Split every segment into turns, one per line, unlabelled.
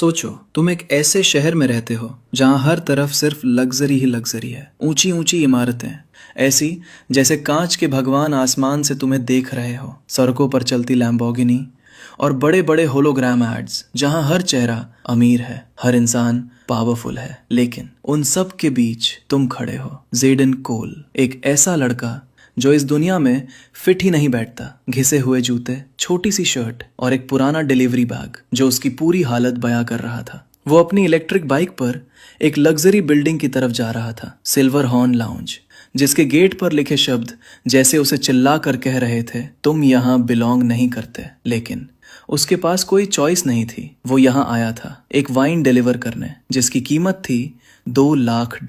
सोचो, तुम एक ऐसे शहर में रहते हो जहां हर तरफ सिर्फ लग्जरी ही लग्जरी है। ऊंची ऊंची इमारतें, ऐसी जैसे कांच के भगवान आसमान से तुम्हें देख रहे हो। सड़कों पर चलती लैम्बोर्गिनी और बड़े बड़े होलोग्राम एड्स जहां हर चेहरा अमीर है, हर इंसान पावरफुल है। लेकिन उन सब के बीच तुम खड़े हो, जेडन कोल, एक ऐसा लड़का जो इस दुनिया में फिट ही नहीं बैठता। घिसे हुए जूते, छोटी सी शर्ट और एक पुराना डिलीवरी बैग जो उसकी पूरी हालत बयां कर रहा था। वो अपनी इलेक्ट्रिक बाइक पर एक लग्जरी बिल्डिंग की तरफ जा रहा था, सिल्वर हॉर्न लाउंज, जिसके गेट पर लिखे शब्द जैसे उसे चिल्ला कर कह रहे थे, तुम यहाँ बिलोंग नहीं करते। लेकिन उसके पास कोई चॉइस नहीं थी। वो यहाँ आया था एक वाइन डिलीवर करने जिसकी कीमत थी $2 लाख।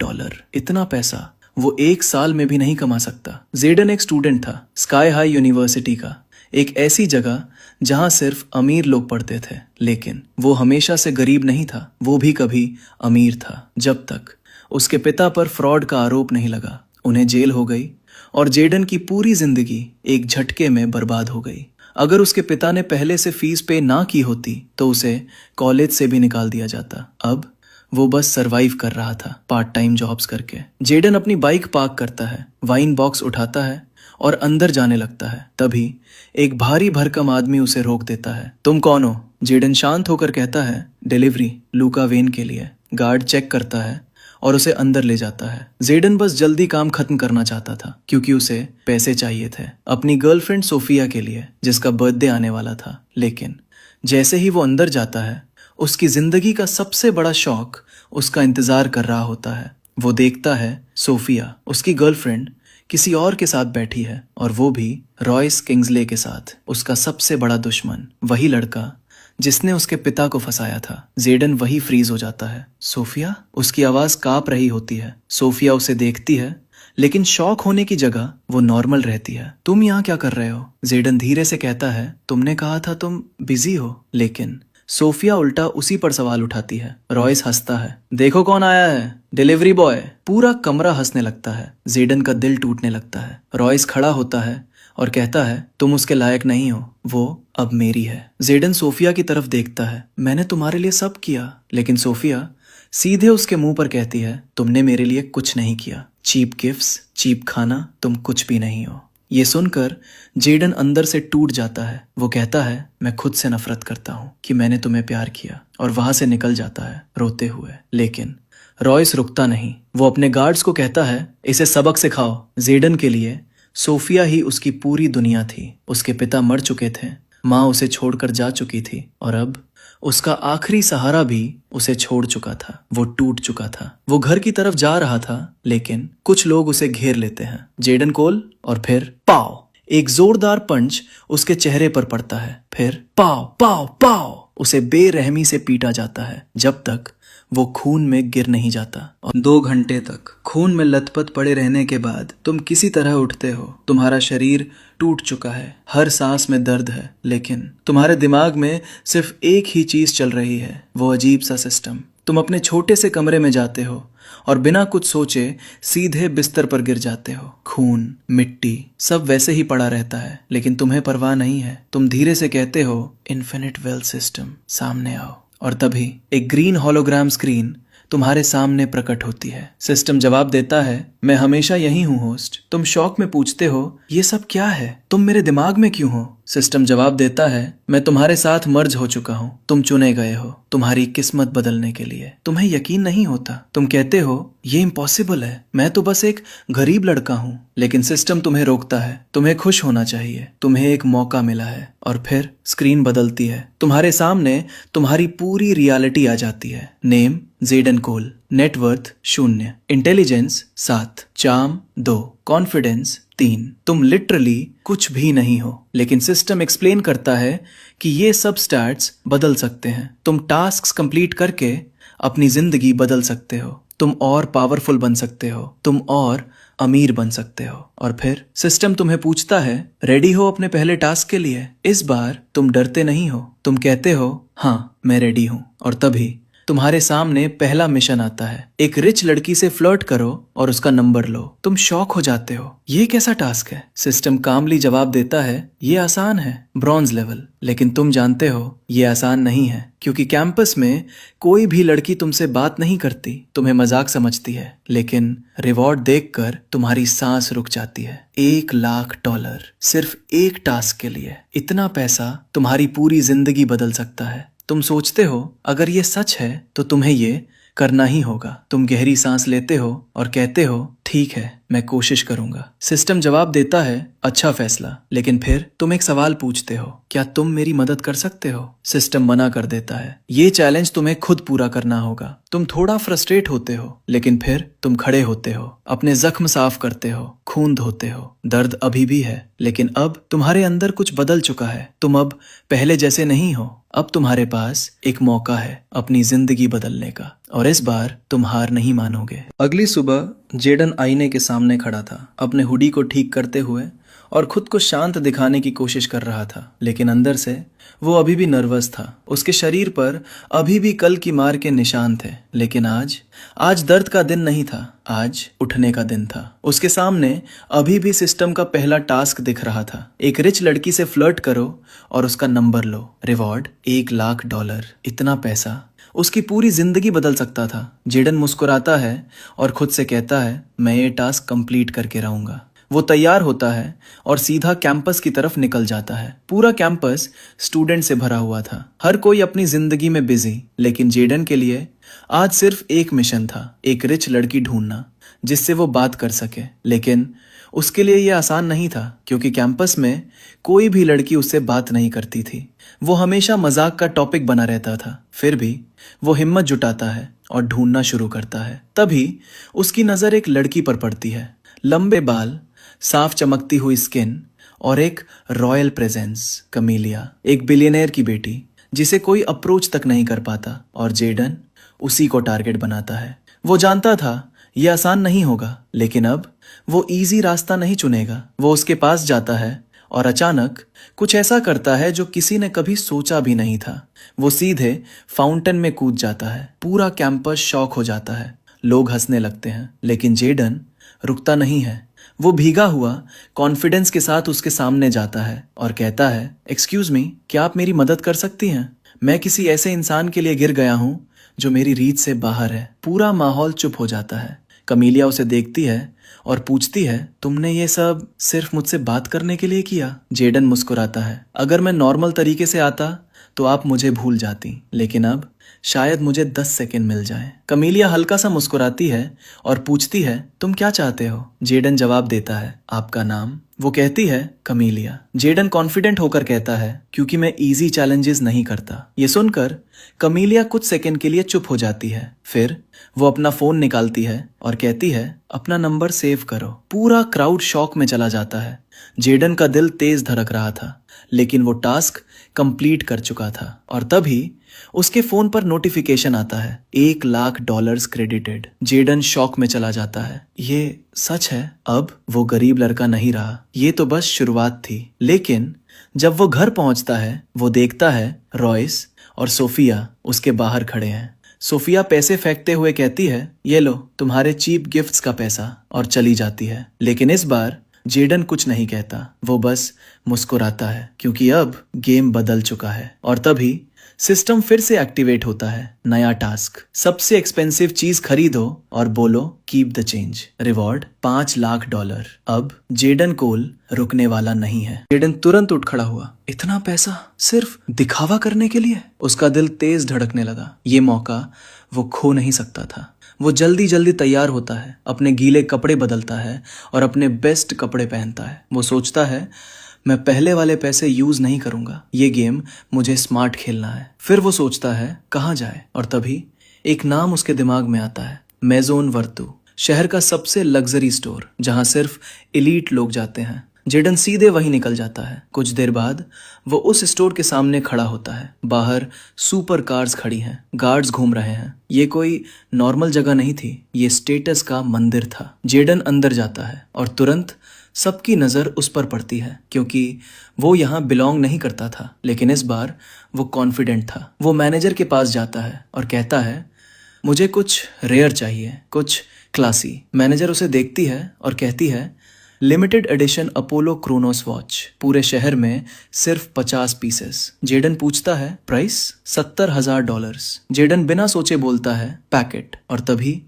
इतना पैसा वो एक साल में भी नहीं कमा सकता। जेडन एक स्टूडेंट था स्काई हाई यूनिवर्सिटी का, एक ऐसी जगह जहां सिर्फ अमीर लोग पढ़ते थे। लेकिन वो हमेशा से गरीब नहीं था, वो भी कभी अमीर था जब तक उसके पिता पर फ्रॉड का आरोप नहीं लगा। उन्हें जेल हो गई और जेडन की पूरी जिंदगी एक झटके में बर्बाद हो गई। अगर उसके पिता ने पहले से फीस पे ना की होती तो उसे कॉलेज से भी निकाल दिया जाता। अब वो बस सरवाइव कर रहा था पार्ट टाइम जॉब्स करके। जेडन अपनी बाइक पार्क करता है, वाइन बॉक्स उठाता है और अंदर जाने लगता है। तभी एक भारी भरकम आदमी उसे रोक देता है। तुम कौन हो? जेडन शांत होकर कहता है, डिलीवरी लूका वेन के लिए। गार्ड चेक करता है और उसे अंदर ले जाता है। जेडन बस जल्दी काम खत्म करना चाहता था क्योंकि उसे पैसे चाहिए थे अपनी गर्लफ्रेंड सोफिया के लिए जिसका बर्थडे आने वाला था। लेकिन जैसे ही वो अंदर जाता है, उसकी जिंदगी का सबसे बड़ा शौक उसका इंतजार कर रहा होता है। वो देखता है सोफिया, उसकी गर्लफ्रेंड, किसी और के साथ बैठी है, और वो भी रॉयस किंग्सले के साथ, उसका सबसे बड़ा दुश्मन, वही लड़का जिसने उसके पिता को फंसाया था। जेडन वही फ्रीज हो जाता है। सोफिया? उसकी आवाज कांप रही होती है। सोफिया उसे देखती है, लेकिन शौक होने की जगह वो नॉर्मल रहती है। तुम यहाँ क्या कर रहे हो? जेडन धीरे से कहता है, तुमने कहा था तुम बिजी हो। लेकिन सोफिया उल्टा उसी पर सवाल उठाती है। रॉयस हंसता है, देखो कौन आया है, डिलीवरी बॉय। पूरा कमरा हंसने लगता है। जेडन का दिल टूटने लगता है। रॉयस खड़ा होता है और कहता है, तुम उसके लायक नहीं हो, वो अब मेरी है। जेडन सोफिया की तरफ देखता है, मैंने तुम्हारे लिए सब किया। लेकिन सोफिया सीधे उसके मुंह पर कहती है, तुमने मेरे लिए कुछ नहीं किया। चीप गिफ्ट्स, चीप खाना, तुम कुछ भी नहीं हो। ये सुनकर जेडन अंदर से टूट जाता है। वो कहता है, मैं खुद से नफरत करता हूँ कि मैंने तुम्हें प्यार किया, और वहां से निकल जाता है रोते हुए। लेकिन रॉयस रुकता नहीं। वो अपने गार्ड्स को कहता है, इसे सबक सिखाओ। जेडन के लिए सोफिया ही उसकी पूरी दुनिया थी। उसके पिता मर चुके थे, माँ उसे छोड़कर जा चुकी थी, और अब उसका आखिरी सहारा भी उसे छोड़ चुका था। वो टूट चुका था। वो घर की तरफ जा रहा था, लेकिन कुछ लोग उसे घेर लेते हैं। जेडन कोल, और फिर पाव, एक जोरदार पंच उसके चेहरे पर पड़ता है। फिर पाव पाव पाव, उसे बेरहमी से पीटा जाता है जब तक वो खून में गिर नहीं जाता। और 2 घंटे तक खून में लथपथ पड़े रहने के बाद तुम किसी तरह उठते हो। तुम्हारा शरीर टूट चुका है, हर सांस में दर्द है, लेकिन तुम्हारे दिमाग में सिर्फ एक ही चीज चल रही है, वो अजीब सा सिस्टम। तुम अपने छोटे से कमरे में जाते हो और बिना कुछ सोचे सीधे बिस्तर पर गिर जाते हो। खून, मिट्टी, सब वैसे ही पड़ा रहता है, लेकिन तुम्हें परवाह नहीं है। तुम धीरे से कहते हो, इन्फिनिट वेल सिस्टम, सामने आओ। और तभी एक ग्रीन होलोग्राम स्क्रीन तुम्हारे सामने प्रकट होती है। सिस्टम जवाब देता है, मैं हमेशा यही हूँ होस्ट। तुम शौक में पूछते हो, ये सब क्या है? तुम मेरे दिमाग में क्यों हो? सिस्टम जवाब देता है, मैं तुम्हारे साथ मर्ज हो चुका हूँ। तुम चुने गए हो तुम्हारी किस्मत बदलने के लिए। तुम्हें यकीन नहीं होता। तुम कहते हो, ये इम्पॉसिबल है, मैं तो बस एक गरीब लड़का हूँ। लेकिन सिस्टम तुम्हें रोकता है। तुम्हें खुश होना चाहिए, तुम्हें एक मौका मिला है। और फिर स्क्रीन बदलती है। तुम्हारे सामने तुम्हारी पूरी रियलिटी आ जाती है। नेम जेडन कोल, नेटवर्थ 0, इंटेलिजेंस 7, चार्म 2, कॉन्फिडेंस 3। तुम लिटरली कुछ भी नहीं हो। लेकिन सिस्टम एक्सप्लेन करता है कि ये सब स्टैट्स बदल सकते हैं। तुम टास्क्स कंप्लीट करके अपनी जिंदगी बदल सकते हो। तुम और पावरफुल बन सकते हो, तुम और अमीर बन सकते हो। और फिर सिस्टम तुम्हें पूछता है, रेडी हो अपने पहले टास्क के लिए? इस बार तुम डरते नहीं हो। तुम कहते हो, हाँ मैं रेडी हूँ। और तभी तुम्हारे सामने पहला मिशन आता है, एक रिच लड़की से फ्लर्ट करो और उसका नंबर लो। तुम शॉक हो जाते हो, ये कैसा टास्क है। सिस्टम कामली जवाब देता है, ये आसान है, ब्रॉन्ज लेवल। लेकिन तुम जानते हो ये आसान नहीं है, क्योंकि कैंपस में कोई भी लड़की तुमसे बात नहीं करती, तुम्हें मजाक समझती है। लेकिन रिवॉर्ड देखकर तुम्हारी सांस रुक जाती है। $1,00,000 सिर्फ एक टास्क के लिए। इतना पैसा तुम्हारी पूरी जिंदगी बदल सकता है। तुम सोचते हो अगर ये सच है तो तुम्हें ये करना ही होगा। तुम गहरी सांस लेते हो और कहते हो, ठीक है, मैं कोशिश करूंगा। सिस्टम जवाब देता है, अच्छा फैसला। लेकिन फिर तुम एक सवाल पूछते हो, क्या तुम मेरी मदद कर सकते हो। सिस्टम मना कर देता है, ये चैलेंज तुम्हें खुद पूरा करना होगा। तुम थोड़ा फ्रस्ट्रेट होते हो, लेकिन फिर तुम खड़े होते हो, अपने जख्म साफ करते हो, खून धोते हो। दर्द अभी भी है, लेकिन अब तुम्हारे अंदर कुछ बदल चुका है। तुम अब पहले जैसे नहीं हो। अब तुम्हारे पास एक मौका है अपनी जिंदगी बदलने का, और इस बार तुम हार नहीं मानोगे। अगली सुबह जेडन आईने के सामने खड़ा था, अपने हुडी को ठीक करते हुए और खुद को शांत दिखाने की कोशिश कर रहा था। लेकिन अंदर से वो अभी भी नर्वस था। उसके शरीर पर अभी भी कल की मार के निशान थे। लेकिन आज दर्द का दिन नहीं था, आज उठने का दिन था। उसके सामने अभी भी सिस्टम का पहला टास्क दिख रहा था, एक रिच लड़की से फ्लर्ट करो और उसका नंबर लो। रिवॉर्ड $1,00,000। इतना पैसा उसकी पूरी जिंदगी बदल सकता था। जेडन मुस्कुराता है और खुद से कहता है, मैं ये टास्क कंप्लीट करके रहूंगा। वो तैयार होता है और सीधा कैंपस की तरफ निकल जाता है। पूरा कैंपस स्टूडेंट से भरा हुआ था, हर कोई अपनी जिंदगी में बिजी। लेकिन जेडन के लिए आज सिर्फ एक मिशन था, एक रिच लड़की ढूंढना जिससे वो बात कर सके। लेकिन उसके लिए यह आसान नहीं था, क्योंकि कैंपस में कोई भी लड़की उससे बात नहीं करती थी। वो हमेशा मजाक का टॉपिक बना रहता था। फिर भी वो हिम्मत जुटाता है और ढूंढना शुरू करता है। तभी उसकी नजर एक लड़की पर पड़ती है, लंबे बाल, साफ चमकती हुई स्किन और एक रॉयल प्रेजेंस। कमीलिया, एक बिलियनर की बेटी जिसे कोई अप्रोच तक नहीं कर पाता, और जेडन उसी को टारगेट बनाता है। वो जानता था यह आसान नहीं होगा, लेकिन अब वो इजी रास्ता नहीं चुनेगा। वो उसके पास जाता है और अचानक कुछ ऐसा करता है जो किसी ने कभी सोचा भी नहीं था। वो सीधे फाउंटेन में कूद जाता है। पूरा कैंपस शॉक हो जाता है, लोग हंसने लगते हैं। लेकिन जेडन रुकता नहीं है। वो भीगा हुआ कॉन्फिडेंस के साथ उसके सामने जाता है और कहता है, एक्सक्यूज मी, क्या आप मेरी मदद कर सकती हैं। मैं किसी ऐसे इंसान के लिए गिर गया हूं जो मेरी रीत से बाहर है। पूरा माहौल चुप हो जाता है। कमीलिया उसे देखती है और पूछती है, तुमने ये सब सिर्फ मुझसे बात करने के लिए किया। जेडन मुस्कुराता है, अगर मैं नॉर्मल तरीके से आता तो आप मुझे भूल जाती, लेकिन अब शायद मुझे 10 सेकंड मिल जाए। कमीलिया हल्का सा मुस्कुराती है और पूछती है, तुम क्या चाहते हो। जेडन जवाब देता है, आपका नाम। वो कहती है, कमीलिया। जेडन कॉन्फिडेंट होकर कहता है, क्योंकि मैं इजी चैलेंजेस नहीं करता। ये सुनकर कमीलिया कुछ सेकंड के लिए चुप हो जाती है। फिर वो अपना फोन निकालती है और कहती है, अपना नंबर सेव करो। पूरा क्राउड शॉक में चला जाता है। जेडन का दिल तेज धड़क रहा था, लेकिन वो टास्क कंप्लीट कर चुका था। और तभी उसके फोन पर नोटिफिकेशन आता है, $1,00,000 क्रेडिटेड। जेडन शॉक में चला जाता है। ये सच है। अब वो गरीब लड़का नहीं रहा, ये तो बस शुरुआत थी। लेकिन जब वो घर पहुंचता है, वो देखता है रॉयस और सोफिया उसके बाहर खड़े हैं। सोफिया पैसे फेंकते हुए कहती है, ये लो तुम्हारे चीप गिफ्ट्स का पैसा, और चली जाती है। लेकिन इस बार जेडन कुछ नहीं कहता, वो बस मुस्कुराता है, क्योंकि अब गेम बदल चुका है। और तभी सिस्टम फिर से एक्टिवेट होता है। नया टास्क, सबसे एक्सपेंसिव चीज खरीदो और बोलो कीप द चेंज। रिवॉर्ड $5,00,000। अब जेडन कोल रुकने वाला नहीं है। जेडन तुरंत उठ खड़ा हुआ, इतना पैसा सिर्फ दिखावा करने के लिए। उसका दिल तेज धड़कने लगा। ये मौका वो खो नहीं सकता था। वो जल्दी जल्दी तैयार होता है, अपने गीले कपड़े बदलता है और अपने बेस्ट कपड़े पहनता है। वो सोचता है, मैं पहले वाले पैसे यूज नहीं करूंगा, ये गेम मुझे स्मार्ट खेलना है। फिर वो सोचता है कहाँ जाए, और तभी एक नाम उसके दिमाग में आता है, मेजोन वर्तु, शहर का सबसे लग्जरी स्टोर जहां सिर्फ एलीट लोग जाते हैं। जेडन सीधे वहीं निकल जाता है। कुछ देर बाद वो उस स्टोर के सामने खड़ा होता है। बाहर सुपर कार्स खड़ी हैं, गार्ड्स घूम रहे हैं। ये कोई नॉर्मल जगह नहीं थी, ये स्टेटस का मंदिर था। जेडन अंदर जाता है और तुरंत सबकी नज़र उस पर पड़ती है क्योंकि वो यहाँ बिलोंग नहीं करता था, लेकिन इस बार वो कॉन्फिडेंट था। वो मैनेजर के पास जाता है और कहता है, मुझे कुछ रेयर चाहिए, कुछ क्लासी। मैनेजर उसे देखती है और कहती है, limited edition Apollo Chronos watch, पूरे शहर में सिर्फ 50 पीसेस। जेडन पूछता है, प्राइस? $70,000। जेडन बिना सोचे बोलता है, पैकेट। और तभी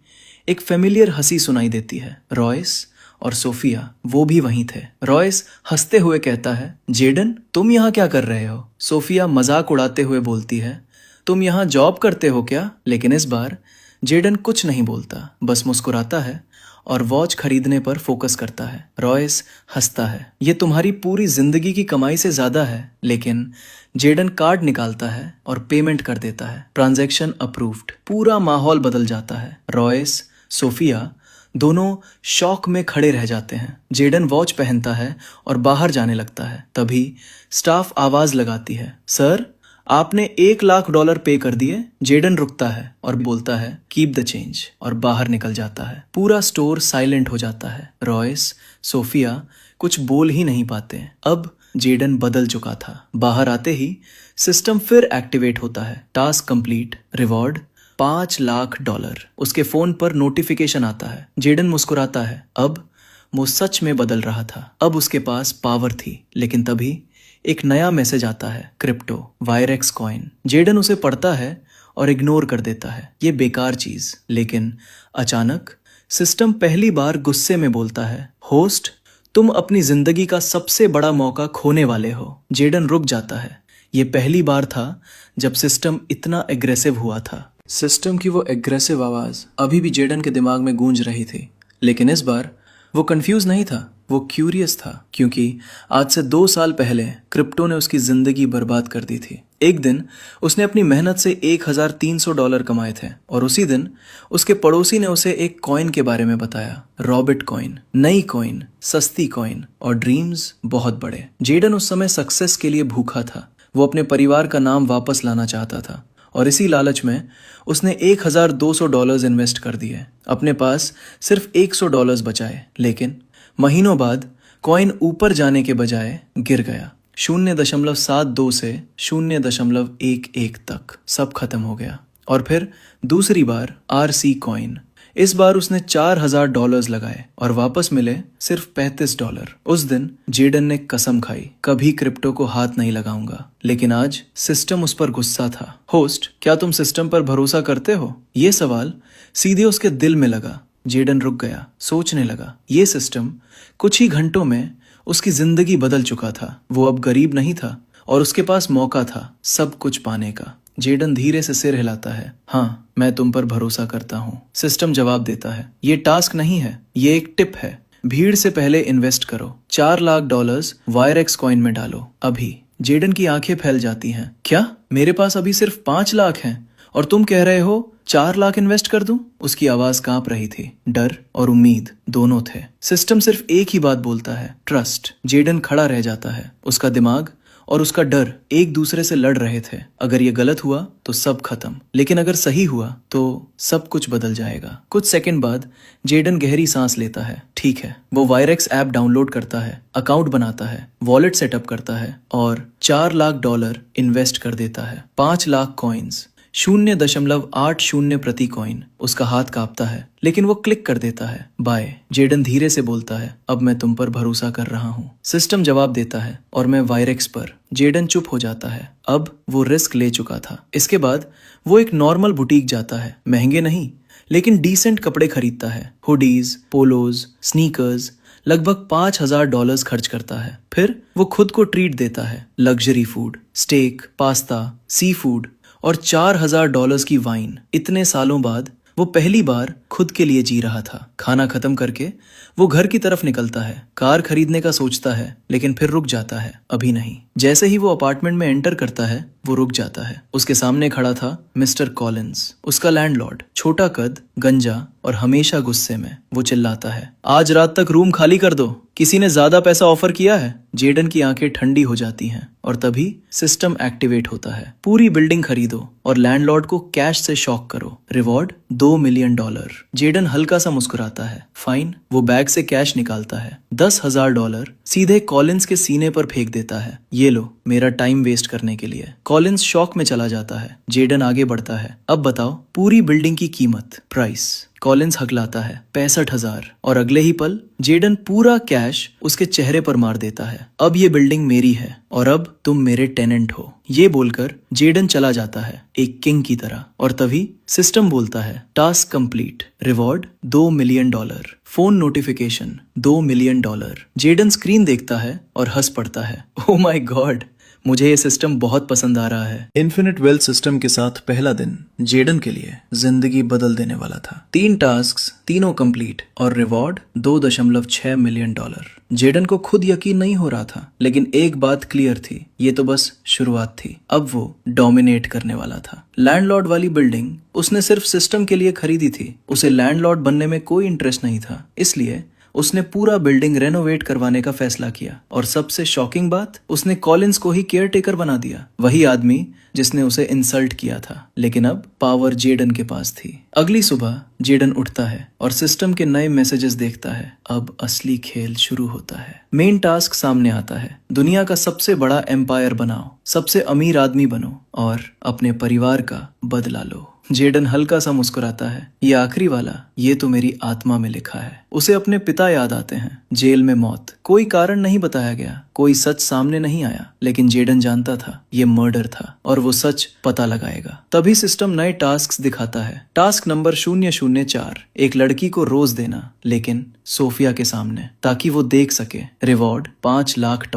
एक फेमिलियर हंसी सुनाई देती है। रॉयस और सोफिया वो भी वहीं थे। रॉयस हंसते हुए कहता है, जेडन तुम यहाँ क्या कर रहे हो? सोफिया मजाक उड़ाते हुए बोलती है, तुम यहाँ जॉब करते हो क्या? लेकिन इस बार जेडन कुछ नहीं बोलता, बस मुस्कुराता है और वॉच खरीदने पर फोकस करता है। रॉयस हंसता है, ये तुम्हारी पूरी जिंदगी की कमाई से ज्यादा है। लेकिन जेडन कार्ड निकालता है और पेमेंट कर देता है। Transaction approved. पूरा माहौल बदल जाता है। रॉयस, सोफिया दोनों शॉक में खड़े रह जाते हैं। जेडन वॉच पहनता है और बाहर जाने लगता है। तभी स्टाफ आवाज लगाती है, सर आपने $1,00,000 पे कर दिए। जेडन रुकता है और बोलता है, कीप द चेंज, और बाहर निकल जाता है। पूरा स्टोर साइलेंट हो जाता है। रॉयस, सोफिया कुछ बोल ही नहीं पाते। अब जेडन बदल चुका था। बाहर आते ही सिस्टम फिर एक्टिवेट होता है। Task complete, reward $5,00,000। उसके फोन पर नोटिफिकेशन आता है। जेडन मुस्कुराता है। अब वो सच में बदल रहा था। अब उसके पास पावर थी। लेकिन तभी एक नया मैसेज आता है, क्रिप्टो, वायरेक्स कॉइन। जेडन उसे पढ़ता है और इग्नोर कर देता है, ये बेकार चीज। लेकिन अचानक सिस्टम पहली बार गुस्से में बोलता है, होस्ट तुम अपनी जिंदगी का सबसे बड़ा मौका खोने वाले हो। जेडन रुक जाता है। ये पहली बार था जब सिस्टम इतना एग्रेसिव हुआ था। सिस्टम की वो एग्रेसिव आवाज अभी भी जेडन के दिमाग में गूंज रही थी। लेकिन इस बार वो कंफ्यूज नहीं था, वो क्यूरियस था, क्योंकि आज से 2 साल पहले क्रिप्टो ने उसकी जिंदगी बर्बाद कर दी थी। एक दिन उसने अपनी मेहनत से $1,300 कमाए थे और उसी दिन उसके पड़ोसी ने उसे एक कॉइन के बारे में बताया, रॉबिट कॉइन। नई कॉइन, सस्ती कॉइन और ड्रीम्स बहुत बड़े। जेडन उस समय सक्सेस के लिए भूखा था। वो अपने परिवार का नाम वापस लाना चाहता था और इसी लालच में उसने $1,200 इन्वेस्ट कर दिए। अपने पास सिर्फ $100 बचाए। लेकिन महीनों बाद कॉइन ऊपर जाने के बजाय गिर गया। 0.72 से 0.11 तक सब खत्म हो गया। और फिर दूसरी बार RC कॉइन। इस बार उसने $4,000 लगाए और वापस मिले सिर्फ $35। उस दिन जेडन ने कसम खाई, कभी क्रिप्टो को हाथ नहीं लगाऊंगा। लेकिन आज सिस्टम उस पर गुस्सा था। होस्ट, क्या तुम सिस्टम पर भरोसा करते हो? ये सवाल सीधे उसके दिल में लगा। जेडन रुक गया, सोचने लगा। ये सिस्टम कुछ ही घंटों में उसकी जिंदगी बदल चुका था। वो अब गरीब नहीं था और उसके पास मौका था सब कुछ पाने का। जेडन धीरे से सिर हिलाता है, हाँ मैं तुम पर भरोसा करता हूँ। सिस्टम जवाब देता है, ये टास्क नहीं है, ये एक टिप है। भीड़ से पहले इन्वेस्ट करो। $4,00,000 वायरेक्स कॉइन में डालो अभी। जेडन की आंखें फैल जाती हैं। क्या? मेरे पास अभी सिर्फ 5 लाख हैं और तुम कह रहे हो 4 लाख इन्वेस्ट कर दूं? उसकी आवाज कांप रही थी। डर और उम्मीद दोनों थे। सिस्टम सिर्फ एक ही बात बोलता है, ट्रस्ट। जेडन खड़ा रह जाता है। उसका दिमाग और उसका डर एक दूसरे से लड़ रहे थे। अगर ये गलत हुआ तो सब खत्म, लेकिन अगर सही हुआ तो सब कुछ बदल जाएगा। कुछ सेकंड बाद जेडन गहरी सांस लेता है। ठीक है, वो वायरेक्स ऐप डाउनलोड करता है, अकाउंट बनाता है, वॉलेट सेटअप करता है और $4,00,000 इन्वेस्ट कर देता है। 5 लाख कॉइन्स, 0.80 प्रति कॉइन। उसका हाथ कांपता है, लेकिन वो क्लिक कर देता है। बाय। जेडन धीरे से बोलता है, अब मैं तुम पर भरोसा कर रहा हूँ। सिस्टम जवाब देता है, और मैं वायरेक्स पर। जेडन चुप हो जाता है। अब वो रिस्क ले चुका था। इसके बाद वो एक नॉर्मल बुटीक जाता है। महंगे नहीं, लेकिन डिसेंट कपड़े खरीदता है। Hoodies, polos, sneakers. लगभग $5,000 खर्च करता है। फिर वो खुद को ट्रीट देता है। Luxury food, stake, pasta, sea food और $4,000 की वाइन। इतने सालों बाद वो पहली बार खुद के लिए जी रहा था। खाना खत्म करके वो घर की तरफ निकलता है। कार खरीदने का सोचता है, लेकिन फिर रुक जाता है, अभी नहीं। जैसे ही वो अपार्टमेंट में एंटर करता है, वो रुक जाता है। उसके सामने खड़ा था मिस्टर कॉलिंस, उसका लैंडलॉर्ड। छोटा कद, गंजा, और हमेशा गुस्से में वो चिल्लाता है, आज रात तक रूम खाली कर दो, किसी ने ज्यादा पैसा ऑफर किया है। जेडन की आंखें ठंडी हो जाती हैं और तभी सिस्टम एक्टिवेट होता है। पूरी बिल्डिंग खरीदो और लैंडलॉर्ड को कैश से शॉक करो। Reward $2 million. जेडन हल्का सा मुस्कुराता है। फाइन। वो बैग से कैश निकालता है। $10,000 सीधे कॉलिंस के सीने पर फेंक देता है। ये लो, मेरा टाइम वेस्ट करने के लिए। कॉलिंस शॉक में चला जाता है। जेडन आगे बढ़ता है, अब बताओ पूरी बिल्डिंग की कीमत, प्राइस। कॉलिंस हकलाता है, 65,000। और अगले ही पल जेडन पूरा कैश उसके चेहरे पर मार देता है। अब ये बिल्डिंग मेरी है और अब तुम मेरे टेनेंट हो। ये बोलकर जेडन चला जाता है एक किंग की तरह। और तभी सिस्टम बोलता है, task complete, reward $2 million. Phone notification, $2 million. Jayden screen देखता है और हंस पड़ता है। ओह माय गॉड, मुझे ये सिस्टम बहुत पसंद आ रहा है। इन्फिनिट वेल्थ सिस्टम के साथ पहला दिन जेडन के लिए जिंदगी बदल देने वाला था। 3 टास्क्स, तीनों कंप्लीट और रिवॉर्ड $2.6 मिलियन। जेडन को खुद यकीन नहीं हो रहा था, लेकिन एक बात क्लियर थी, ये तो बस शुरुआत थी। अब वो डोमिनेट करने वाला था। लैंडलॉर्ड वाली बिल्डिंग उसने सिर्फ सिस्टम के लिए खरीदी थी। उसे लैंडलॉर्ड बनने में कोई इंटरेस्ट नहीं था, इसलिए उसने पूरा बिल्डिंग रेनोवेट करवाने का फैसला किया। और सबसे शॉकिंग बात, उसने कॉलिंस को ही केयर टेकर बना दिया। वही आदमी जिसने उसे इंसल्ट किया था। लेकिन अब पावर जेडन के पास थी। अगली सुबह जेडन उठता है और सिस्टम के नए मैसेजेस देखता है। अब असली खेल शुरू होता है। मेन टास्क सामने आता है, दुनिया का सबसे बड़ा एम्पायर बनाओ, सबसे अमीर आदमी बनो और अपने परिवार का बदला लो। जेडन हल्का सा मुस्कुराता है। ये आखिरी वाला, ये तो मेरी आत्मा में लिखा है। उसे अपने पिता याद आते हैं। जेल में मौत, कोई कारण नहीं बताया गया, कोई सच सामने नहीं आया, लेकिन जेडन जानता था ये मर्डर था और वो सच पता लगाएगा। तभी सिस्टम नए टास्क दिखाता है। टास्क नंबर 004, एक लड़की को रोज देना, लेकिन सोफिया के सामने, ताकि वो देख सके। रिवॉर्ड $5 लाख।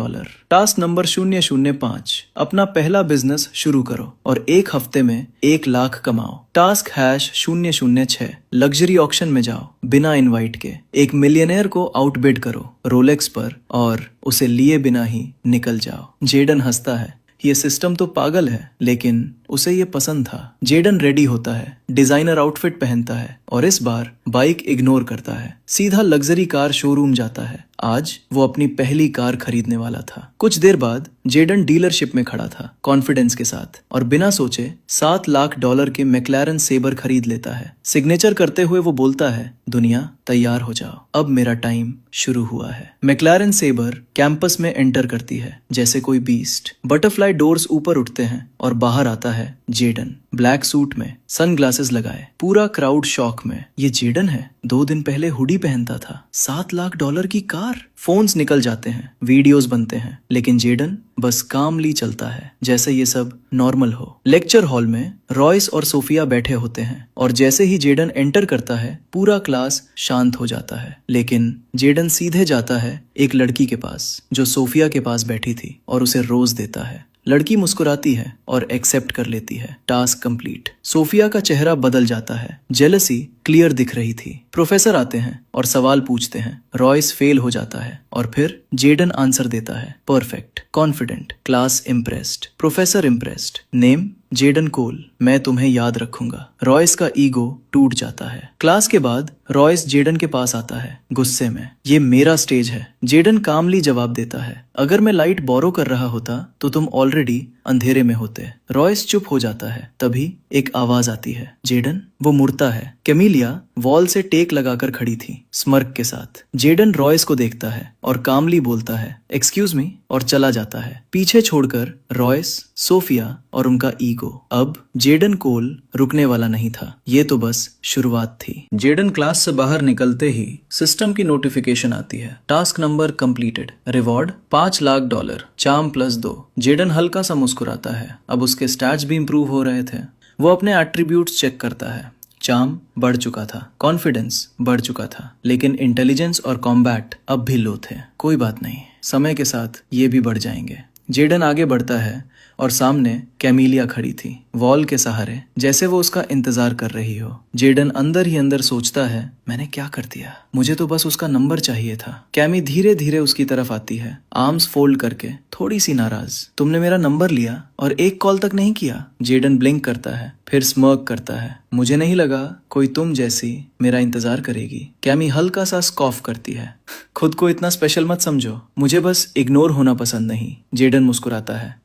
टास्क नंबर 005, अपना पहला बिजनेस शुरू करो और 1 हफ्ते में 1 लाख कमाओ। टास्क #006, लग्जरी ऑक्शन में जाओ बिना इनवाइट के, एक मिलियनेयर को आउटबिड करो रोलेक्स पर और उसे लिए बिना ही निकल जाओ। जेडन हंसता है। ये सिस्टम तो पागल है, लेकिन उसे ये पसंद था। जेडन रेडी होता है, डिजाइनर आउटफिट पहनता है और इस बार बाइक इग्नोर करता है। सीधा लग्जरी कार शोरूम जाता है। आज वो अपनी पहली कार खरीदने वाला था। कुछ देर बाद जेडन डीलरशिप में खड़ा था, कॉन्फिडेंस के साथ, और बिना सोचे $7 लाख के मैक्लारेन सेबर खरीद लेता है। सिग्नेचर करते हुए वो बोलता है, दुनिया तैयार हो जाओ, अब मेरा टाइम शुरू हुआ है। मैक्लारेन सेबर कैंपस में एंटर करती है जैसे कोई बीस्ट। बटरफ्लाई डोर्स ऊपर उठते हैं और बाहर आता है जेडन, ब्लैक सूट में, सनग्लासेस लगाए। पूरा क्राउड शॉक में। ये जेडन है, 2 दिन पहले हुडी पहनता था। $7 लाख की कार। फोन्स निकल जाते हैं, वीडियोस बनते हैं, लेकिन जेडन बस कामली चलता है जैसे ये सब नॉर्मल हो। लेक्चर हॉल में रॉयस और सोफिया बैठे होते हैं और जैसे ही जेडन एंटर करता है पूरा क्लास शांत हो जाता है। लेकिन जेडन सीधे जाता है एक लड़की के पास जो सोफिया के पास बैठी थी और उसे रोज देता है। लड़की मुस्कुराती है और एक्सेप्ट कर लेती है। Task complete. सोफिया का चेहरा बदल जाता है। जेलसी क्लियर दिख रही थी। प्रोफेसर आते हैं और सवाल पूछते हैं। रॉयस फेल हो जाता है और फिर जेडन आंसर देता है, perfect, confident, class impressed, professor impressed, name Jaden Cole, मैं तुम्हें याद रखूंगा। रॉयस का ईगो टूट जाता है। क्लास के बाद रॉयस जेडन के पास आता है गुस्से में। ये मेरा स्टेज है। जेडन कामली जवाब देता है, अगर मैं लाइट बोरो कर रहा होता तो तुम ऑलरेडी अंधेरे में होते। रॉयस चुप हो जाता है। तभी एक आवाज आती है, जेडन। वो मुड़ता है। कैमिलिया वॉल से टेक लगाकर खड़ी थी, स्मर्क के साथ। जेडन रॉयस को देखता है और कामली बोलता है, एक्सक्यूज मी, और चला जाता है, पीछे छोड़कर रॉयस, सोफिया और उनका ईगो। अब जेडन कोल रुकने वाला नहीं था। ये तो बस शुरुआत थी। जेडन क्लास से बाहर निकलते ही सिस्टम की नोटिफिकेशन आती है, task number completed, reward $5 lakh, charm +2। Jayden हल्का सा मुस्कुराता है। अब उसके स्टैट्स भी इंप्रूव हो रहे थे। वो अपने एट्रीब्यूट्स चेक करता है। चार्म बढ़ चुका था, कॉन्फिडेंस बढ़ चुका था, लेकिन इंटेलिजेंस और कॉम्बैट अब भी लो थे। कोई बात नहीं, समय के साथ ये भी बढ़ जाएंगे। जेडन आगे बढ़ता है और सामने कैमिलिया खड़ी थी, वॉल के सहारे, जैसे वो उसका इंतजार कर रही हो। जेडन अंदर ही अंदर सोचता है, मैंने क्या कर दिया, मुझे तो बस उसका नंबर चाहिए था। कैमी धीरे धीरे उसकी तरफ आती है, आर्म्स फोल्ड करके, थोड़ी सी नाराज। तुमने मेरा नंबर लिया और एक कॉल तक नहीं किया। जेडन ब्लिंक करता है, फिर स्मर्क करता है। मुझे नहीं लगा कोई तुम जैसी मेरा इंतजार करेगी। कैमी हल्का सा स्कॉफ करती है। खुद को इतना स्पेशल मत समझो, मुझे बस इग्नोर होना पसंद नहीं। जेडन मुस्कुराता है,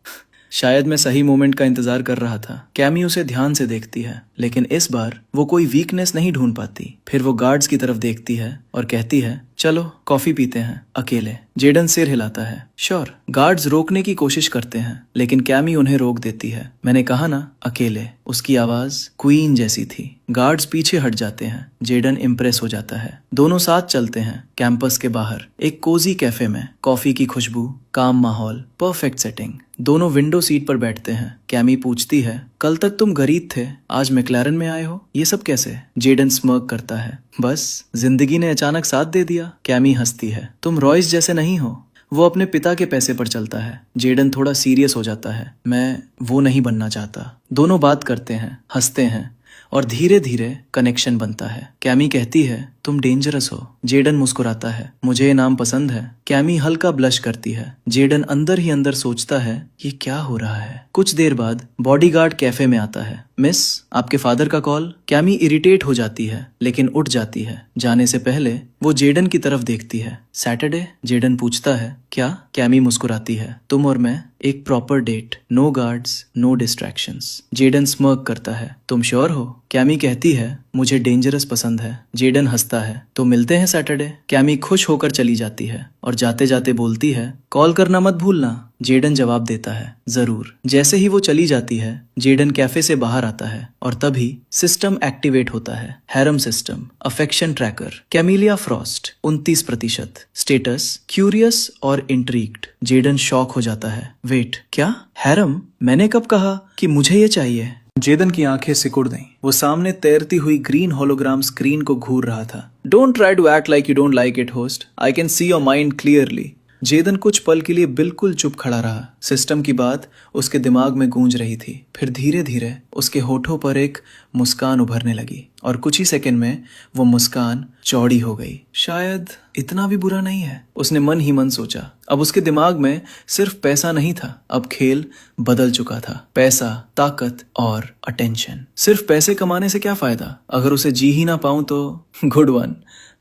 शायद मैं सही मोमेंट का इंतजार कर रहा था। कैमी उसे ध्यान से देखती है, लेकिन इस बार वो कोई वीकनेस नहीं ढूंढ पाती। फिर वो गार्ड्स की तरफ देखती है और कहती है, चलो कॉफी पीते हैं अकेले। जेडन सिर हिलाता है, श्योर। गार्ड्स रोकने की कोशिश करते हैं, लेकिन कैमी उन्हें रोक देती है। मैंने कहा ना अकेले। उसकी आवाज क्वीन जैसी थी। गार्ड्स पीछे हट जाते हैं। जेडन इम्प्रेस हो जाता है। दोनों साथ चलते हैं कैंपस के बाहर, एक कोजी कैफे में। कॉफी की खुशबू, काम माहौल, परफेक्ट सेटिंग। दोनों विंडो सीट पर बैठते हैं। कैमी पूछती है, कल तक तुम गरीब थे, आज मैक्लारन में आए हो, ये सब कैसे? जेडन स्मर्क करता है, बस जिंदगी ने अचानक साथ दे दिया। कैमी हंसती है, तुम रॉयस जैसे नहीं हो। वो अपने पिता के पैसे पर चलता है। जेडन थोड़ा सीरियस हो जाता है, मैं वो नहीं बनना चाहता। दोनों बात करते हैं, हंसते हैं और धीरे धीरे कनेक्शन बनता है। कैमी कहती है, तुम डेंजरस हो। जेडन मुस्कुराता है, मुझे ये नाम पसंद है। कैमी हल्का ब्लश करती है। जेडन अंदर ही अंदर सोचता है, ये क्या हो रहा है। कुछ देर बाद बॉडीगार्ड कैफे में आता है। मिस, आपके फादर का कॉल। कैमी इरिटेट हो जाती है, लेकिन उठ जाती है। जाने से पहले वो जेडन की तरफ देखती है। सैटरडे? जेडन पूछता है, क्या? कैमी मुस्कुराती है, तुम और मैं, एक proper date, no guards, no distractions. Jayden smirk करता है, तुम श्योर हो? कैमी कहती है, मुझे डेंजरस पसंद है। जेडन हंसता है, तो मिलते हैं सैटरडे। कैमी खुश होकर चली जाती है और जाते जाते बोलती है, कॉल करना मत भूलना। जेडन जवाब देता है, जरूर। जैसे ही वो चली जाती है, जेडन कैफे से बाहर आता है और तभी सिस्टम एक्टिवेट होता है। Harem system, affection tracker, Camellia Frost 29%, status curious और इंट्रीग्ड। जेडन शॉक हो जाता है, वेट, क्या? हैरम? मैंने कब कहा कि मुझे ये चाहिए? जेदन की आंखें सिकुड़ गईं। वो सामने तैरती हुई ग्रीन होलोग्राम स्क्रीन को घूर रहा था। Don't try to act like you don't like it host, I can see your mind clearly. Jaden कुछ पल के लिए बिल्कुल चुप खड़ा रहा। सिस्टम की बात उसके दिमाग में गूंज रही थी। फिर धीरे धीरे उसके होठों पर एक मुस्कान उभरने लगी और कुछ ही सेकंड में वो मुस्कान चौड़ी हो गई। शायद इतना भी बुरा नहीं है, उसने मन ही मन सोचा। अब उसके दिमाग में सिर्फ पैसा नहीं था, अब खेल बदल चुका था। पैसा, ताकत और अटेंशन। सिर्फ पैसे कमाने से क्या फायदा अगर उसे जी ही ना पाऊं तो? Good one,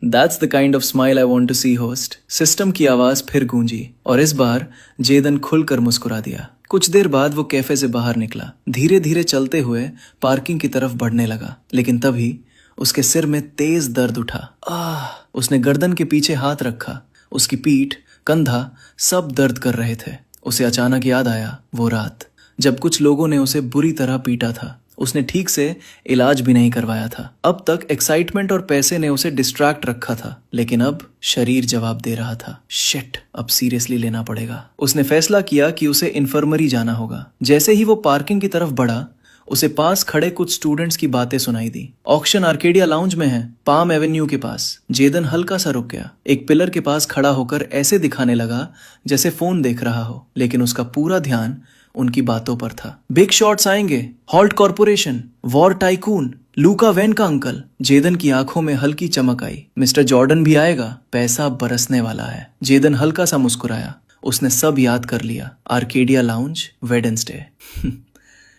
That's the kind of smile I want to see, host. System की आवाज फिर गूंजी और इस बार जेदन खुलकर मुस्कुरा दिया। कुछ देर बाद वो कैफे से बाहर निकला, धीरे धीरे चलते हुए पार्किंग की तरफ बढ़ने लगा। लेकिन तभी उसके सिर में तेज दर्द उठा। उसने गर्दन के पीछे हाथ रखा। उसकी पीठ, कंधा सब दर्द कर रहे थे। उसे अचानक याद आया वो रात जब कुछ लोगों ने उसे बुरी तरह पीटा था। उसने ठीक से इलाज भी नहीं करवाया था। अब तक एक्साइटमेंट और पैसे ने उसे डिस्ट्रैक्ट रखा था, लेकिन अब शरीर जवाब दे रहा था। शिट, अब सीरियसली लेना पड़ेगा। उसने फैसला किया कि उसे इन्फर्मरी जाना होगा। जैसे ही वो पार्किंग की तरफ बढ़ा, उसे पास खड़े कुछ स्टूडेंट्स की बातें सुनाई दी। ऑक्शन आर्केडिया लाउंज में है, पाम एवेन्यू के पास। जेदन हल्का सा रुक गया। एक पिलर के पास खड़ा होकर ऐसे दिखाने लगा जैसे फोन देख रहा हो, लेकिन उसका पूरा ध्यान उनकी बातों पर था। बिग शॉट्स आएंगे, हॉल्ट कॉर्पोरेशन, वॉर टाइकून, लूका वैन का अंकल। जेदन की आंखों में हल्की चमक आई। मिस्टर जॉर्डन भी आएगा, पैसा बरसने वाला है। जेदन हल्का सा मुस्कुराया। उसने सब याद कर लिया। Arcadia lounge, Wednesday.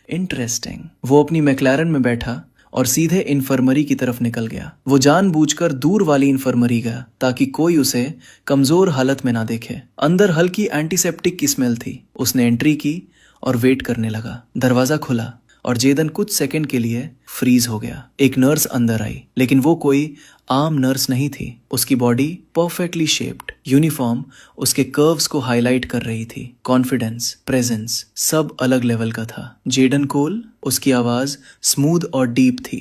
इंटरेस्टिंग। वो अपनी मैक्लारन में बैठा और सीधे इन्फर्मरी की तरफ निकल गया। वो जानबूझकर दूर वाली इन्फर्मरी गया ताकि कोई उसे कमजोर हालत में ना देखे। अंदर हल्की एंटीसेप्टिक की स्मेल थी। उसने एंट्री की और वेट करने लगा। दरवाजा खुला और जेदन कुछ सेकंड के लिए फ्रीज हो गया। एक नर्स अंदर आई, लेकिन वो कोई आम नर्स नहीं थी। उसकी बॉडी परफेक्टली शेप्ड, यूनिफॉर्म उसके कर्व्स को हाईलाइट कर रही थी। कॉन्फिडेंस, प्रेजेंस सब अलग लेवल का था। जेडन कोल, उसकी आवाज स्मूथ और डीप थी।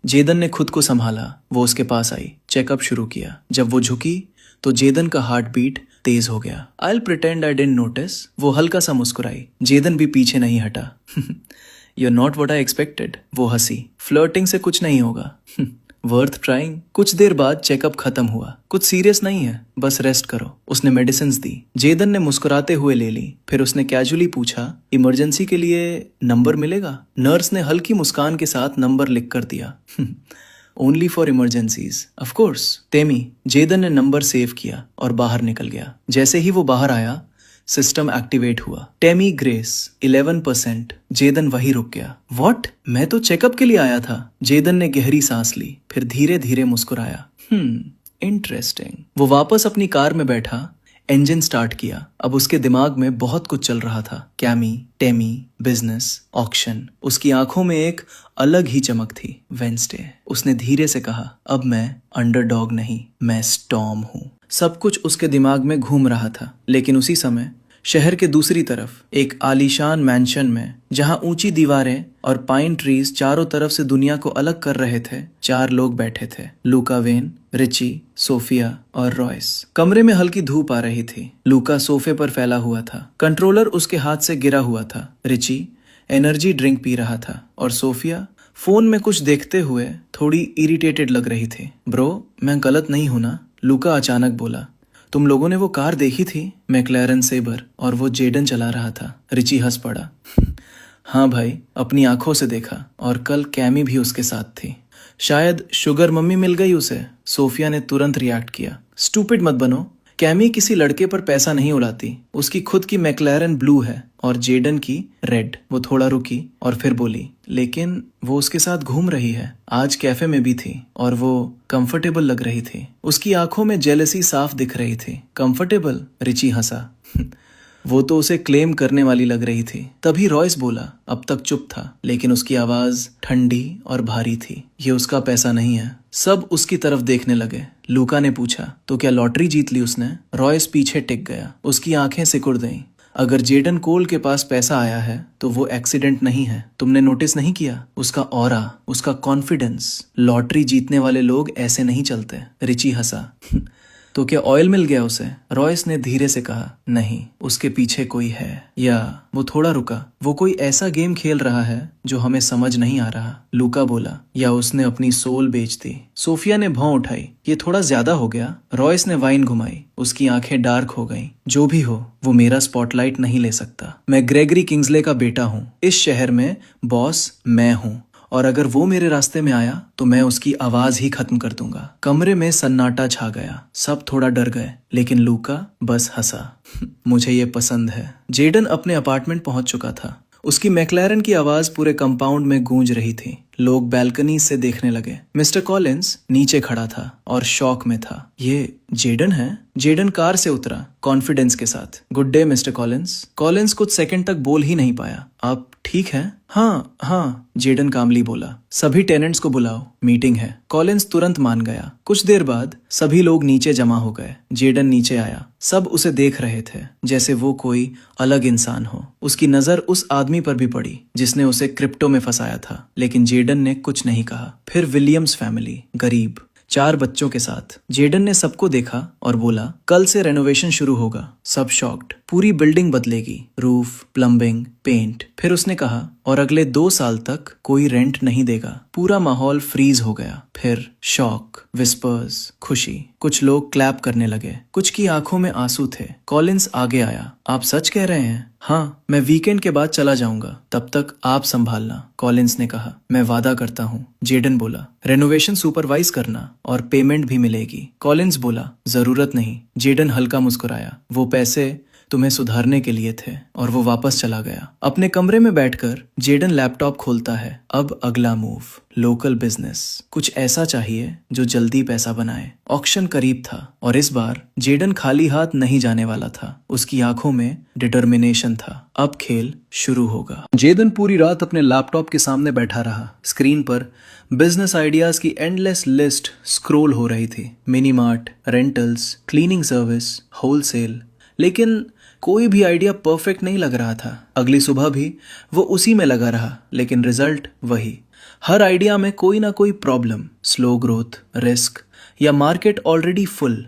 जेदन ने खुद को संभाला। वो उसके पास आई, चेकअप शुरू किया। जब वो झुकी तो जेदन का हार्ट बीट तेज हो गया। I'll pretend I didn't notice। वो हल्का सा मुस्कुराई। जेदन भी पीछे नहीं हटा। You're not what I expected। वो हंसी। फ्लर्टिंग से कुछ नहीं होगा। Worth trying. कुछ देर बाद चेकअप खत्म हुआ। कुछ सीरियस नहीं है, बस रेस्ट करो। उसने मेडिसिन दी। जेदन ने मुस्कुराते हुए ले ली। फिर उसने कैजुअली पूछा, इमरजेंसी के लिए नंबर मिलेगा? नर्स ने हल्की मुस्कान के साथ नंबर लिख कर दिया। Only for emergencies of course. Tammy. Jaden ने नंबर सेव किया और बाहर निकल गया। जैसे ही वो बाहर आया, सिस्टम एक्टिवेट हुआ। टेमी ग्रेस 11%। जेदन वही रुक गया। व्हाट? मैं तो चेकअप के लिए आया था। जेदन ने गहरी सांस ली, फिर धीरे धीरे मुस्कुराया। इंटरेस्टिंग। वो वापस अपनी कार में बैठा, इंजन स्टार्ट किया। अब उसके दिमाग में बहुत कुछ चल रहा था। Chemo, Temi, business, auction. उसकी आंखों में एक अलग ही चमक थी। वेंसडे। उसने धीरे से कहा, अब मैं अंडरडॉग नहीं, मैं स्टॉर्म हूं। सब कुछ उसके दिमाग में घूम रहा था, लेकिन उसी समय शहर के दूसरी तरफ एक आलीशान मैंशन में, जहां ऊंची दीवारें और पाइन ट्रीज चारों तरफ से दुनिया को अलग कर रहे थे, 4 लोग बैठे थे। लूका वेन, रिची, सोफिया और रॉयस। कमरे में हल्की धूप आ रही थी। लूका सोफे पर फैला हुआ था, कंट्रोलर उसके हाथ से गिरा हुआ था। रिची एनर्जी ड्रिंक पी रहा था और सोफिया फोन में कुछ देखते हुए थोड़ी इरिटेटेड लग रही थी। ब्रो, मैं गलत नहीं हूं ना? लूका अचानक बोला। तुम लोगों ने वो कार देखी थी, मैक्लेरन सेबर, और वो जेडन चला रहा था। रिची हंस पड़ा। हाँ भाई, अपनी आंखों से देखा, और कल कैमी भी उसके साथ थी। शायद शुगर मम्मी मिल गई उसे। सोफिया ने तुरंत रिएक्ट किया। स्टूपिड मत बनो। कैमी किसी लड़के पर पैसा नहीं उड़ाती। उसकी खुद की मैक्लेरन ब्लू है और जेडन की रेड। वो थोड़ा रुकी और फिर बोली, लेकिन वो उसके साथ घूम रही है। आज कैफे में भी थी और वो कंफर्टेबल लग रही थी। उसकी आंखों में जेलसी साफ दिख रही थी। कंफर्टेबल? रिची हंसा। वो तो उसे क्लेम करने वाली लग रही थी। तभी रॉयस बोला। अब तक चुप था, लेकिन उसकी आवाज ठंडी और भारी थी। ये उसका पैसा नहीं है। सब उसकी तरफ देखने लगे। लूका ने पूछा, तो क्या लॉटरी जीत ली उसने? रॉयस पीछे टिक गया। उसकी आंखें सिकुड़ गईं। अगर जेडन कोल के पास पैसा आया है तो वो एक्सीडेंट नहीं है। तुमने नोटिस नहीं किया? उसका ऑरा, उसका कॉन्फिडेंस। लॉटरी जीतने वाले लोग ऐसे नहीं चलते। रिची हंसा। तो क्या ऑयल मिल गया उसे? रॉयस ने धीरे से कहा, नहीं, उसके पीछे कोई है। या वो थोड़ा रुका, वो कोई ऐसा गेम खेल रहा है जो हमें समझ नहीं आ रहा। लूका बोला, या उसने अपनी सोल बेच दी। सोफिया ने भौं उठाई। ये थोड़ा ज्यादा हो गया। रॉयस ने वाइन घुमाई। उसकी आंखें डार्क हो गईं। जो भी हो, वो मेरा स्पॉटलाइट नहीं ले सकता। मैं ग्रेगरी किंग्सले का बेटा हूँ। इस शहर में बॉस मैं हूँ, और अगर वो मेरे रास्ते में आया तो मैं उसकी आवाज ही खत्म कर दूंगा। कमरे में सन्नाटा छा गया। सब थोड़ा डर गए, लेकिन लूका बस हंसा। मुझे ये पसंद है। जेडन अपने अपार्टमेंट पहुंच चुका था। उसकी मैक्लेरन की आवाज पूरे कंपाउंड में गूंज रही थी। लोग बैल्कनी से देखने लगे। मिस्टर कॉलिंस नीचे खड़ा था और शॉक में था। ये जेडन है? जेडन कार से उतरा कॉन्फिडेंस के साथ। Good day mister Collins. Collins कुछ सेकंड तक बोल ही नहीं पाया। आप ठीक हैं? हाँ हाँ, जेडन कामली बोला। सभी टेनेंट्स को बुलाओ, मीटिंग है। कॉलिंस तुरंत मान गया। कुछ देर बाद सभी लोग नीचे जमा हो गए। जेडन नीचे आया। सब उसे देख रहे थे, जैसे वो कोई अलग इंसान हो। उसकी नजर उस आदमी पर भी पड़ी जिसने उसे क्रिप्टो में फंसाया था, लेकिन जेडन ने कुछ नहीं कहा। फिर विलियम्स फैमिली, गरीब, 4 बच्चों के साथ। जेडन ने सबको देखा और बोला, कल से रेनोवेशन शुरू होगा। सब शॉक्ड। पूरी बिल्डिंग बदलेगी, रूफ, प्लम्बिंग, पेंट। फिर उसने कहा, और अगले 2 साल तक कोई रेंट नहीं देगा। पूरा माहौल फ्रीज हो गया। फिर शॉक, विस्पर्स, खुशी। कुछ लोग क्लैप करने लगे, कुछ की आंखों में आंसू थे। कॉलिंस आगे आया। आप सच कह रहे हैं? हाँ, मैं वीकेंड के बाद चला जाऊंगा, तब तक आप संभालना। कॉलिंस ने कहा, मैं वादा करता हूँ। जेडन बोला, रेनोवेशन सुपरवाइज करना और पेमेंट भी मिलेगी। कॉलिंस बोला, जरूरत नहीं। जेडन हल्का मुस्कुराया। वो पैसे तुम्हें सुधारने के लिए थे। और वो वापस चला गया। अपने कमरे में बैठकर जेडन लैपटॉप खोलता है। अब अगला मूव, लोकल बिजनेस। कुछ ऐसा चाहिए जो जल्दी पैसा बनाए। ऑक्शन करीब था और इस बार जेडन खाली हाथ नहीं जाने वाला था। उसकी आंखों में डिटर्मिनेशन था। अब खेल शुरू होगा। जेडन पूरी रात अपने लैपटॉप के सामने बैठा रहा। स्क्रीन पर बिजनेस आइडियाज की एंडलेस लिस्ट स्क्रॉल हो रही थी। Mini mart, rentals, cleaning service, wholesale. लेकिन कोई भी आइडिया परफेक्ट नहीं लग रहा था। अगली सुबह भी वो उसी में लगा रहा, लेकिन रिजल्ट वही। हर आइडिया में कोई ना कोई प्रॉब्लम, स्लो ग्रोथ, रिस्क, या मार्केट ऑलरेडी फुल।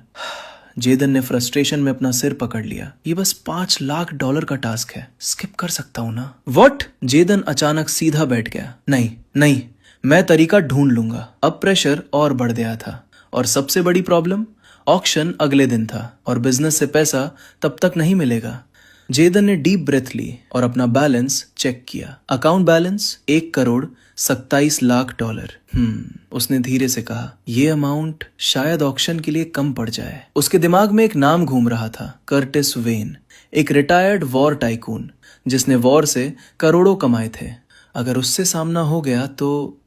जेदन ने फ्रस्ट्रेशन में अपना सिर पकड़ लिया। ये बस $5 लाख का टास्क है, स्किप कर सकता हूं ना? व्हाट? जेदन अचानक सीधा बैठ गया। नहीं नहीं, मैं तरीका ढूंढ लूंगा। अब प्रेशर और बढ़ गया था और सबसे बड़ी प्रॉब्लम, ऑक्शन अगले दिन था और बिजनेस से पैसा तब तक नहीं मिलेगा। जेदन ने डीप ब्रेथ ली और अपना बैलेंस चेक किया। अकाउंट बैलेंस 1,27,00,000 उसने धीरे से कहा। ये अमाउंट शायद ऑक्शन के लिए कम पड़ जाए। उसके दिमाग में एक नाम घूम रहा था, कर्टिस वेन, एक रिटायर्ड वॉर टाइकून जिसने वॉर से करोड़ों कमाए थे। अगर उससे सामना हो गया तो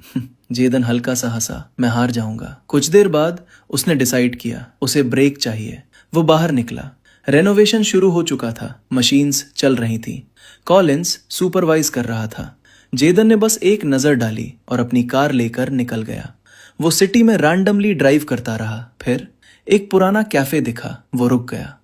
जेदन हल्का सा हंसा। मैं हार जाऊंगा। कुछ देर बाद उसने डिसाइड किया उसे ब्रेक चाहिए। वो बाहर निकला। रेनोवेशन शुरू हो चुका था, मशीन्स चल रही थी। कॉलिंस सुपरवाइज कर रहा था। जेदन ने बस एक नजर डाली और अपनी कार लेकर निकल गया। वो सिटी में रैंडमली ड्राइव करता रहा। फिर एक पुराना कैफे दिखा। वो रुक गया।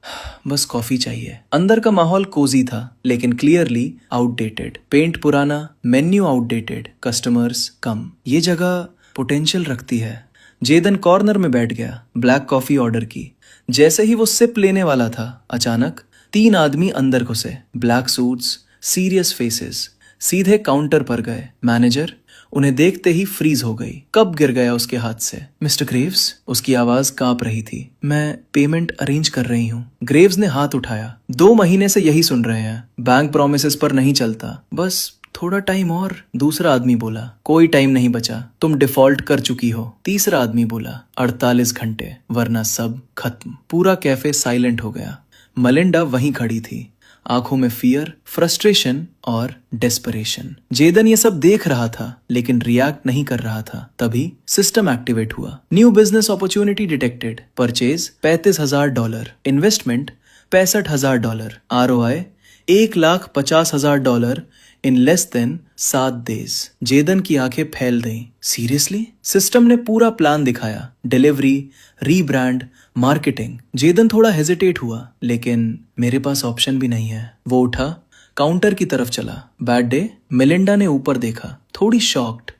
बस कॉफी चाहिए। अंदर का माहौल कोजी था लेकिन क्लियरली आउटडेटेड। पेंट पुराना, मेन्यू आउटडेटेड, कस्टमर्स कम। ये जगह पोटेंशियल रखती है। जेदन कॉर्नर में बैठ गया। ब्लैक कॉफी ऑर्डर की। जैसे ही वो सिप लेने वाला था, अचानक 3 आदमी अंदर घुसे। ब्लैक सूट्स, सीरियस फेसेस, सीधे काउंटर पर गए। मैनेजर उन्हें देखते ही फ्रीज हो गई। कब गिर गया उसके हाथ से। मिस्टर ग्रेव्स, उसकी आवाज कांप रही थी। मैं पेमेंट अरेंज कर रही हूँ। ग्रेव्स ने हाथ उठाया। 2 महीने से यही सुन रहे हैं। बैंक प्रोमिसेस पर नहीं चलता, बस थोड़ा टाइम और। दूसरा आदमी बोला। कोई टाइम नहीं बचा, तुम डिफॉल्ट कर चुकी हो। तीसरा आदमी बोला। 48 घंटे वरना सब खत्म। पूरा कैफे साइलेंट हो गया। मलिंडा वहीं खड़ी थी, आंखों में फियर, फ्रस्ट्रेशन और डेस्परेशन। जेदन ये सब देख रहा था लेकिन रिएक्ट नहीं कर रहा था। तभी सिस्टम एक्टिवेट हुआ। New business opportunity detected. Purchase $35,000, investment $65,000, ROI $1,50,000 in less than 7 days. Jaden की आंखें फैल गईं। सीरियसली? सिस्टम ने पूरा प्लान दिखाया। Delivery, rebrand, marketing. जेदन थोड़ा हेजिटेट हुआ, लेकिन मेरे पास ऑप्शन भी नहीं है। वो उठा, काउंटर की तरफ चला। Bad day? मेलिंडा ने ऊपर देखा, थोड़ी शॉक्ड।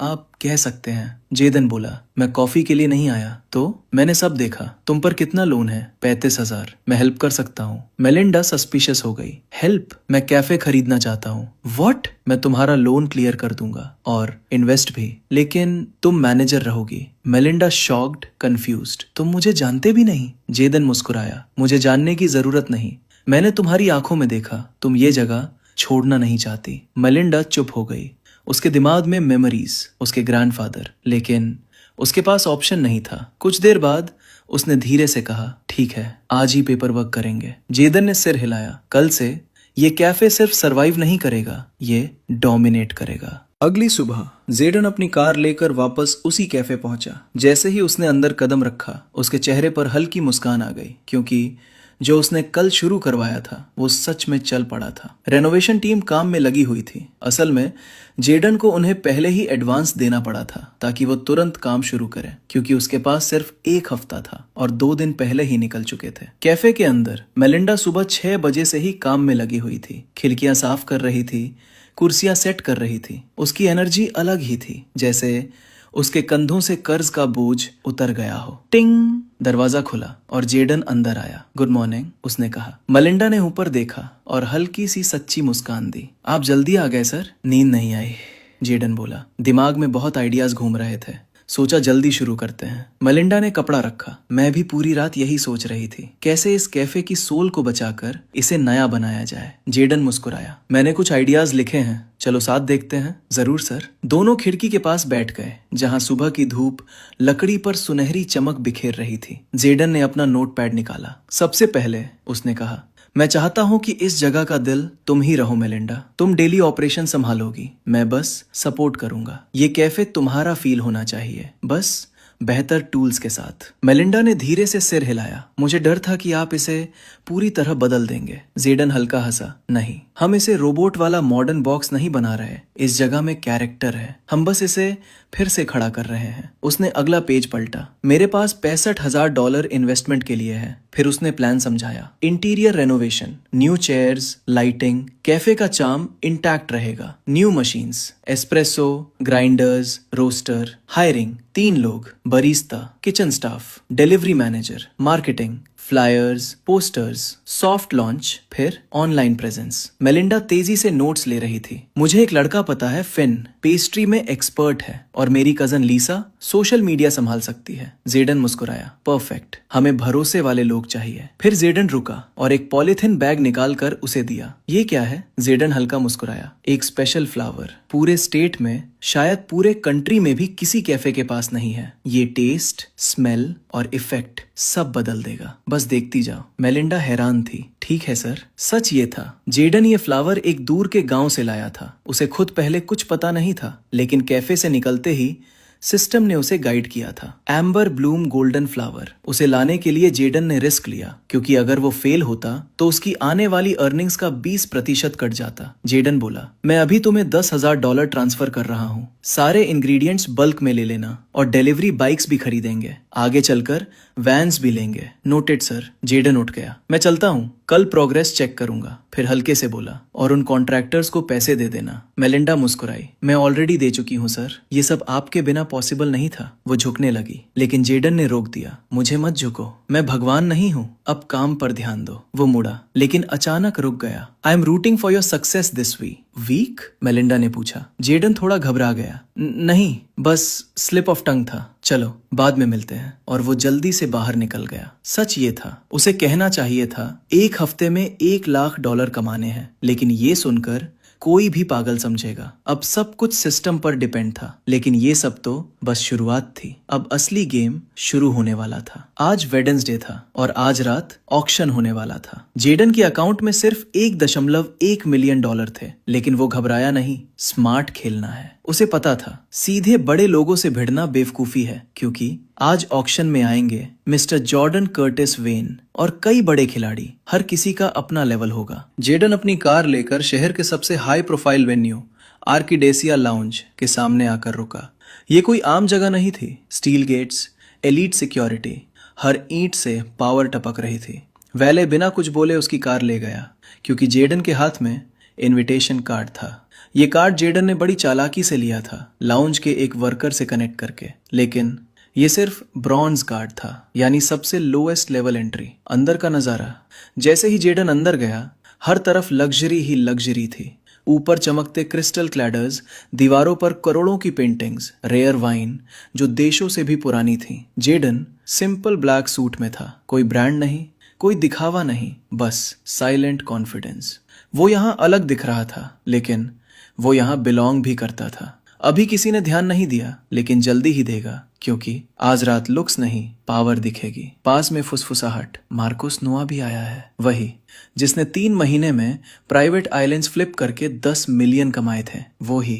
आप कह सकते हैं, जेदन बोला। मैं कॉफी के लिए नहीं आया। तो मैंने सब देखा। तुम पर कितना लोन है? 35,000। मैं हेल्प कर सकता हूँ। मेलिंडा सस्पिशियस हो गई। हेल्प? मैं कैफे खरीदना चाहता हूँ। व्हाट? मैं तुम्हारा लोन क्लियर कर दूंगा और इन्वेस्ट भी, लेकिन तुम मैनेजर रहोगी। Melinda shocked, confused. तुम मुझे जानते भी नहीं? जेदन मुस्कुराया। मुझे जानने की जरूरत नहीं। मैंने तुम्हारी आंखों में देखा, तुम ये जगह छोड़ना नहीं चाहती। मेलिंडा चुप हो गई। उसके दिमाग में मेमोरीज, उसके ग्रैंडफादर, लेकिन उसके पास ऑप्शन नहीं था। कुछ देर बाद उसने धीरे से कहा, ठीक है, आज ही पेपर वर्क करेंगे। जेदन ने सिर हिलाया। कल से ये कैफे सिर्फ सरवाइव नहीं करेगा, ये डोमिनेट करेगा। अगली सुबह जेडन अपनी कार लेकर वापस उसी कैफे पहुंचा। जैसे ही उसने अंदर कदम रखा, उसके चेहरे पर हल्की मुस्कान आ गई, क्योंकि जो उसने कल शुरू करवाया था वो सच में चल पड़ा था। रेनोवेशन टीम काम में लगी हुई थी। असल में जेडन को उन्हें पहले ही एडवांस देना पड़ा था ताकि वो तुरंत काम शुरू करे, क्योंकि उसके पास सिर्फ 1 हफ्ता था और 2 दिन पहले ही निकल चुके थे। कैफे के अंदर मेलिंडा सुबह 6 बजे से ही काम में लगी हुई थी। खिड़कियां साफ कर रही थी, कुर्सियां सेट कर रही थी। उसकी एनर्जी अलग ही थी, जैसे उसके कंधों से कर्ज का बोझ उतर गया हो। टिंग! दरवाजा खुला और जेडन अंदर आया। गुड मॉर्निंग, उसने कहा। मलिंडा ने ऊपर देखा और हल्की सी सच्ची मुस्कान दी। आप जल्दी आ गए सर? नींद नहीं आई, जेडन बोला। दिमाग में बहुत आइडियाज घूम रहे थे, सोचा जल्दी शुरू करते हैं। मलिंडा ने कपड़ा रखा। मैं भी पूरी रात यही सोच रही थी, कैसे इस कैफे की सोल को बचाकर इसे नया बनाया जाए। जेडन मुस्कुराया। मैंने कुछ आइडियाज लिखे हैं, चलो साथ देखते हैं। जरूर सर। दोनों खिड़की के पास बैठ गए, जहां सुबह की धूप लकड़ी पर सुनहरी चमक बिखेर रही थी। जेडन ने अपना नोटपैड निकाला। सबसे पहले उसने कहा, मैं चाहता हूं कि इस जगह का दिल तुम ही रहो मेलिंडा। तुम डेली ऑपरेशन संभालोगी, मैं बस सपोर्ट करूंगा। ये कैफे तुम्हारा फील होना चाहिए, बस बेहतर टूल्स के साथ। मेलिंडा ने धीरे से सिर हिलाया। मुझे डर था कि आप इसे पूरी तरह बदल देंगे। जेडन हल्का हंसा। नहीं, हम इसे रोबोट वाला मॉडर्न बॉक्स नहीं बना रहे। इस जगह में कैरेक्टर है, हम बस इसे फिर से खड़ा कर रहे हैं। उसने अगला पेज पलटा। मेरे पास $65,000 इन्वेस्टमेंट के लिए है। फिर उसने प्लान समझाया। Interior renovation, new chairs, lighting, cafe का चार्म इंटैक्ट रहेगा। New machines, espresso, grinders, roaster, hiring 3 लोग, barista, kitchen staff, delivery manager, marketing, flyers, posters, soft launch, फिर ऑनलाइन प्रेजेंस। मेलिंडा तेजी से नोट्स ले रही थी। मुझे एक लड़का पता है, फिन, पेस्ट्री में एक्सपर्ट है और मेरी कजन लीसा सोशल मीडिया संभाल सकती है। जेडन मुस्कुराया। परफेक्ट, हमें भरोसे वाले लोग चाहिए। फिर जेडन रुका और एक पॉलिथिन बैग निकालकर उसे दिया। ये क्या है? जेडन हल्का मुस्कुराया। एक स्पेशल फ्लावर, पूरे स्टेट में, शायद पूरे कंट्री में भी किसी कैफे के पास नहीं है। ये टेस्ट, स्मेल और इफेक्ट सब बदल देगा, बस देखती जाओ। मेलिंडा हैरान थी। ठीक है सर। सच ये था, जेडन ये फ्लावर एक दूर के गांव से लाया था। उसे खुद पहले कुछ पता नहीं था, लेकिन कैफे से निकलते ही सिस्टम ने उसे गाइड किया था। Amber Bloom golden flower. उसे लाने के लिए जेडन ने रिस्क लिया, क्योंकि अगर वो फेल होता तो उसकी आने वाली अर्निंग्स का 20% कट जाता। जेडन बोला, मैं अभी तुम्हें $10,000 ट्रांसफर कर रहा हूँ। सारे इंग्रेडिएंट्स बल्क में ले लेना और डिलीवरी बाइक्स भी खरीदेंगे। आगे चलकर वैन्स भी लेंगे। Noted sir. जेडन उठ गया। मैं चलता हूँ, कल प्रोग्रेस चेक करूंगा। फिर हल्के से बोला, और उन कॉन्ट्रैक्टर्स को पैसे दे देना। मेलिंडा मुस्कुराई। मैं ऑलरेडी दे चुकी हूँ सर। ये सब आपके बिना पॉसिबल नहीं था। वो झुकने लगी, लेकिन जेडन ने रोक दिया। मुझे मत झुको, मैं भगवान नहीं हूँ, अब काम पर ध्यान दो। वो मुड़ा, लेकिन अचानक रुक गया। I am rooting for your success this week? Melinda ने पूछा। जेडन थोड़ा घबरा गया। नहीं, बस स्लिप ऑफ टंग था। चलो बाद में मिलते हैं। और वो जल्दी से बाहर निकल गया। सच ये था, उसे कहना चाहिए था 1 हफ्ते में $1,00,000 कमाने हैं, लेकिन ये सुनकर कोई भी पागल समझेगा। अब सब कुछ सिस्टम पर डिपेंड था, लेकिन ये सब तो बस शुरुआत थी। अब असली गेम शुरू होने वाला था। आज वेडनेसडे था और आज रात ऑक्शन होने वाला था। जेडन के अकाउंट में सिर्फ $1.1 मिलियन थे, लेकिन वो घबराया नहीं। स्मार्ट खेलना है। उसे पता था सीधे बड़े लोगों से भिड़ना बेवकूफी है, क्योंकि आज ऑक्शन में आएंगे मिस्टर जॉर्डन कर्टिस वेन और कई बड़े खिलाड़ी। हर किसी का अपना लेवल होगा। जेडन अपनी कार लेकर शहर के सबसे हाई प्रोफाइल वेन्यू आर्किडेसिया लाउंज के सामने आकर रुका। ये कोई आम जगह नहीं थी। स्टील गेट्स, एलीट सिक्योरिटी, हर ईंट से पावर टपक रही थी। वैले बिना कुछ बोले उसकी कार ले गया, क्योंकि जेडन के हाथ में इनविटेशन कार्ड था। ये कार्ड जेडन ने बड़ी चालाकी से लिया था, लाउंज के एक वर्कर से कनेक्ट करके। लेकिन ये सिर्फ ब्रॉन्ज कार्ड था, यानी सबसे लोएस्ट लेवल एंट्री। अंदर का नजारा। जैसे ही जेडन अंदर गया, हर तरफ लग्जरी ही लग्जरी थी। ऊपर चमकते क्रिस्टल क्लैडर्स, दीवारों पर करोड़ों की पेंटिंग्स, रेयर वाइन जो देशों से भी पुरानी थी। जेडन सिंपल ब्लैक सूट में था। कोई ब्रांड नहीं, कोई दिखावा नहीं, बस साइलेंट कॉन्फिडेंस। वो यहाँ अलग दिख रहा था, लेकिन वो यहाँ बिलोंग भी करता था। अभी किसी ने ध्यान नहीं दिया, लेकिन जल्दी ही देगा, क्योंकि आज रात लुक्स नहीं, पावर दिखेगी। पास में फुसफुसाहट। मार्कोस नोआ भी आया है, वही जिसने 3 महीने में प्राइवेट आइलैंड्स फ्लिप करके 10 मिलियन कमाए थे। वो ही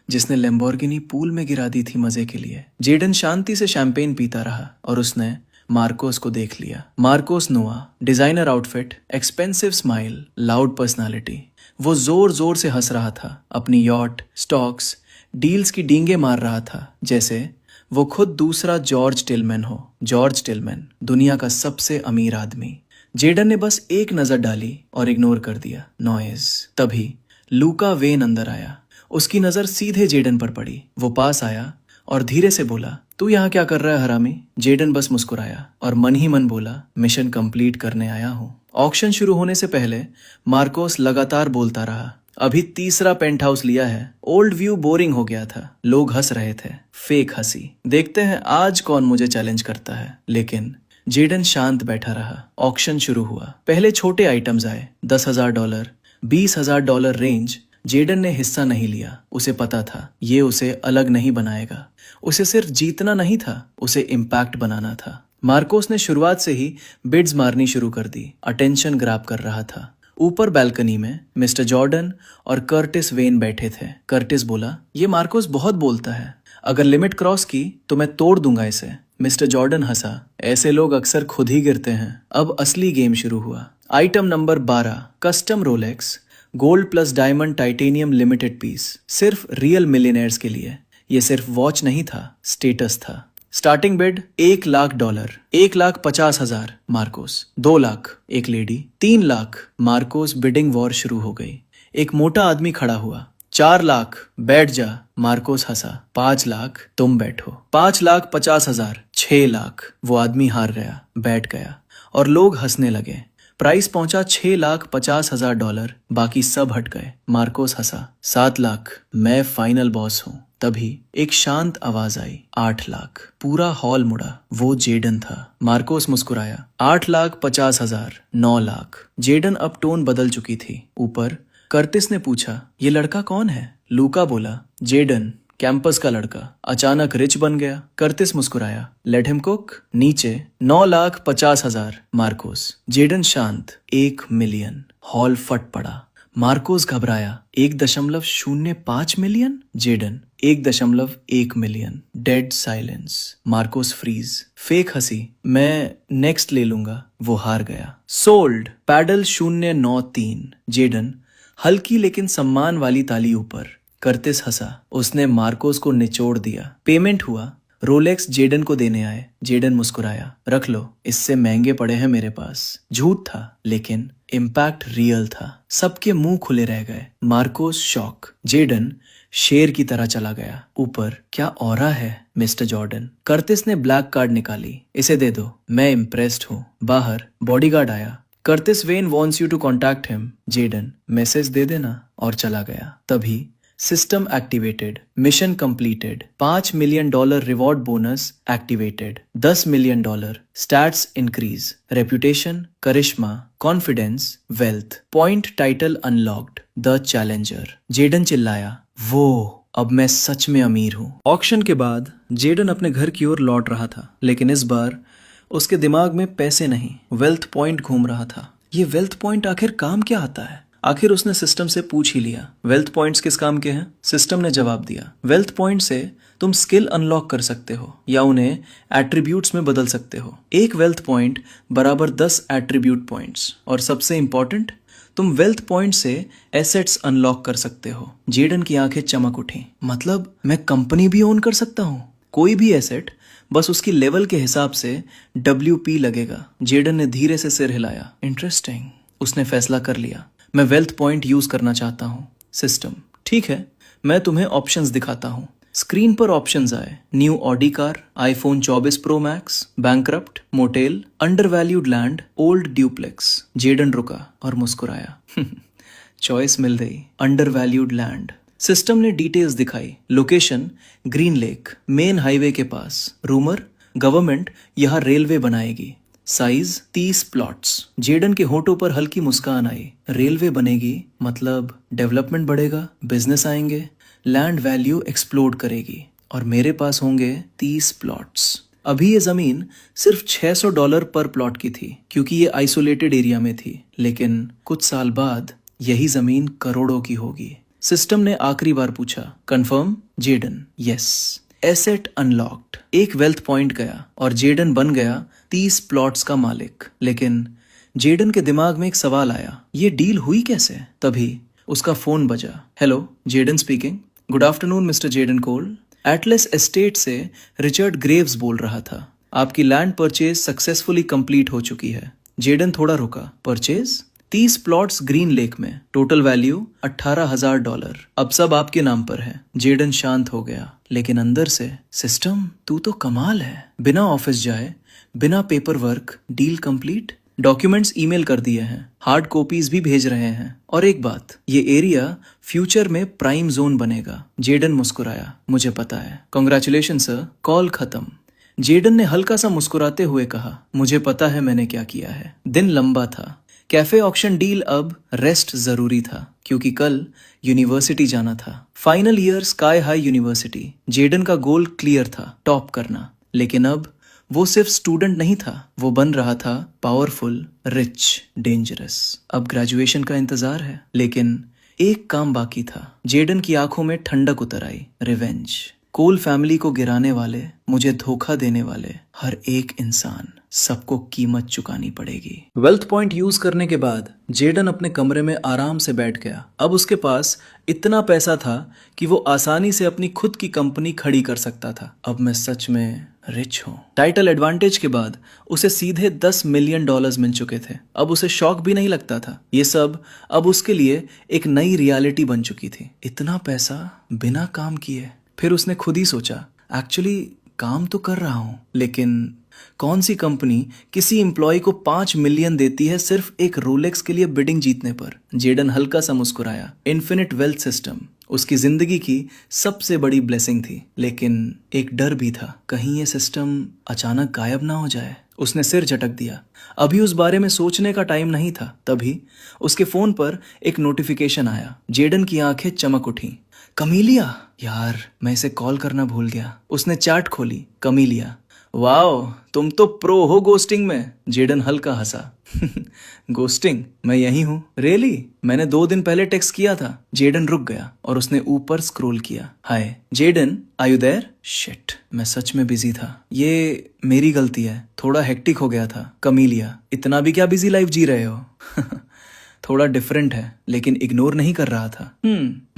जिसने लैम्बोर्गिनी पूल में गिरा दी थी मजे के लिए। जेडन शांति से शैंपेन पीता रहा और उसने मार्कोस को देख लिया। मार्कोस नोआ, designer outfit, expensive smile, loud personality. वो जोर जोर से हंस रहा था। अपनी यॉट, स्टॉक्स, डील्स की डींगे मार रहा था, जैसे वो खुद दूसरा जॉर्ज टिलमैन हो। जॉर्ज टिलमैन, दुनिया का सबसे अमीर आदमी। जेडन ने बस एक नजर डाली और इग्नोर कर दिया। नॉइज। तभी लूका वेन अंदर आया। उसकी नजर सीधे जेडन पर पड़ी। वो पास आया और धीरे से बोला, तू यहाँ क्या कर रहा है हरामी? जेडन बस मुस्कुराया और मन ही मन बोला, मिशन कंप्लीट करने आया हूँ। ऑक्शन शुरू होने से पहले मार्कोस लगातार बोलता रहा, अभी 3रा पेंट हाउस लिया है। ओल्ड व्यू बोरिंग हो गया था। लोग हंस रहे थे, फेक हंसी। देखते हैं आज कौन मुझे चैलेंज करता है। लेकिन जेडन शांत बैठा रहा। ऑक्शन शुरू हुआ। पहले छोटे आइटम्स आए, $10,000, $20,000 रेंज। जेडन ने हिस्सा नहीं लिया। उसे पता था ये उसे अलग नहीं बनाएगा। उसे सिर्फ जीतना नहीं था, उसे इम्पैक्ट बनाना था। मार्कोस ने शुरुआत से ही बिड्स मारनी शुरू कर दी। अटेंशन ग्रैब कर रहा था। ऊपर बालकनी में मिस्टर जॉर्डन और कर्टिस वेन बैठे थे। कर्टिस बोला, ये मार्कोस बहुत बोलता है, अगर लिमिट क्रॉस की तो मैं तोड़ दूंगा इसे। मिस्टर जॉर्डन हंसा, ऐसे लोग अक्सर खुद ही गिरते हैं। अब असली गेम शुरू हुआ। Item number 12, custom Rolex, gold plus diamond titanium limited piece, सिर्फ रियल मिलियनेयर्स के लिए। ये सिर्फ वॉच नहीं था, स्टेटस था। स्टार्टिंग बिड $1,00,000, $1,50,000 मार्कोस, 2 लाख एक lady, 3 lakh Marcos. Bidding war शुरू हो गई। एक मोटा आदमी खड़ा हुआ, 4 लाख, बैठ जा। मार्कोस हंसा, 5 लाख, तुम बैठो। 5,50,000, 6 लाख। वो आदमी हार गया, बैठ गया और लोग हंसने लगे। प्राइस पहुंचा $6,50,000, बाकी सब हट गए। मार्कोस हंसा। 7 लाख, मैं फाइनल बॉस हूँ। तभी एक शांत आवाज आई, 8 लाख। पूरा हॉल मुड़ा, वो जेडन था। मार्कोस मुस्कुराया। 8,50,000, 9 लाख। जेडन अब टोन बदल चुकी थी। ऊपर कर्टिस ने पूछा, ये लड़का कौन है? लूका बोला, जेडन, कैंपस का लड़का, अचानक रिच बन गया। कर्टिस मुस्कुराया। Let him cook. नीचे 9,50,000। मार्कोस। जेडन शांत, 1 मिलियन। हॉल फट पड़ा। मार्कोस घबराया। 1.05 million? Jayden, 1.1 million. Dead silence. Marcos freeze. Fake हंसी। मैं नेक्स्ट ले लूंगा। वो हार गया। सोल्ड। पैडल 093। जेडन, हल्की लेकिन सम्मान वाली ताली ऊपर। कर्टिस हंसा। उसने मार्कोस को निचोड़ दिया। पेमेंट हुआ। रोलेक्स जेडन को देने आए। जेडन मुस्कुराया। रख लो, इससे महंगे पड़े हैं मेरे पास। झूठ था, लेकिन इम्पैक्ट रियल था। सबके मुंह खुले रह गए। Marcos shock. जेडन शेर की तरह चला गया। ऊपर क्या ऑरा है मिस्टर जॉर्डन। कर्टिस ने ब्लैक कार्ड निकाली। इसे दे दो, मैं इम्प्रेस्ड हूँ। बाहर बॉडीगार्ड आया। Curtis Wayne wants you to contact him. Jaden, message दे देना, और चला गया। तभी system activated. Mission completed. $5 million reward bonus activated. $10 million. Stats increase. Reputation, charisma, confidence, wealth. Point title unlocked. The challenger. Jaden चिल्लाया, वो अब मैं सच में अमीर हूँ। ऑक्शन के बाद जेडन अपने घर की ओर लौट रहा था, लेकिन इस बार उसके दिमाग में पैसे नहीं, वेल्थ पॉइंट घूम रहा था। ये वेल्थ पॉइंट आखिर काम क्या आता है? आखिर उसने सिस्टम से पूछ ही लिया, वेल्थ पॉइंट्स किस काम के हैं? सिस्टम ने जवाब दिया, वेल्थ पॉइंट से तुम स्किल अनलॉक कर सकते हो या उन्हें एट्रीब्यूट्स में बदल सकते हो। एक वेल्थ पॉइंट बराबर 10 एट्रीब्यूट पॉइंट्स। और सबसे इंपॉर्टेंट, तुम वेल्थ पॉइंट से एसेट्स अनलॉक कर सकते हो। जेडन की आंखें चमक उठी। मतलब मैं कंपनी भी ओन कर सकता हूँ? कोई भी एसेट, बस उसकी लेवल के हिसाब से WP लगेगा। जेडन ने धीरे से सिर हिलाया। इंटरेस्टिंग। उसने फैसला कर लिया, मैं वेल्थ पॉइंट यूज करना चाहता हूँ। सिस्टम, ठीक है, मैं तुम्हें ऑप्शंस दिखाता हूँ। स्क्रीन पर ऑप्शंस आए, new Audi car, iPhone 24 Pro Max, bankrupt, motel, undervalued land, old duplex. Jayden रुका और मुस्कुराया। चॉइस मिल गई, अंडरवैल्यूड लैंड। सिस्टम ने डिटेल्स दिखाई। Location, green lake, main highway के पास। रूमर, गवर्नमेंट यहाँ रेलवे बनाएगी। Size 30 plots. जेडन के होठों पर हल्की मुस्कान आई। रेलवे बनेगी मतलब डेवलपमेंट बढ़ेगा, बिजनेस आएंगे, लैंड वैल्यू एक्सप्लोड करेगी, और मेरे पास होंगे 30 प्लॉट्स। अभी ये जमीन सिर्फ $600 पर प्लॉट की थी, क्योंकि ये आइसोलेटेड एरिया में थी, लेकिन कुछ साल बाद यही जमीन करोड़ों की होगी। सिस्टम ने आखिरी बार पूछा, confirm? Jayden, yes. Asset unlocked. एक वेल्थ पॉइंट गया और जेडन बन गया 30 प्लॉट्स का मालिक। लेकिन जेडन के दिमाग में एक सवाल आया, ये डील हुई कैसे? तभी उसका फोन बजा। Hello, Jaden speaking. Good afternoon mister Jaden Cole. Atlas Estate से रिचर्ड ग्रेव्स बोल रहा था। आपकी लैंड परचेज सक्सेसफुली कंप्लीट हो चुकी है। जेडन थोड़ा रुका। परचेज? 30 प्लॉट्स ग्रीन लेक में, टोटल वैल्यू $18,000। अब सब आपके नाम पर है। जेडन शांत हो गया, लेकिन अंदर से, सिस्टम तू तो कमाल है। बिना ऑफिस जाए, बिना paper work, deal complete. Documents email कर दिए हैं, हार्ड कॉपीज भी भेज रहे हैं। और एक बात, ये एरिया फ्यूचर में प्राइम जोन बनेगा। जेडन मुस्कुराया, मुझे पता है। Congratulation sir. कॉल खत्म। जेडन ने हल्का सा मुस्कुराते हुए कहा, मुझे पता है मैंने क्या किया है। दिन लंबा था। कैफे ऑक्शन डील, अब रेस्ट जरूरी था, क्योंकि कल यूनिवर्सिटी जाना था। Final year sky high university. Jayden का गोल क्लियर था, टॉप करना। लेकिन अब वो सिर्फ स्टूडेंट नहीं था, वो बन रहा था पावरफुल, रिच, डेंजरस। अब ग्रेजुएशन का इंतजार है, लेकिन एक काम बाकी था। जेडन की आंखों में ठंडक उतर आई। रिवेंज। कोल फैमिली को गिराने वाले, मुझे धोखा देने वाले हर एक इंसान, सबको कीमत चुकानी पड़ेगी। वेल्थ पॉइंट यूज करने के बाद जेडन अपने कमरे में आराम से बैठ गया। अब उसके पास इतना पैसा था कि वो आसानी से अपनी खुद की कंपनी खड़ी कर सकता था। अब मैं सच में रिच हूँ। टाइटल एडवांटेज के बाद उसे सीधे $10 मिलियन मिल चुके थे। अब उसे शौक भी नहीं लगता था। ये सब अब उसके लिए एक नई रियलिटी बन चुकी थी। इतना पैसा बिना काम किए। फिर उसने खुद ही सोचा, एक्चुअली काम तो कर रहा हूँ, लेकिन कौन सी कंपनी किसी एम्प्लॉय को 5 मिलियन देती है सिर्फ एक रोलेक्स के लिए बिडिंग जीतने पर? जेडन हल्का सा मुस्कुराया। इन्फिनिट वेल्थ सिस्टम उसकी जिंदगी की सबसे बड़ी ब्लेसिंग थी, लेकिन एक डर भी था, कहीं ये सिस्टम अचानक गायब ना हो जाए। उसने सिर झटक दिया। अभी उस बारे में सोचने का टाइम नहीं था। तभी उसके फोन पर एक नोटिफिकेशन आया। जेडन की आंखें चमक उठी। कमीलिया, यार मैं इसे कॉल करना भूल गया। उसने चैट खोली। कमीलिया, वाओ तुम तो प्रो हो गोस्टिंग में। जेडन हल्का हंसा। गोस्टिंग? मैं यही हूँ। रियली? मैंने 2 दिन पहले टेक्स्ट किया था। जेडन रुक गया और उसने ऊपर स्क्रॉल किया। Hi Jaden, are you there? Shit, मैं सच में बिजी था। ये मेरी गलती है, थोड़ा हेक्टिक हो गया था। कमीलिया, इतना भी क्या बिजी लाइफ जी रहे हो? थोड़ा डिफरेंट है, लेकिन इग्नोर नहीं कर रहा था।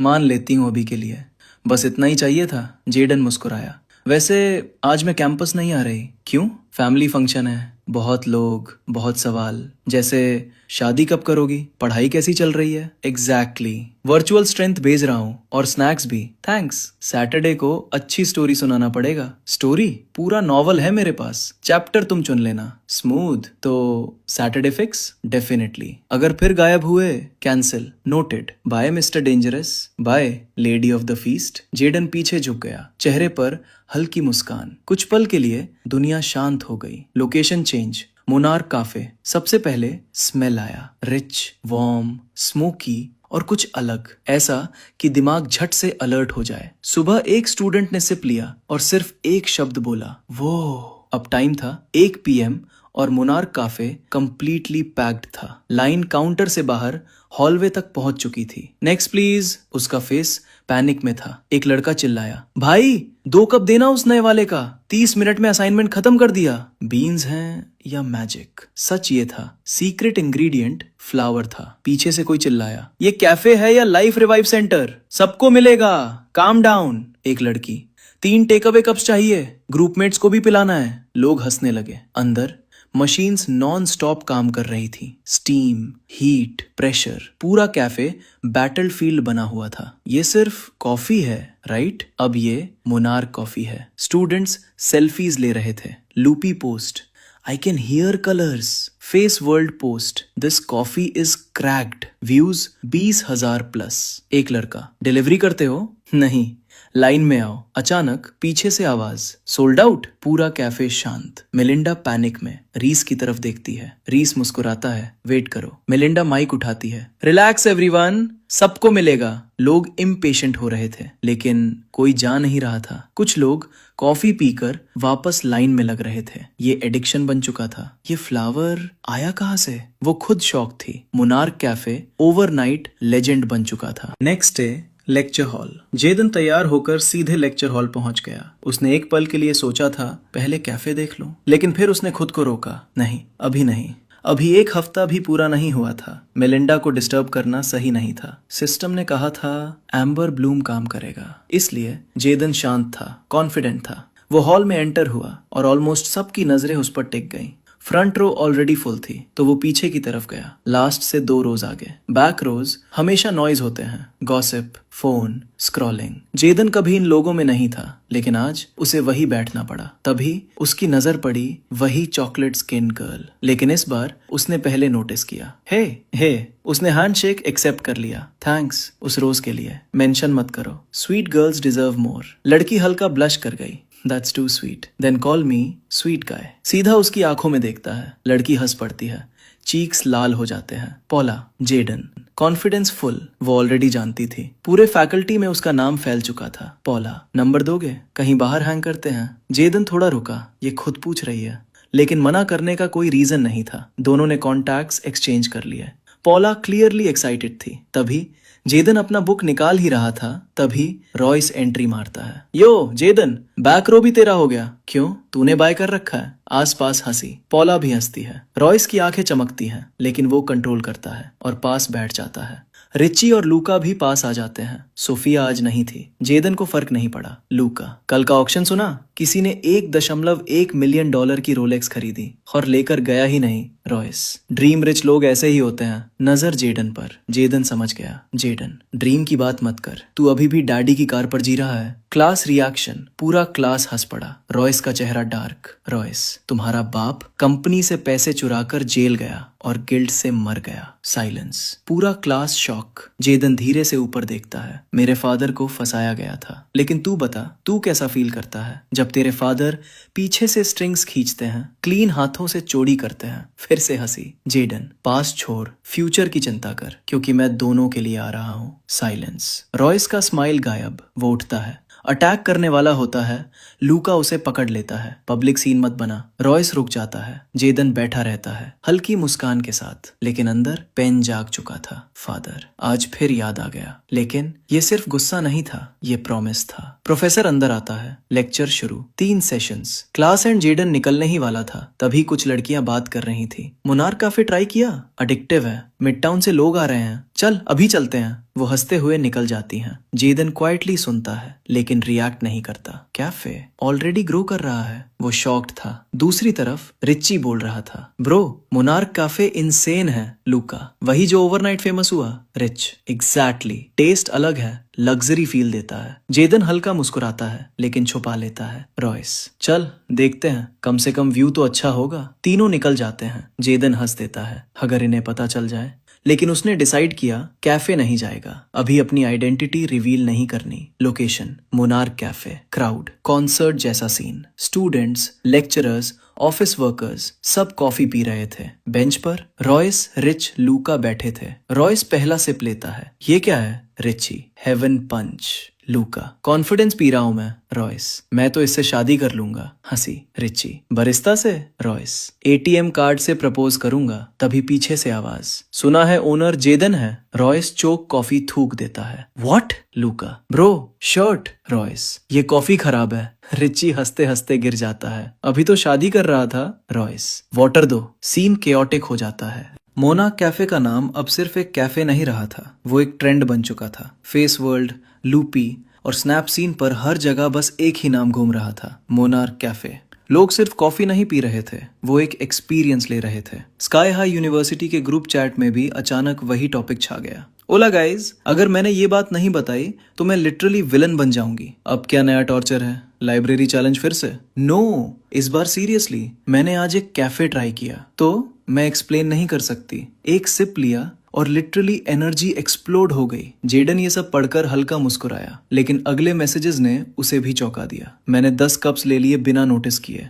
मान लेती हूँ अभी के लिए। बस इतना ही चाहिए था। जेडन मुस्कुराया। वैसे आज मैं कैंपस नहीं आ रही। क्यों? फैमिली फंक्शन है, बहुत लोग, बहुत सवाल। जैसे शादी कब करोगी? पढ़ाई कैसी चल रही है? एग्जैक्टली। वर्चुअल स्ट्रेंथ भेज रहा हूँ और स्नैक्स भी। थैंक्स। सैटरडे को अच्छी स्टोरी सुनाना पड़ेगा। स्टोरी? पूरा नॉवल है मेरे पास, चैप्टर तुम चुन लेना। स्मूथ। तो सैटरडे फिक्स? डेफिनेटली। अगर फिर गायब हुए, cancel. Noted. Bye mister dangerous. Bye lady of the feast. Jayden पीछे झुक गया, चेहरे पर हल्की मुस्कान। कुछ पल के लिए दुनिया शांत हो गई। Location change. Monarch cafe. सबसे पहले स्मेल आया, रिच, वार्म, स्मोकी और कुछ अलग, ऐसा कि दिमाग झट से अलर्ट हो जाए। सुबह एक स्टूडेंट ने सिप लिया और सिर्फ एक शब्द बोला, वो। अब टाइम था 1 PM और मोनार्क कैफे कंप्लीटली पैक्ड था। लाइन काउंटर से बाहर हॉलवे तक पहुंच चुकी थी। Next please. उसका फेस पैनिक में था। एक लड़का चिल्लाया, भाई 2 कप देना उस नए वाले का, 30 मिनट में असाइनमेंट खत्म कर दिया। बीन्स हैं या मैजिक? सच ये था, सीक्रेट इंग्रेडिएंट फ्लावर था। पीछे से कोई चिल्लाया, ये कैफे है या लाइफ रिवाइव सेंटर? सबको मिलेगा, काम डाउन। एक लड़की, 3 टेक अवे कप्स चाहिए, ग्रुपमेट्स को भी पिलाना है। लोग हंसने लगे। अंदर मशीन्स नॉन स्टॉप काम कर रही थी। स्टीम, हीट, प्रेशर, पूरा कैफे बैटलफील्ड बना हुआ था। ये सिर्फ कॉफी है, राइट? अब ये मोनार्क कॉफी है। स्टूडेंट्स सेल्फीज ले रहे थे। Loopy post, I can hear colors. Face World post. This coffee is cracked. Views 20,000 plus. एक लड़का, डिलीवरी करते हो? नहीं, लाइन में आओ। अचानक पीछे से आवाज, सोल्ड आउट। पूरा कैफे शांत। मेलिंडा पैनिक में रीस की तरफ देखती है। रीस मुस्कुराता है, वेट करो। मेलिंडा माइक उठाती है, रिलैक्स एवरीवन, सबको मिलेगा। लोग इम्पेशेंट हो रहे थे, लेकिन कोई जा नहीं रहा था। कुछ लोग कॉफी पीकर वापस लाइन में लग रहे थे। ये एडिक्शन बन चुका था। ये फ्लावर आया कहाँ से? वो खुद शॉक थी। मोनार्क कैफे ओवरनाइट लेजेंड बन चुका था। Next day lecture hall. Jaden तैयार होकर सीधे लेक्चर हॉल पहुंच गया। उसने एक पल के लिए सोचा था पहले कैफे देख लूं, लेकिन फिर उसने खुद को रोका, नहीं, अभी नहीं। अभी 1 हफ्ता भी पूरा नहीं हुआ था। मेलिंडा को डिस्टर्ब करना सही नहीं था। सिस्टम ने कहा था एम्बर ब्लूम काम करेगा, इसलिए जेदन शांत था, कॉन्फिडेंट था। वो हॉल में एंटर हुआ और ऑलमोस्ट सबकी नजरें उस पर टिक गईं। फ्रंट रो ऑलरेडी फुल थी, तो वो पीछे की तरफ गया। लास्ट से 2 रोज आगे। बैक रोज हमेशा नॉइज होते हैं, गॉसिप, फोन, स्क्रॉलिंग। जेदन कभी इन लोगों में नहीं था, लेकिन आज उसे वही बैठना पड़ा। तभी उसकी नजर पड़ी वही चॉकलेट स्किन गर्ल, लेकिन इस बार उसने पहले नोटिस किया। हे। उसने हैंडशेक एक्सेप्ट कर लिया। थैंक्स उस रोज के लिए, मेंशन मत करो। Sweet girls deserve more. लड़की हल्का ब्लश कर गई। That's too sweet. Then call me sweet guy. सीधा उसकी आंखों में देखता है। लड़की हंस पड़ती है, चीक्स लाल हो जाते हैं। Paula, Jayden, confidence full. वो ऑलरेडी जानती थी, पूरे फैकल्टी में उसका नाम फैल चुका था। पॉला, नंबर दोगे? कहीं बाहर हैंग करते हैं। जेदन थोड़ा रुका, ये खुद पूछ रही है, लेकिन मना करने का कोई रीजन नहीं था। दोनों ने कॉन्टैक्ट्स एक्सचेंज कर लिए। पॉला क्लियरली एक्साइटेड थी। तभी जेदन अपना बुक निकाल ही रहा था, तभी रॉयस एंट्री मारता है। यो जेदन, बैक रो भी तेरा हो गया? क्यों, तूने बाय कर रखा है? आसपास हंसी। पॉला भी हंसती है। रॉयस की आंखें चमकती हैं, लेकिन वो कंट्रोल करता है और पास बैठ जाता है। रिची और लूका भी पास आ जाते हैं। सोफिया आज नहीं थी। जेदन को फर्क नहीं पड़ा। लूका, कल का ऑक्शन सुना? किसी ने $1.1 मिलियन की रोलेक्स खरीदी और लेकर गया ही नहीं, रॉयस। ड्रीम रिच लोग ऐसे ही होते हैं। नजर जेडन पर। जेडन समझ गया। जेडन, ड्रीम की बात मत कर, तू अभी भी डैडी की कार पर जी रहा है। क्लास रिएक्शन, पूरा क्लास हंस पड़ा। रॉयस का चेहरा डार्क। रॉयस, तुम्हारा बाप कंपनी से पैसे चुराकर जेल गया और गिल्ट से मर गया। साइलेंस, पूरा क्लास शॉक। जेदन धीरे से ऊपर देखता है। मेरे फादर को फंसाया गया था, लेकिन तू बता, तू कैसा फील करता है जब तेरे फादर पीछे से स्ट्रिंग्स खींचते हैं, क्लीन हाथों से चोरी करते हैं। फिर से हंसी। जेडन, पास छोड़, फ्यूचर की चिंता कर, क्योंकि मैं दोनों के लिए आ रहा हूँ। साइलेंस। रॉयस का स्माइल गायब। वो उठता है। अटैक करने वाला होता है। लूका उसे पकड़ लेता है। पब्लिक सीन मत बना। रॉयस रुक जाता है। जेदन बैठा रहता है, हल्की मुस्कान के साथ, लेकिन अंदर पेन जाग चुका था। फादर, आज फिर याद आ गया। लेकिन ये सिर्फ गुस्सा नहीं था, ये प्रॉमिस था। प्रोफेसर अंदर आता है। लेक्चर शुरू। 3 सेशंस। क्लास एंड जेडन निकलने ही वाला था, तभी कुछ लड़कियां बात कर रही थी। मुनार काफे ट्राई किया? एडिक्टिव है। मिड टाउन से लोग आ रहे हैं, चल अभी चलते हैं। वो हंसते हुए निकल जाती हैं। जेदन क्वाइटली सुनता है, लेकिन रिएक्ट नहीं करता। कैफे ऑलरेडी ग्रो कर रहा है। वो शॉक्ड था। दूसरी तरफ रिची बोल रहा था, ब्रो, मुनार्क काफे इंसेन है। लूका, वही जो ओवरनाइट फेमस हुआ? Rich, exactly. टेस्ट अलग है, लग्जरी फील देता है। जेदन हल्का मुस्कुराता है, लेकिन छुपा लेता है। रॉयस, चल देखते हैं, कम से कम व्यू तो अच्छा होगा। तीनों निकल जाते हैं। जेदन हंस देता है, अगर इन्हें पता चल जाए। लेकिन उसने डिसाइड किया कैफे नहीं जाएगा, अभी अपनी आइडेंटिटी रिवील नहीं करनी। Location, Monarch cafe. Crowd, concert जैसा scene. Students, lecturers, office workers सब कॉफी पी रहे थे। बेंच पर रॉयस, रिच, लूका बैठे थे। रॉयस पहला सिप लेता है। ये क्या है? रिची, हेवन पंच। लूका, कॉन्फिडेंस पी रहा हूं मैं। रॉयस, मैं तो इससे शादी कर लूंगा। हंसी। रिची, बरिस्ता से? रॉयस, एटीएम कार्ड से प्रपोज करूंगा। तभी पीछे से आवाज, सुना है ओनर जेदन है। रॉयस चोक कॉफी थूक देता है। What? Luka, bro, shirt. Royce, ये कॉफी खराब है। रिची हंसते हंसते गिर जाता है। अभी तो शादी कर रहा था। रॉयस, वाटर दो। सीन केओटिक हो जाता है। मोनार्क कैफे का नाम अब सिर्फ एक कैफे नहीं रहा था, वो एक ट्रेंड बन चुका था। फेस वर्ल्ड, लूपी और स्नैप सीन पर हर जगह बस एक ही नाम घूम रहा था, मोनार्क कैफे। लोग सिर्फ कॉफी नहीं पी रहे थे, वो एक एक्सपीरियंस ले रहे थे। स्काई हाई यूनिवर्सिटी के ग्रुप चैट में भी अचानक वही टॉपिक छा गया। ओला गाइज, अगर मैंने ये बात नहीं बताई तो मैं लिटरली विलन बन जाऊंगी। अब क्या नया टॉर्चर है? लाइब्रेरी चैलेंज फिर से? नो, इस बार सीरियसली। मैंने आज एक कैफे ट्राई किया, तो मैं एक्सप्लेन नहीं कर सकती। एक सिप लिया और लिटरली एनर्जी एक्सप्लोड हो गई। जेडन ये सब पढ़कर हल्का मुस्कुराया, लेकिन अगले मैसेजेस ने उसे भी चौंका दिया। मैंने 10 कप्स ले लिए बिना नोटिस किए।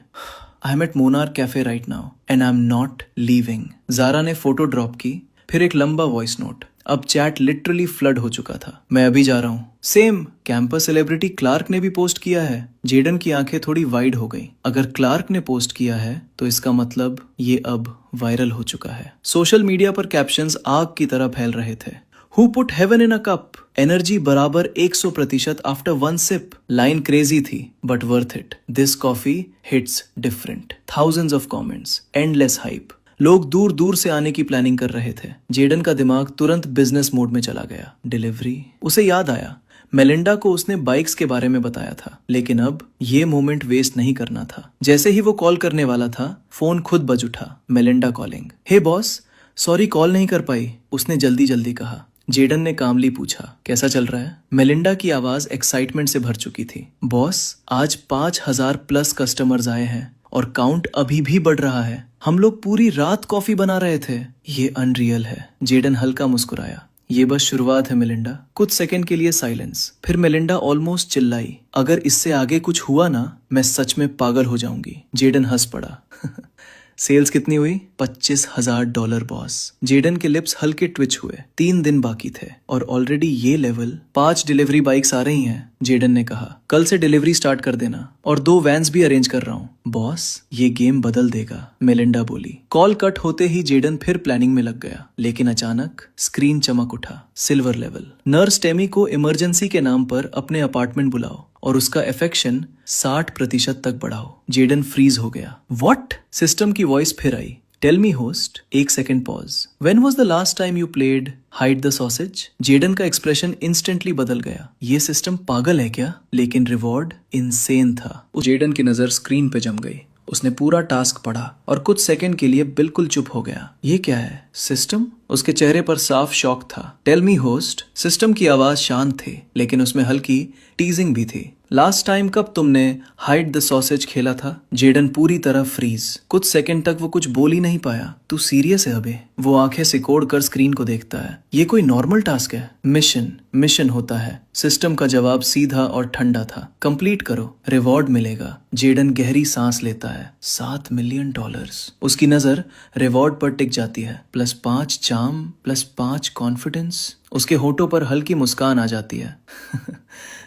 I am at Monarch cafe right now and I am not leaving. Zara ने फोटो ड्रॉप की, फिर एक लंबा वॉइस नोट। अब चैट लिटरली फ्लड हो चुका था। मैं अभी जा रहा हूँ। सेम कैंपस सेलिब्रिटी क्लार्क ने भी पोस्ट किया है। जेडन की आंखें थोड़ी वाइड हो गई। अगर क्लार्क ने पोस्ट किया है तो इसका मतलब ये अब वायरल हो चुका है। सोशल मीडिया पर कैप्शंस आग की तरह फैल रहे थे। Who put heaven in a cup? Energy बराबर 100% आफ्टर 1 सिप। लाइन क्रेजी थी but worth it. This coffee hits different. Thousands of comments, endless hype. लोग दूर दूर से आने की प्लानिंग कर रहे थे। जेडन का दिमाग तुरंत बिजनेस मोड में चला गया। डिलीवरी। उसे याद आया, मेलिंडा को उसने बाइक्स के बारे में बताया था, लेकिन अब ये मोमेंट वेस्ट नहीं करना था। जैसे ही वो कॉल करने वाला था, फोन खुद बज उठा। Melinda calling. Hey boss, sorry call नहीं कर पाई, उसने जल्दी जल्दी कहा। जेडन ने कामली पूछा, कैसा चल रहा है? मेलिंडा की आवाज एक्साइटमेंट से भर चुकी थी। बॉस, आज 5000 प्लस कस्टमर्स आए हैं और काउंट अभी भी बढ़ रहा है। हम लोग पूरी रात कॉफी बना रहे थे। ये अनरियल है। जेडन हल्का मुस्कुराया। ये बस शुरुआत है मेलिंडा। कुछ सेकंड के लिए साइलेंस। फिर मेलिंडा ऑलमोस्ट चिल्लाई, अगर इससे आगे कुछ हुआ ना, मैं सच में पागल हो जाऊंगी। जेडन हंस पड़ा। सेल्स कितनी हुई? $25,000 बॉस। जेडन के लिप्स हल्के ट्विच हुए। 3 दिन बाकी थे और ऑलरेडी ये लेवल। 5 डिलीवरी बाइक्स आ रही हैं। जेडन ने कहा, कल से डिलीवरी स्टार्ट कर देना और 2 वैन्स भी अरेंज कर रहा हूँ। बॉस, ये गेम बदल देगा, मेलिंडा बोली। कॉल कट होते ही जेडन फिर प्लानिंग में लग गया, लेकिन अचानक स्क्रीन चमक उठा। Silver level. नर्स टेमी को इमरजेंसी के नाम पर अपने अपार्टमेंट बुलाओ और उसका अफेक्शन 60% तक बढ़ाओ। जेडन फ्रीज हो गया। व्हाट? सिस्टम की वॉइस फिर आई। Tell me host. 1 second pause. When was the last time you played hide the sausage? Jaden का एक्सप्रेशन इंस्टेंटली बदल गया। ये सिस्टम पागल है क्या? लेकिन रिवॉर्ड इंसेन था। जेडन की नजर स्क्रीन पे जम गई। उसने पूरा टास्क पढ़ा और कुछ सेकंड के लिए बिल्कुल चुप हो गया। ये क्या है? सिस्टम? उसके चेहरे पर साफ शॉक था। Tell me host. सिस्टम की आवाज शांत थी, लेकिन उसमें हल्की टीजिंग भी थी। लास्ट टाइम कब तुमने हाइड द सॉसेज खेला था? जेडन पूरी तरह फ्रीज। कुछ सेकंड तक वो कुछ बोल ही नहीं पाया। तू सीरियस है अबे? वो आंखें सिकोड़ कर स्क्रीन को देखता है। ये कोई नॉर्मल टास्क है? मिशन होता है। सिस्टम का जवाब सीधा और ठंडा था। कंप्लीट करो, रिवॉर्ड मिलेगा। जेडन गहरी सांस लेता है। $7 मिलियन। उसकी नजर रिवॉर्ड पर टिक जाती है। +5 चार्म, +5 कॉन्फिडेंस। उसके होठों पर हल्की मुस्कान आ जाती है।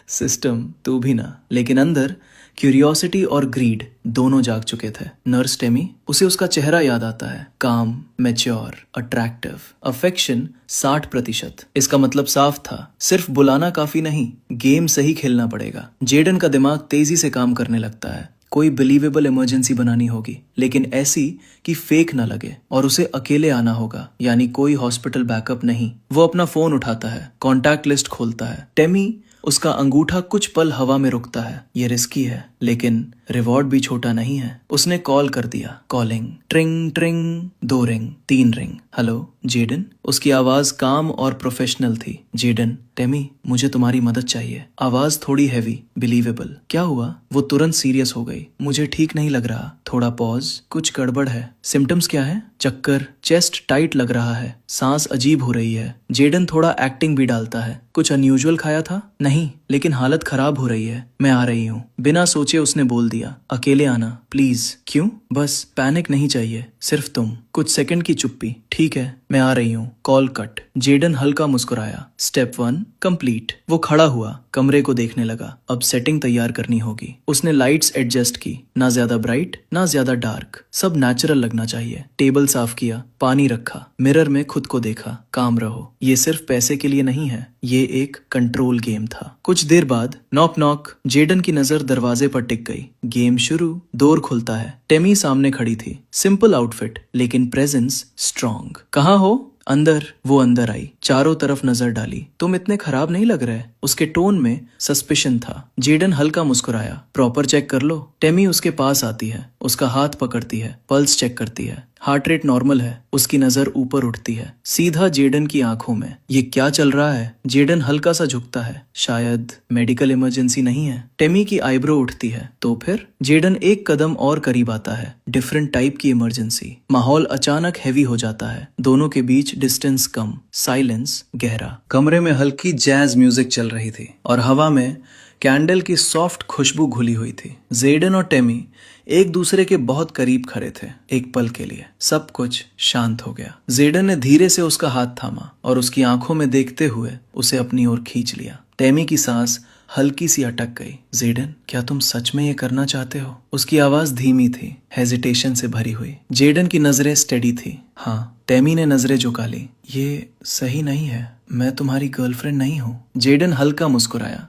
सिस्टम, तू भी ना। लेकिन अंदर क्यूरियोसिटी और ग्रीड दोनों जाग चुके थे। नर्स टेमी, उसे उसका चेहरा याद आता है। काम, मैच्योर, अट्रैक्टिव। अफेक्शन 60%। इसका मतलब साफ था, सिर्फ बुलाना काफी नहीं, गेम सही खेलना पड़ेगा। जेडन का दिमाग तेजी से काम करने लगता है। कोई बिलीवेबल इमरजेंसी बनानी होगी, लेकिन ऐसी कि फेक ना लगे, और उसे अकेले आना होगा, यानी कोई हॉस्पिटल बैकअप नहीं। वो अपना फोन उठाता है, कॉन्टैक्ट लिस्ट खोलता है। टेमी, उसका अंगूठा कुछ पल हवा में रुकता है। ये रिस्की है, लेकिन रिवॉर्ड भी छोटा नहीं है। उसने कॉल कर दिया। Calling, tring tring, 2 ring, 3 ring. Hello Jaden. उसकी आवाज काम और प्रोफेशनल थी। जेडन, टेमी, मुझे तुम्हारी मदद चाहिए। आवाज थोड़ी हैवी, बिलीवेबल। क्या हुआ? वो तुरंत सीरियस हो गई। मुझे ठीक नहीं लग रहा। थोड़ा पॉज। कुछ गड़बड़ है। सिम्टम्स क्या है? चक्कर, चेस्ट टाइट लग रहा है, सांस अजीब हो रही है। जेडन थोड़ा एक्टिंग भी डालता है। कुछ अनयूजुअल खाया था? नहीं, लेकिन हालत खराब हो रही है। मैं आ रही हूँ। बिना सोचे उसने बोल दिया। अकेले आना प्लीज। क्यों? बस पैनिक नहीं चाहिए, सिर्फ तुम। कुछ सेकंड की चुप्पी। ठीक है, मैं आ रही हूँ। Call cut. जेडन हल्का मुस्कुराया। Step 1 complete. वो खड़ा हुआ, कमरे को देखने लगा। अब सेटिंग तैयार करनी होगी। उसने लाइट्स एडजस्ट की, ना ज्यादा ब्राइट ना ज्यादा डार्क, सब नेचुरल लगना चाहिए। टेबल साफ किया, पानी रखा, मिरर में खुद को देखा। काम रहो, ये सिर्फ पैसे के लिए नहीं है, ये एक कंट्रोल गेम था। कुछ देर बाद नॉक नॉक। जेडन की नजर दरवाजे पर टिक गई। गेम शुरू। डोर खुलता है। टेमी सामने खड़ी थी। सिंपल आउटफिट, लेकिन प्रेजेंस स्ट्रॉन्ग। कहाँ हो? अंदर। वो अंदर आई, चारों तरफ नजर डाली। तुम इतने खराब नहीं लग रहे। उसके टोन में सस्पिशन था। जेडन हल्का मुस्कुराया। प्रॉपर चेक कर लो। टेमी उसके पास आती है, उसका हाथ पकड़ती है, पल्स चेक करती है। हार्ट रेट नॉर्मल है। उसकी नजर ऊपर उठती है, सीधा जेडन की आंखों में। ये क्या चल रहा है? जेडन हल्का सा झुकता है। शायद मेडिकल इमरजेंसी नहीं है। टेमी की आईब्रो उठती है। तो फिर? जेडन एक कदम और करीब आता है। डिफरेंट टाइप की इमरजेंसी। माहौल अचानक हैवी हो जाता है। दोनों के बीच डिस्टेंस कम, साइलेंस गहरा। कमरे में हल्की जैज म्यूजिक चल रही थी और हवा में कैंडल की सॉफ्ट खुशबू घुली हुई थी। जेडन और टेमी एक दूसरे के बहुत करीब खड़े थे। एक पल के लिए सब कुछ शांत हो गया। जेडन ने धीरे से उसका हाथ थामा और उसकी आंखों में देखते हुए उसे अपनी ओर खींच लिया। टेमी की सांस हल्की सी अटक गई। जेडन, क्या तुम सच में ये करना चाहते हो? उसकी आवाज धीमी थी, हेजिटेशन से भरी हुई। जेडन की नजरें स्टेडी थी। हाँ। टेमी ने नजरें झुका ली। ये सही नहीं है, मैं तुम्हारी गर्लफ्रेंड नहीं हूँ। जेडन हल्का मुस्कुराया।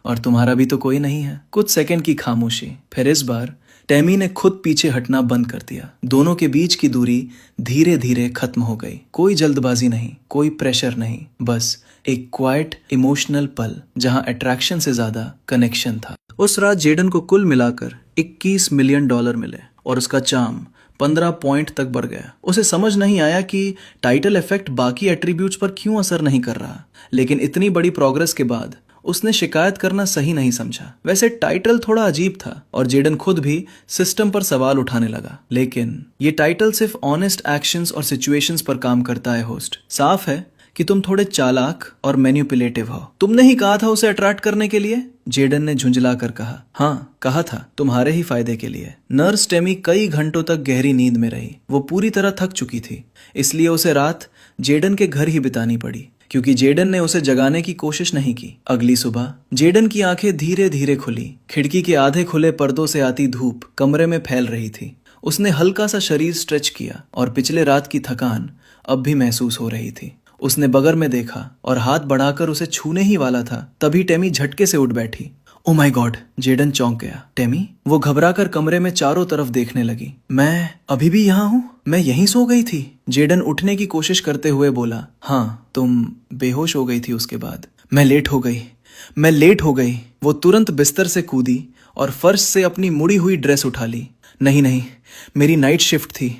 और तुम्हारा भी तो कोई नहीं है। कुछ सेकंड की खामोशी। फिर इस बार टेमी ने खुद पीछे हटना बंद कर दिया। दोनों के बीच की दूरी धीरे धीरे खत्म हो गई। कोई जल्दबाजी नहीं, कोई प्रेशर नहीं, बस एक क्वाइट इमोशनल पल जहां अट्रैक्शन से ज्यादा कनेक्शन था। उस रात जेडन को कुल मिलाकर $21 मिलियन मिले और उसका चार्म 15 पॉइंट तक बढ़ गया। उसे समझ नहीं आया कि टाइटल इफेक्ट बाकी एट्रीब्यूट्स पर क्यों असर नहीं कर रहा, लेकिन इतनी बड़ी प्रोग्रेस के बाद उसने शिकायत करना सही नहीं समझा। वैसे टाइटल थोड़ा अजीब था और जेडन खुद भी सिस्टम पर सवाल उठाने लगा, लेकिन ये टाइटल सिर्फ ऑनेस्ट एक्शंस और सिचुएशंस पर काम करता है। होस्ट, साफ है कि तुम थोड़े चालाक और मैनिपुलेटिव हो। तुमने ही कहा था उसे अट्रैक्ट करने के लिए। जेडन ने झुंझला कर कहा। हाँ, कहा था, तुम्हारे ही फायदे के लिए। नर्स टेमी कई घंटों तक गहरी नींद में रही। वो पूरी तरह थक चुकी थी, इसलिए उसे रात जेडन के घर ही बितानी पड़ी, क्योंकि जेडन ने उसे जगाने की कोशिश नहीं की। अगली सुबह जेडन की आंखें धीरे धीरे खुली। खिड़की के आधे खुले पर्दों से आती धूप कमरे में फैल रही थी। उसने हल्का सा शरीर स्ट्रेच किया और पिछले रात की थकान अब भी महसूस हो रही थी। उसने बगल में देखा और हाथ बढ़ाकर उसे छूने ही वाला था, तभी टेमी झटके से उठ बैठी। ओ माय गॉड! जेडन चौंक गया। टेमी? वो घबराकर कमरे में चारों तरफ देखने लगी। मैं अभी भी यहाँ हूँ, मैं यहीं सो गई थी। जेडन उठने की कोशिश करते हुए बोला। हाँ, तुम बेहोश हो गई थी उसके बाद। मैं लेट हो गई। वो तुरंत बिस्तर से कूदी और फर्श से अपनी मुड़ी हुई ड्रेस उठा ली। नहीं नहीं, मेरी नाइट शिफ्ट थी,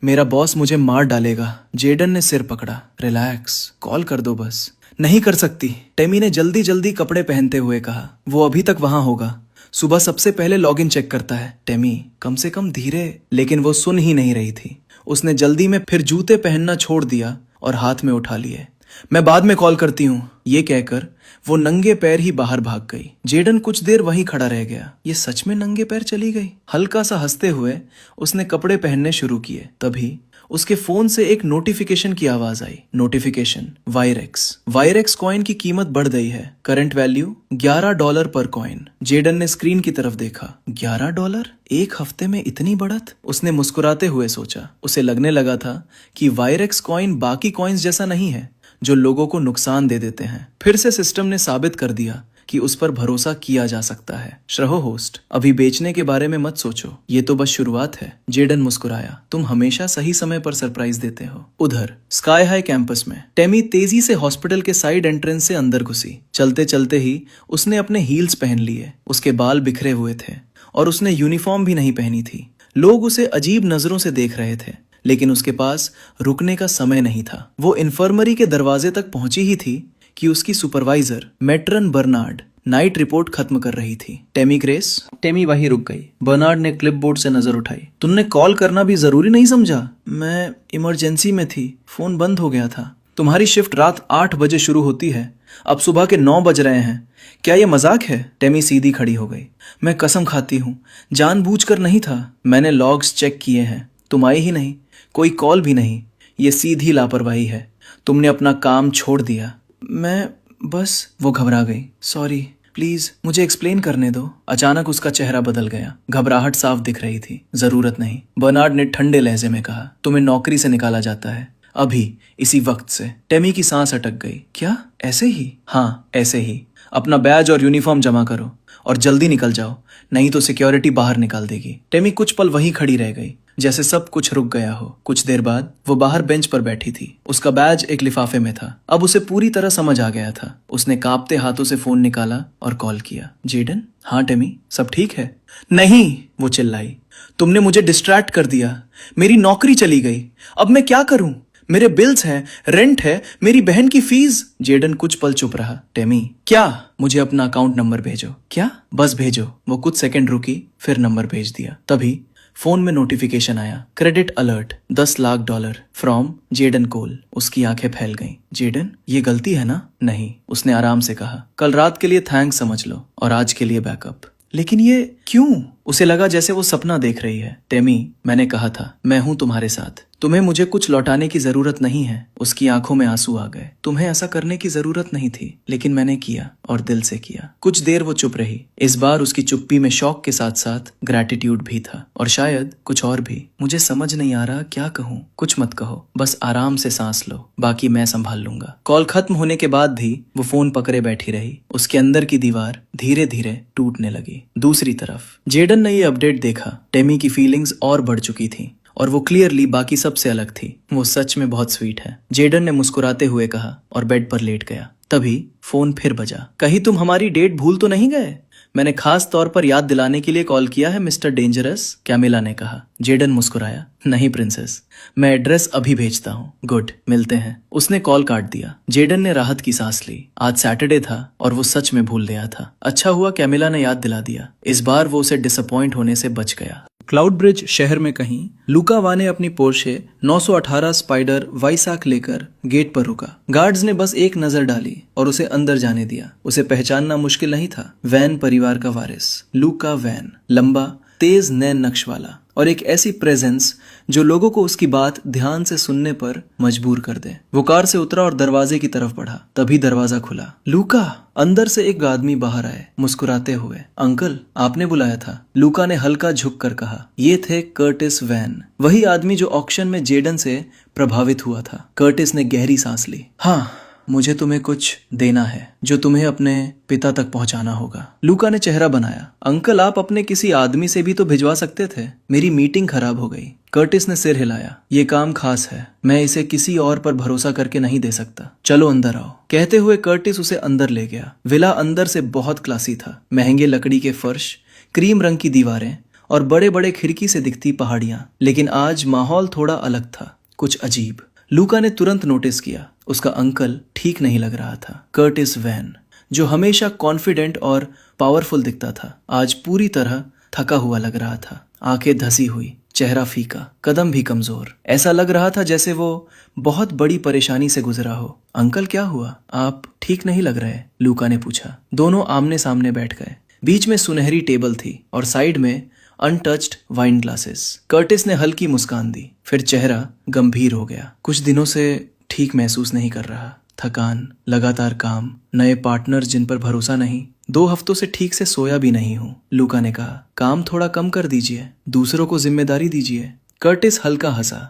मेरा बॉस मुझे मार डालेगा। जेडन ने सिर पकड़ा। रिलैक्स, कॉल कर दो बस। नहीं कर सकती, टेमी ने जल्दी जल्दी कपड़े पहनते हुए कहा। वो अभी तक वहां होगा, सुबह सबसे पहले लॉगिन चेक करता है। टेमी, कम से कम धीरे। लेकिन वो सुन ही नहीं रही थी। उसने जल्दी में फिर जूते पहनना छोड़ दिया और हाथ में उठा लिए। मैं बाद में कॉल करती हूँ, ये कहकर वो नंगे पैर ही बाहर भाग गई। जेडन कुछ देर वहीं खड़ा रह गया। ये सच में नंगे पैर चली गई? हल्का सा हंसते हुए उसने कपड़े पहनने शुरू किए। तभी उसके फोन से एक नोटिफिकेशन की आवाज आई। नोटिफिकेशन, वायरेक्स कॉइन की कीमत बढ़ गई है। करंट वैल्यू $11 पर कॉइन। जेडन ने स्क्रीन की तरफ देखा। $11? एक हफ्ते में इतनी बढ़त? उसने मुस्कुराते हुए सोचा। उसे लगने लगा था कि वायरेक्स कॉइन बाकी कॉइन्स जैसा नहीं है जो लोगों को नुकसान दे देते हैं। फिर से सिस्टम ने साबित कर दिया कि उस पर भरोसा किया जा सकता है। श्रहो होस्ट, अभी बेचने के बारे में मत सोचो, ये तो बस शुरुआत है। जेडन मुस्कुराया। तुम हमेशा सही समय पर सरप्राइज देते हो। उधर स्काई हाई कैंपस में टेमी तेजी से हॉस्पिटल के साइड एंट्रेंस से अंदर घुसी। चलते चलते ही उसने अपने हील्स पहन लिए। उसके बाल बिखरे हुए थे और उसने यूनिफॉर्म भी नहीं पहनी थी। लोग उसे अजीब नजरों से देख रहे थे, लेकिन उसके पास रुकने का समय नहीं था। वो इन्फर्मरी के दरवाजे तक पहुंची ही थी कि उसकी supervisor matron Bernard night report खत्म कर रही थी। टेमी ग्रेस। टेमी वहीं रुक गई। बर्नार्ड ने क्लिपबोर्ड से नजर उठाई। तुमने कॉल करना भी जरूरी नहीं समझा? मैं इमरजेंसी में थी, फोन बंद हो गया था। तुम्हारी शिफ्ट रात 8 बजे शुरू होती है, अब सुबह के 9 बज रहे हैं। क्या ये मजाक है? टेमी सीधी खड़ी हो गई। मैं कसम खाती हूँ, जानबूझकर नहीं था। मैंने लॉग्स चेक किए हैं, तुम आई ही नहीं, कोई कॉल भी नहीं। ये सीधी लापरवाही है, तुमने अपना काम छोड़ दिया। मैं बस। वो घबरा गई। सॉरी, प्लीज मुझे एक्सप्लेन करने दो। अचानक उसका चेहरा बदल गया। घबराहट साफ दिख रही थी। जरूरत नहीं, बर्नार्ड ने ठंडे लहजे में कहा। तुम्हें नौकरी से निकाला जाता है, अभी, इसी वक्त से। टेमी की सांस अटक गई। क्या ऐसे ही? हाँ, ऐसे ही। अपना बैज और यूनिफॉर्म जमा करो और जल्दी निकल जाओ, नहीं तो सिक्योरिटी बाहर निकाल देगी। टेमी कुछ पल वहीं खड़ी रह गई, जैसे सब कुछ रुक गया हो। कुछ देर बाद वो बाहर बेंच पर बैठी थी। उसका बैज एक लिफाफे में था। अब उसे पूरी तरह समझ आ गया था। उसने कांपते हाथों से फोन निकाला और कॉल किया। जेडन? हाँ टेमी, सब ठीक है? नहीं, वो चिल्लाई, तुमने मुझे डिस्ट्रैक्ट कर दिया, मेरी नौकरी चली गई, अब मैं क्या करूं? मेरे बिल्स हैं, रेंट है, मेरी बहन की फीस। जेडन कुछ पल चुप रहा। टेमी, क्या? मुझे अपना अकाउंट नंबर भेजो। क्या? बस भेजो। वो कुछ सेकंड रुकी, फिर नंबर भेज दिया। तभी फोन में नोटिफिकेशन आया। Credit alert, $10 lakh from Jaden Cole. उसकी आंखें फैल गईं। जेडन, ये गलती है ना? नहीं, उसने आराम से कहा। कल रात के लिए थैंक्स समझ लो और आज के लिए बैकअप। लेकिन ये क्यों? उसे लगा जैसे वो सपना देख रही है। टेमी, मैंने कहा था, मैं हूं तुम्हारे साथ, तुम्हें मुझे कुछ लौटाने की जरूरत नहीं है। उसकी आंखों में आंसू आ गए। तुम्हें ऐसा करने की जरूरत नहीं थी, लेकिन मैंने किया और दिल से किया। कुछ देर वो चुप रही। इस बार उसकी चुप्पी में शौक के साथ साथ ग्रैटिट्यूड भी था, और शायद कुछ और भी। मुझे समझ नहीं आ रहा क्या कहूँ। कुछ मत कहो, बस आराम से सांस लो, बाकी मैं संभाल लूंगा। कॉल खत्म होने के बाद भी वो फोन पकड़े बैठी रही। उसके अंदर की दीवार धीरे धीरे टूटने लगी। दूसरी तरफ जेडन ने ये अपडेट देखा। टेमी की फीलिंग्स और बढ़ चुकी थी और वो क्लियरली बाकी सबसे अलग थी। वो सच में बहुत स्वीट है, जेडन ने मुस्कुराते हुए कहा और बेड पर लेट गया। तभी फोन फिर बजा। कहीं तुम हमारी डेट भूल तो नहीं गए? मैंने खास तौर पर याद दिलाने के लिए कॉल किया है मिस्टर डेंजरस, कैमिला ने कहा। जेडन मुस्कुराया। नहीं प्रिंसेस, मैं एड्रेस अभी भेजता हूँ। गुड, मिलते हैं। उसने कॉल काट दिया। जेडन ने राहत की सांस ली। आज सैटरडे था और वो सच में भूल गया था। अच्छा हुआ कैमिला ने याद दिला दिया। इस बार वो उसे डिसअपॉइंट होने से बच गया। क्लाउड ब्रिज शहर में कहीं लुका वाने अपनी पोर्शे 918 स्पाइडर वाइसाक लेकर गेट पर रुका। गार्ड्स ने बस एक नजर डाली और उसे अंदर जाने दिया। उसे पहचानना मुश्किल नहीं था। वैन परिवार का वारिस, लुका वैन। लंबा, तेज नैन नक्श वाला और एक ऐसी प्रेजेंस जो लोगों को उसकी बात ध्यान से सुनने पर मजबूर कर दे। वो कार से उतरा और दरवाजे की तरफ बढ़ा। तभी दरवाजा खुला। लूका! अंदर से एक आदमी बाहर आए, मुस्कुराते हुए। अंकल, आपने बुलाया था, लूका ने हल्का झुक कर कहा। ये थे कर्टिस वैन, वही आदमी जो ऑक्शन में जेडन से प्रभावित हुआ था। कर्टिस ने गहरी सांस ली। हाँ, मुझे तुम्हें कुछ देना है जो तुम्हें अपने पिता तक पहुंचाना होगा। लूका ने चेहरा बनाया। अंकल, आप अपने किसी आदमी से भी तो भिजवा सकते थे। मेरी मीटिंग खराब हो गई। कर्टिस ने सिर हिलाया। ये काम खास है, मैं इसे किसी और पर भरोसा करके नहीं दे सकता। चलो अंदर आओ। कहते हुए कर्टिस उसे अंदर ले गया। विला अंदर से बहुत क्लासी था। महंगे लकड़ी के फर्श, क्रीम रंग की दीवारें और बड़े बड़े खिड़की से दिखती पहाड़ियां। लेकिन आज माहौल थोड़ा अलग था, कुछ अजीब। लूका ने तुरंत नोटिस किया, उसका अंकल ठीक नहीं लग रहा था। कर्टिस वैन, जो हमेशा कॉन्फिडेंट और पावरफुल दिखता था, आज पूरी तरह थका हुआ लग रहा था। आंखें धसी हुई, चेहरा फीका, कदम भी कमजोर। ऐसा लग रहा था जैसे वो बहुत बड़ी परेशानी से गुजरा हो। अंकल क्या हुआ? आप ठीक नहीं लग रहे, लूका ने पूछा। दोनों आमने सामने बैठ गए। बीच में सुनहरी टेबल थी और साइड में अनटच्ड वाइन ग्लासेस। कर्टिस ने हल्की मुस्कान दी, फिर चेहरा गंभीर हो गया। कुछ दिनों से ठीक महसूस नहीं कर रहा। थकान, लगातार काम, नए पार्टनर जिन पर भरोसा नहीं। 2 हफ्तों से ठीक से सोया भी नहीं हूँ, लूका ने कहा। काम थोड़ा कम कर दीजिए, दूसरों को जिम्मेदारी दीजिए। कर्टिस हल्का हंसा।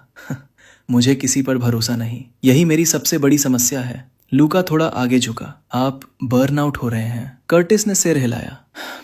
मुझे किसी पर भरोसा नहीं, यही मेरी सबसे बड़ी समस्या है। लूका थोड़ा आगे झुका। आप बर्नआउट हो रहे हैं। कर्टिस ने सिर हिलाया।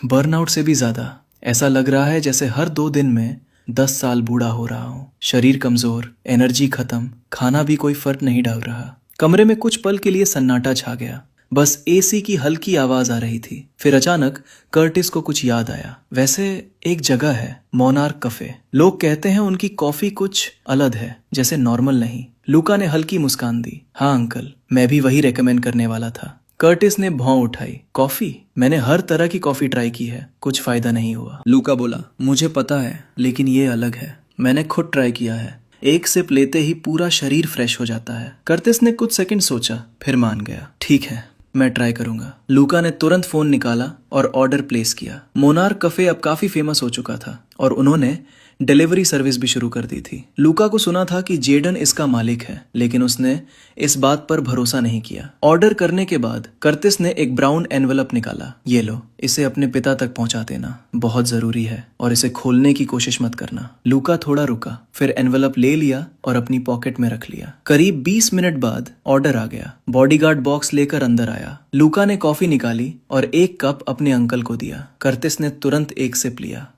बर्नआउट से भी ज्यादा। ऐसा लग रहा है जैसे हर 2 दिन में 10 साल बूढ़ा हो रहा हूँ। शरीर कमजोर, एनर्जी खत्म, खाना भी कोई फर्क नहीं डाल रहा। कमरे में कुछ पल के लिए सन्नाटा छा गया। बस एसी की हल्की आवाज आ रही थी। फिर अचानक कर्टिस को कुछ याद आया। वैसे एक जगह है, मोनार्क कैफे। लोग कहते हैं उनकी कॉफी कुछ अलग है, जैसे नॉर्मल नहीं। लूका ने हल्की मुस्कान दी। हाँ अंकल, मैं भी वही रेकमेंड करने वाला था। कर्टिस ने भौं उठाई। कॉफी? मैंने हर तरह की कॉफी ट्राई की है, कुछ फायदा नहीं हुआ। लूका बोला, मुझे पता है, लेकिन ये अलग है। मैंने खुद ट्राई किया है। एक सिप लेते ही पूरा शरीर फ्रेश हो जाता है। कर्टिस ने कुछ सेकंड सोचा, फिर मान गया। ठीक है, मैं ट्राई करूंगा। लूका ने तुरंत फोन निकाला और ऑर्डर प्लेस किया। मोनार्क कैफे अब काफी फेमस हो चुका था और उन्होंने डिलीवरी सर्विस भी शुरू कर दी थी। लूका को सुना था कि जेडन इसका मालिक है, लेकिन उसने इस बात पर भरोसा नहीं किया। ऑर्डर करने के बाद कर्टिस ने एक ब्राउन एनवेलप निकाला। ये लो, इसे अपने पिता तक पहुंचा देना, बहुत जरूरी है, और इसे खोलने की कोशिश मत करना। लूका थोड़ा रुका, फिर एनवेलप ले लिया और अपनी पॉकेट में रख लिया। करीब 20 मिनट बाद ऑर्डर आ गया। बॉडीगार्ड बॉक्स लेकर अंदर आया। लूका ने कॉफी निकाली और एक कप अपने अंकल को दिया। कर्टिस ने तुरंत एक सिप लिया।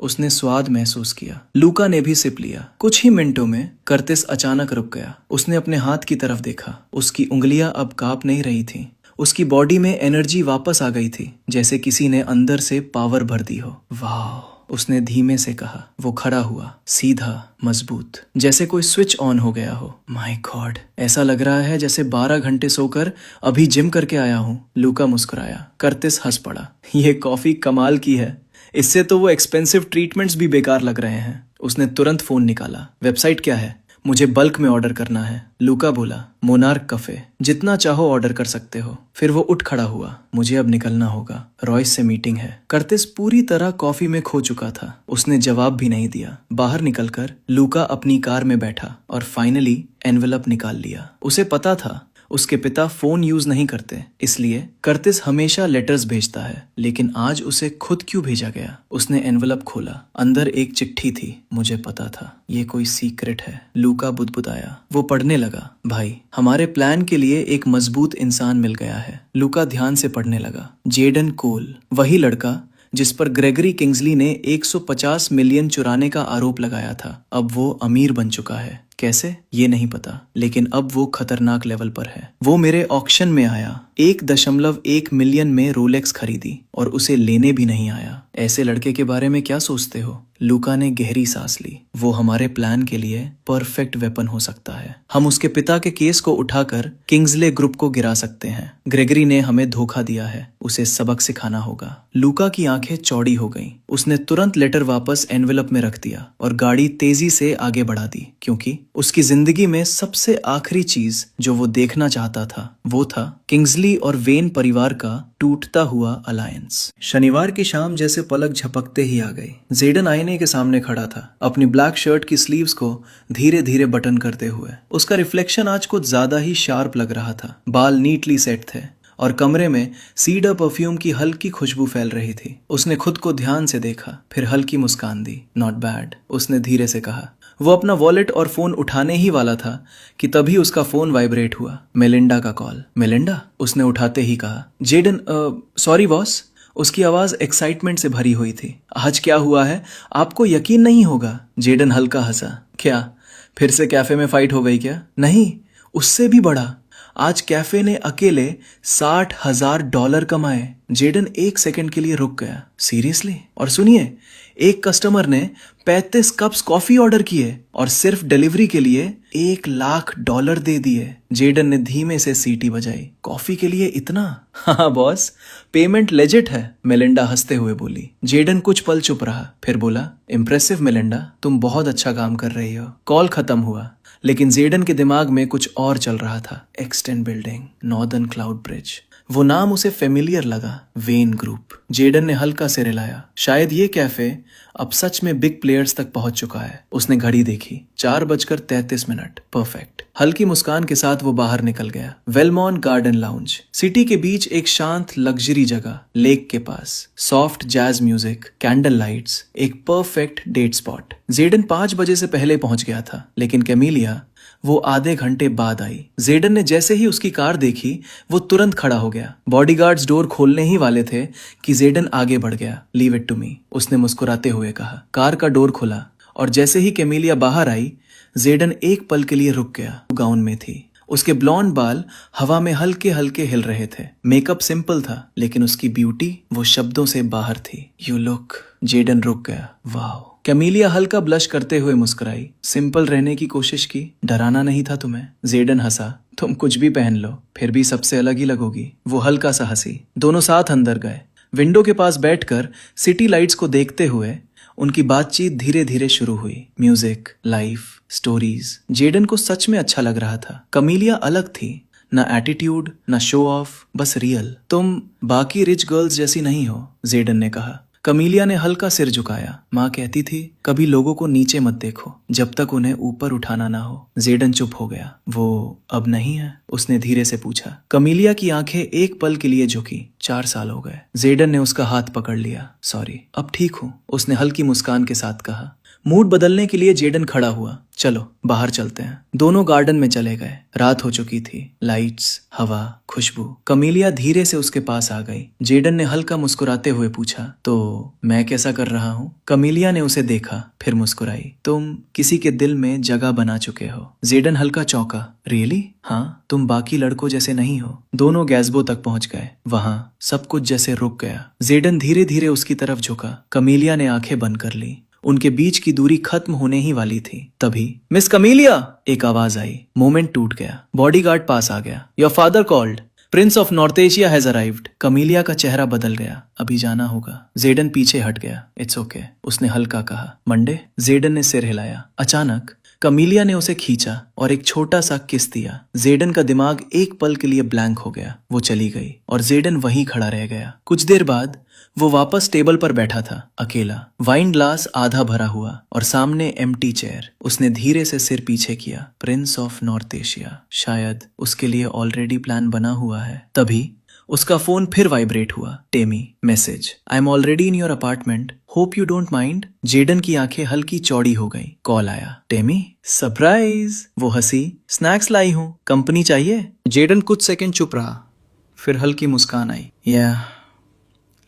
उसने स्वाद महसूस किया। लूका ने भी सिप लिया। कुछ ही मिनटों में कर्टिस अचानक रुक गया। उसने अपने हाथ की तरफ देखा। उसकी उंगलियां अब कांप नहीं रही थीं। उसकी बॉडी में एनर्जी वापस आ गई थी, जैसे किसी ने अंदर से पावर भर दी हो। वाह, उसने धीमे से कहा। वो खड़ा हुआ, सीधा, मजबूत, जैसे कोई स्विच ऑन हो गया हो। माय गॉड, ऐसा लग रहा है जैसे 12 घंटे सोकर अभी जिम करके आया हूँ। लूका मुस्कुराया। कर्टिस हंस पड़ा। ये कॉफी कमाल की है, इससे तो वो एक्सपेंसिव ट्रीटमेंट्स भी बेकार लग रहे हैं। उसने तुरंत फोन निकाला। वेबसाइट क्या है? मुझे बल्क में ऑर्डर करना है, लूका बोला। मोनार्क कैफे, जितना चाहो ऑर्डर कर सकते हो। फिर वो उठ खड़ा हुआ। मुझे अब निकलना होगा, रॉयस से मीटिंग है। कर्टिस पूरी तरह कॉफी में खो चुका था। उसने जवाब भी नहीं दिया। बाहर निकलकर लूका अपनी कार में बैठा और फाइनली एनवेलप निकाल लिया। उसे पता था उसके पिता फोन यूज नहीं करते, इसलिए कर्टिस हमेशा लेटर्स भेजता है। लेकिन आज उसे खुद क्यों भेजा गया? उसने एनवेलप खोला। अंदर एक चिट्ठी थी। मुझे पता था ये कोई सीक्रेट है, लूका बुदबुदाया। वो पढ़ने लगा। भाई, हमारे प्लान के लिए एक मजबूत इंसान मिल गया है। लूका ध्यान से पढ़ने लगा। जेडन कोल, वही लड़का जिस पर ग्रेगरी किंग्सली ने 150 मिलियन चुराने का आरोप लगाया था, अब वो अमीर बन चुका है। कैसे? ये नहीं पता, लेकिन अब वो खतरनाक लेवल पर है। वो मेरे ऑक्शन में आया, 1.1 मिलियन में रोलेक्स खरीदी और उसे लेने भी नहीं आया। ऐसे लड़के के बारे में क्या सोचते हो? लूका ने गहरी सांस ली। वो हमारे प्लान के लिए परफेक्ट वेपन हो सकता है। हम उसके पिता के केस को उठाकर किंग्सले ग्रुप को गिरा सकते हैं। ग्रेगरी ने हमें धोखा दिया है, उसे सबक सिखाना होगा। लूका की आंखें चौड़ी हो गईं। उसने तुरंत लेटर वापस एनवेलप में रख दिया और गाड़ी तेजी से आगे बढ़ा दी, क्योंकि उसकी जिंदगी में सबसे आखिरी चीज जो वो देखना चाहता था वो था किंग्सली और वेन परिवार का टूटता हुआ अलायंस। शनिवार की शाम जैसे पलक झपकते ही आ गई। जेडन आईने के सामने खड़ा था, अपनी ब्लैक शर्ट की स्लीव्स को धीरे धीरे बटन करते हुए। उसका रिफ्लेक्शन आज कुछ ज्यादा ही शार्प लग रहा था। बाल नीटली सेट थे और कमरे में सीडर परफ्यूम की हल्की खुशबू फैल रही थी। उसने खुद को ध्यान से देखा, फिर हल्की मुस्कान दी। नॉट बैड, उसने धीरे से कहा। वो अपना वॉलेट और फोन उठाने ही वाला था कि तभी उसका फोन वाइब्रेट हुआ। मेलिंडा का कॉल। मेलिंडा, उसने उठाते ही कहा। Jayden, sorry boss. उसकी आवाज एक्साइटमेंट से भरी हुई थी। आज क्या हुआ है? आपको यकीन नहीं होगा। जेडन हल्का हंसा। क्या, फिर से कैफे में फाइट हो गई क्या? नहीं, उससे भी बड़ा। आज कैफे ने अकेले $60,000 कमाए। जेडन एक सेकंड के लिए रुक गया। सीरियसली? और सुनिए, एक कस्टमर ने 35 कप्स कॉफी ऑर्डर किए और सिर्फ डिलीवरी के लिए $1,00,000 दे दिए। जेडन ने धीमे से सीटी बजाई। कॉफी के लिए इतना? हाँ बॉस, पेमेंट लेजिट है, मेलिंडा हंसते हुए बोली। जेडन कुछ पल चुप रहा, फिर बोला, इम्प्रेसिव मेलिंडा, तुम बहुत अच्छा काम कर रही हो। कॉल खत्म हुआ, लेकिन जेडन के दिमाग में कुछ और चल रहा था। Extend building, northern cloud bridge, वो नाम उसे फेमिलियर लगा। When group. जेडन ने हल्का से रिलाया। शायद ये कैफे अब सच में बिग प्लेयर्स तक पहुंच चुका है। उसने घड़ी देखी, 4:33। परफेक्ट। हल्की मुस्कान के साथ वो बाहर निकल गया। वेलमॉन गार्डन लाउंज, सिटी के बीच एक शांत लग्जरी जगह, लेक के पास, soft jazz music, candle lights, एक परफेक्ट डेट स्पॉट। जेडन 5 बजे से पहले पहुंच गया था, लेकिन कैमिलिया वो आधे घंटे बाद आई। जेडन ने जैसे ही उसकी कार देखी, वो तुरंत खड़ा हो गया। बॉडीगार्ड्स डोर खोलने ही वाले थे कि जेडन आगे बढ़ गया। लीव इट टू मी, उसने मुस्कुराते हुए कहा। कार का डोर खुला और जैसे ही कैमिलिया बाहर आई, जेडन एक पल के लिए रुक गया। गाउन में थी, उसके ब्लॉन्ड बाल हवा में हल्के हल्के हिल रहे थे। मेकअप सिंपल था, लेकिन उसकी ब्यूटी वो शब्दों से बाहर थी। You look. जेडन रुक गया। वाओ। कैमिलिया हल्का ब्लश करते हुए मुस्कुराई। सिंपल रहने की कोशिश की, डराना नहीं था तुम्हें। जेडन हंसा। तुम कुछ भी पहन लो, फिर भी सबसे अलग ही लगोगी। वो हल्का सा हंसी। दोनों साथ अंदर गए। विंडो के पास बैठकर सिटी लाइट्स को देखते हुए उनकी बातचीत धीरे धीरे शुरू हुई। Music, life, stories. जेडन को सच में अच्छा लग रहा था। कैमिलिया अलग थी, ना एटीट्यूड, ना शो ऑफ, बस रियल। तुम बाकी रिच गर्ल्स जैसी नहीं हो, जेडन ने कहा। कैमिलिया ने हल्का सिर झुकाया। माँ कहती थी, कभी लोगों को नीचे मत देखो जब तक उन्हें ऊपर उठाना ना हो। जेडन चुप हो गया। वो अब नहीं है? उसने धीरे से पूछा। कैमिलिया की आंखें एक पल के लिए झुकी। 4 साल हो गए। जेडन ने उसका हाथ पकड़ लिया। सॉरी, अब ठीक हूँ, उसने हल्की मुस्कान के साथ कहा। मूड बदलने के लिए जेडन खड़ा हुआ। चलो बाहर चलते हैं। दोनों गार्डन में चले गए। रात हो चुकी थी। लाइट्स, हवा, खुशबू। कैमिलिया धीरे से उसके पास आ गई। जेडन ने हल्का मुस्कुराते हुए पूछा, तो मैं कैसा कर रहा हूँ? कैमिलिया ने उसे देखा, फिर मुस्कुराई। तुम किसी के दिल में जगह बना चुके हो। जेडन हल्का चौंका। रियली? हाँ, तुम बाकी लड़कों जैसे नहीं हो। दोनों गैस्बो तक पहुंच गए। वहां सब कुछ जैसे रुक गया। जेडन धीरे धीरे उसकी तरफ झुका। कैमिलिया ने आंखें बंद कर ली। उनके बीच की दूरी खत्म होने ही वाली थी। तभी मिस कैमिलिया, एक आवाज आई। मोमेंट टूट गया। बॉडीगार्ड पास आ गया। Your father called, prince of north Asia has arrived. Camellia का चेहरा बदल गया। अभी जाना होगा। जेडन पीछे हट गया। इट्स ओके, उसने हल्का कहा। मंडे? जेडन ने सिर हिलाया। अचानक कैमिलिया ने उसे खींचा और एक छोटा सा किस दिया। जेडन का दिमाग एक पल के लिए ब्लैंक हो गया। वो चली गई और जेडन वहीं खड़ा रह गया। कुछ देर बाद वो वापस टेबल पर बैठा था, अकेला। वाइन ग्लास आधा भरा हुआ और सामने एम्प्टी चेयर। उसने धीरे से सिर पीछे किया। प्रिंस ऑफ नॉर्थ एशिया, शायद उसके लिए ऑलरेडी प्लान बना हुआ है। तभी उसका फोन फिर वाइब्रेट हुआ। Temi, message, I am already in your apartment, hope you don't mind. Jayden की आंखें हल्की चौड़ी हो गई। कॉल आया। Temi, surprise. वो हंसी। स्नैक्स लाई हूं, कंपनी चाहिए? जेडन कुछ सेकंड चुप रहा, फिर हल्की मुस्कान आई।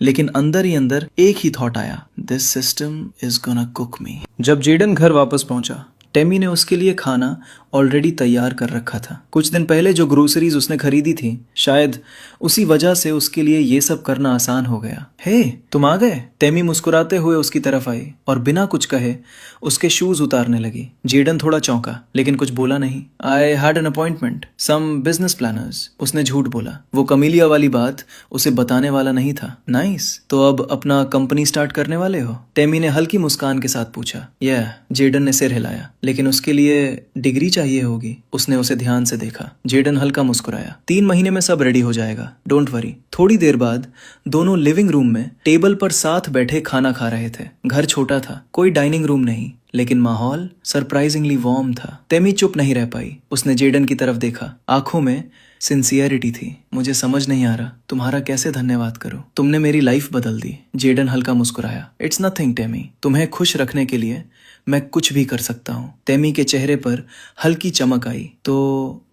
लेकिन अंदर ही अंदर एक ही थॉट आया, this system is gonna cook me. जब जेडन घर वापस पहुंचा, टेमी ने उसके लिए खाना ऑलरेडी तैयार कर रखा था। कुछ दिन पहले जो ग्रोसरीज उसने खरीदी थी, शायद उसी वजह से उसके लिए ये सब करना आसान हो गया। हे, तुम आ गए? टेमी मुस्कुराते हुए उसकी तरफ आई और बिना कुछ कहे उसके शूज उतारने लगी। जेडन थोड़ा चौंका, लेकिन कुछ बोला नहीं। I had an appointment, some business planners, उसने झूठ बोला। वो कैमिलिया वाली बात उसे बताने वाला नहीं था। नाइस, तो अब अपना कंपनी स्टार्ट करने वाले हो? टेमी ने हल्की मुस्कान के साथ पूछा। जेडन ने सिर हिलाया। लेकिन उसके लिए डिग्री चाहिए होगी। उसने उसे ध्यान से देखा। जेडन हल्का मुस्कुराया। 3 महीने में सब रेडी हो जाएगा, डोंट वरी। थोड़ी देर बाद दोनों लिविंग रूम में टेबल पर साथ बैठे खाना खा रहे थे। घर छोटा था, कोई डाइनिंग रूम नहीं, लेकिन माहौल सरप्राइजिंगली वार्म था। टेमी चुप नहीं रह पाई। उसने जेडन की तरफ देखा। आंखों में सिंसियरिटी थी। मुझे समझ नहीं आ रहा तुम्हारा कैसे धन्यवाद करूं, तुमने मेरी लाइफ बदल दी। जेडन हल्का मुस्कुराया। इट्स नथिंग टेमी, तुम्हें खुश रखने के लिए मैं कुछ भी कर सकता हूँ। टेमी के चेहरे पर हल्की चमक आई। तो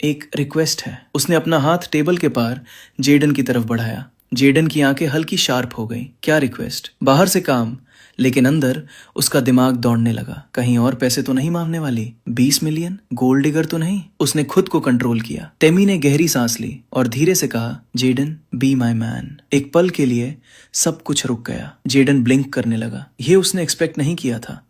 एक रिक्वेस्ट है। उसने अपना हाथ टेबल के पार जेडन की तरफ बढ़ाया। जेडन की आंखें हल्की शार्प हो गईं। क्या रिक्वेस्ट? बाहर से काम, लेकिन अंदर उसका दिमाग दौड़ने लगा। कहीं और पैसे तो नहीं मांगने वाली? 20 मिलियन? गोल्ड डिगर तो नहीं? उसने खुद को कंट्रोल किया। टेमी ने गहरी सांस ली और धीरे से कहा, जेडन बी माई मैन। एक पल के लिए सब कुछ रुक गया। जेडन ब्लिंक करने लगा। ये उसने एक्सपेक्ट नहीं किया था।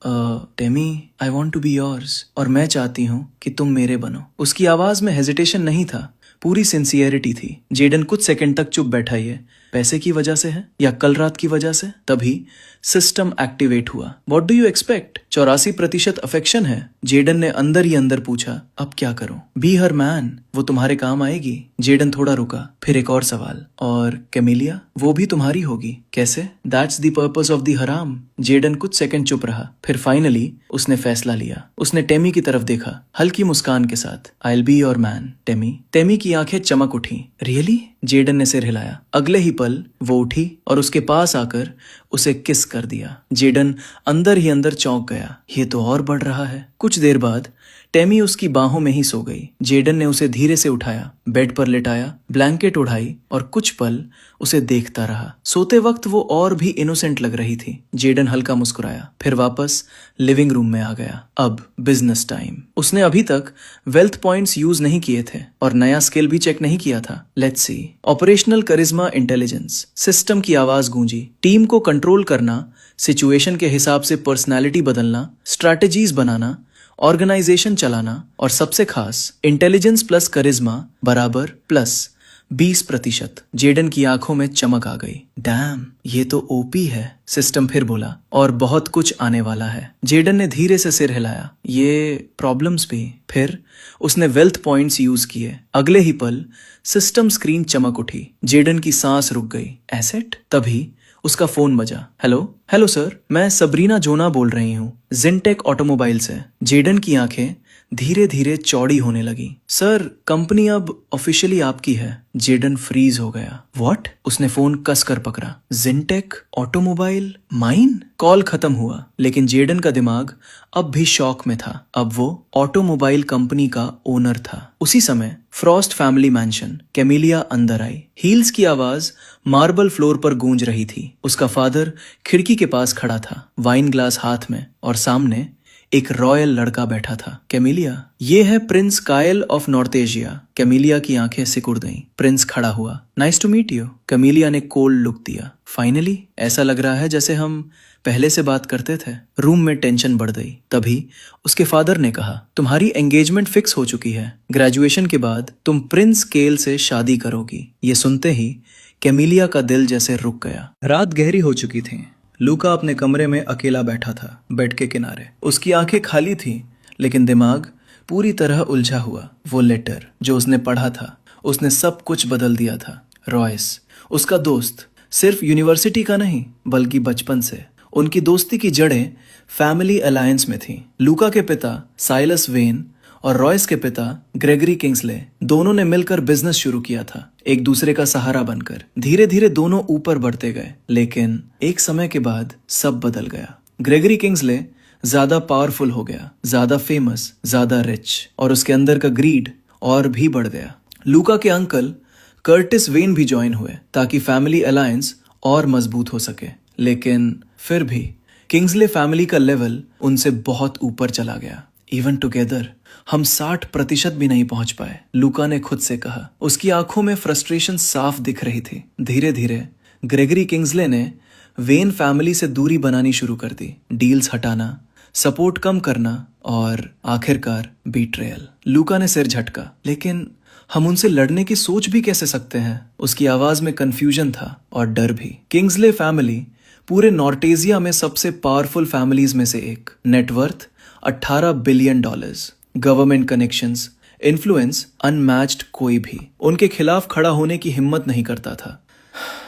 Temi, I want to be yours, और मैं चाहती हूँ कि तुम मेरे बनो। उसकी आवाज में हेजिटेशन नहीं था, पूरी सिंसियरिटी थी। जेडन कुछ सेकंड तक चुप बैठा। ये पैसे की वजह से है या कल रात की वजह से? तभी सिस्टम एक्टिवेट हुआ। What do you expect? 84% affection है। जेडन ने अंदर ही अंदर पूछा, अब क्या करूं? बी हर मैन, वो तुम्हारे काम आएगी। जेडन थोड़ा रुका, फिर एक और सवाल, और कैमिलिया? वो भी तुम्हारी होगी। कैसे? That's the purpose of the हराम। जेडन कुछ सेकंड चुप रहा, फिर फाइनली उसने फैसला लिया। उसने टेमी की तरफ देखा, हल्की मुस्कान के साथ। I will be your man, Temi. Temi की आंखें चमक उठी। रियली? जेडन ने सिर हिलाया। अगले ही पल वो उठी और उसके पास आकर उसे किस कर दिया। जेडन अंदर ही अंदर चौंक गया। ये तो और बढ़ रहा है। कुछ देर बाद टेमी उसकी बाहों में ही सो गई। जेडन ने उसे धीरे से उठाया, बेड पर लिटाया, ब्लैंकेट उड़ाई और कुछ पल उसे देखता रहा। सोते वक्त वो और भी इनोसेंट लग रही थी। जेडन हल्का मुस्कुराया, फिर वापस लिविंग रूम में आ गया। अब बिजनेस टाइम। उसने अभी तक वेल्थ पॉइंट्स यूज नहीं किए थे और नया स्किल भी चेक नहीं किया था। Let's see. Operational charisma intelligence. System की आवाज गूंजी। टीम को कंट्रोल करना, सिचुएशन के हिसाब से पर्सनैलिटी बदलना, स्ट्रैटेजीज बनाना, ऑर्गेनाइजेशन चलाना, और सबसे खास इंटेलिजेंस प्लस करिश्मा बराबर प्लस 20%। जेडन की आंखों में चमक आ गई। डैम, ये तो ओपी है। सिस्टम फिर बोला, और बहुत कुछ आने वाला है। जेडन ने धीरे से सिर हिलाया। ये प्रॉब्लम्स भी? फिर उसने वेल्थ पॉइंट्स यूज किए। अगले ही पल सिस्टम स्क्रीन चमक उठी। जेडन की सांस रुक गई। एसेट? तभी उसका फोन बजा। हेलो हेलो सर, मैं सबरीना जोना बोल रही हूँ, जिनटेक ऑटोमोबाइल से। जेडन की आंखें धीरे धीरे चौड़ी होने लगी। सर, कंपनी अब ऑफिशियली आपकी है। जेडन फ्रीज हो गया। व्हाट? उसने फोन कस कर पकड़ा। जिनटेक ऑटोमोबाइल माइन? कॉल खत्म हुआ, लेकिन जेडन का दिमाग अब भी शॉक में था। अब वो ऑटोमोबाइल कंपनी का ओनर था। उसी समय फ्रॉस्ट फैमिली मैंशन। कैमिलिया अंदर आई। हील्स की आवाज मार्बल फ्लोर पर गूंज रही थी। उसका फादर खिड़की के पास खड़ा था, वाइन ग्लास हाथ में, और सामने एक रॉयल लड़का बैठा था। कैमिलिया, ये है प्रिंस कायल ऑफ नॉर्थ एशिया। कैमिलिया की आंखें सिकुड़ गईं। प्रिंस खड़ा हुआ। Nice to meet you. Camellia ने कोल्ड लुक दिया। फाइनली? ऐसा लग रहा है जैसे हम पहले से बात करते थे। रूम में टेंशन बढ़ गई। तभी उसके फादर ने कहा, तुम्हारी एंगेजमेंट फिक्स हो चुकी है। ग्रेजुएशन के बाद तुम प्रिंस केल से शादी करोगी। ये सुनते ही कैमिलिया का दिल जैसे रुक गया। रात गहरी हो चुकी थी। लूका अपने कमरे में अकेला बैठा था, बेड के किनारे। उसकी आंखें खाली थी, लेकिन दिमाग पूरी तरह उलझा हुआ। वो लेटर जो उसने पढ़ा था, उसने सब कुछ बदल दिया था। रॉयस, उसका दोस्त, सिर्फ यूनिवर्सिटी का नहीं बल्कि बचपन से। उनकी दोस्ती की जड़ें फैमिली अलायंस में थी। लूका के पिता साइलस वेन और रॉयस के पिता ग्रेगरी किंग्सले, दोनों ने मिलकर बिजनेस शुरू किया था, एक दूसरे का सहारा बनकर। धीरे धीरे दोनों ऊपर बढ़ते गए, लेकिन एक समय के बाद सब बदल गया। ग्रेगरी किंग्सले ज्यादा पावरफुल हो गया, ज्यादा फेमस, ज्यादा रिच, और उसके अंदर का ग्रीड और भी बढ़ गया। लूका के अंकल कर्टिस वेन भी ज्वाइन हुए ताकि फैमिली अलायंस और मजबूत हो सके। लेकिन फिर भी किंग्सले फैमिली का लेवल उनसे बहुत ऊपर चला गया। इवन टुगेदर हम 60% भी नहीं पहुंच पाए, लूका ने खुद से कहा। उसकी आंखों में फ्रस्ट्रेशन साफ दिख रही थी। धीरे धीरे ग्रेगरी किंग्सले ने वेन फैमिली से दूरी बनानी शुरू कर दी। डील्स हटाना, सपोर्ट कम करना, और आखिरकार बीट्रेयल। लूका ने सिर झटका। लेकिन हम उनसे लड़ने की सोच भी कैसे सकते हैं? उसकी आवाज में कंफ्यूजन था और डर भी। किंग्सले फैमिली पूरे नॉर्टेजिया में सबसे पावरफुल फैमिलीज में से एक। Net worth $18 billion, government connections, influence unmatched. कोई भी उनके खिलाफ खड़ा होने की हिम्मत नहीं करता था।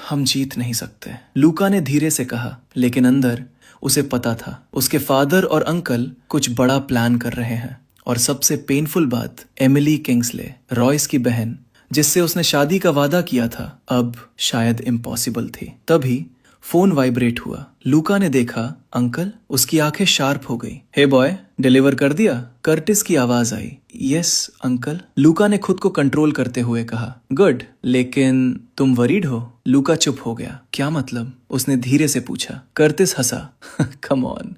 हम जीत नहीं सकते, लूका ने धीरे से कहा, लेकिन अंदर उसे पता था उसके फादर और अंकल कुछ बड़ा प्लान कर रहे हैं। और सबसे पेनफुल बात, एमिली किंग्सले, रॉयस की बहन, जिससे उसने शादी का वादा किया था, अब शायद इम्पॉसिबल थी। तभी फोन वाइब्रेट हुआ। लूका ने देखा अंकल। उसकी आंखें शार्प हो गई। हे बॉय, डिलीवर कर दिया? कर्टिस की आवाज आई। यस अंकल, लूका ने खुद को कंट्रोल करते हुए कहा। गुड, लेकिन तुम वरीड हो? लूका चुप हो गया। क्या मतलब? उसने धीरे से पूछा। Curtis Hansa. Come on,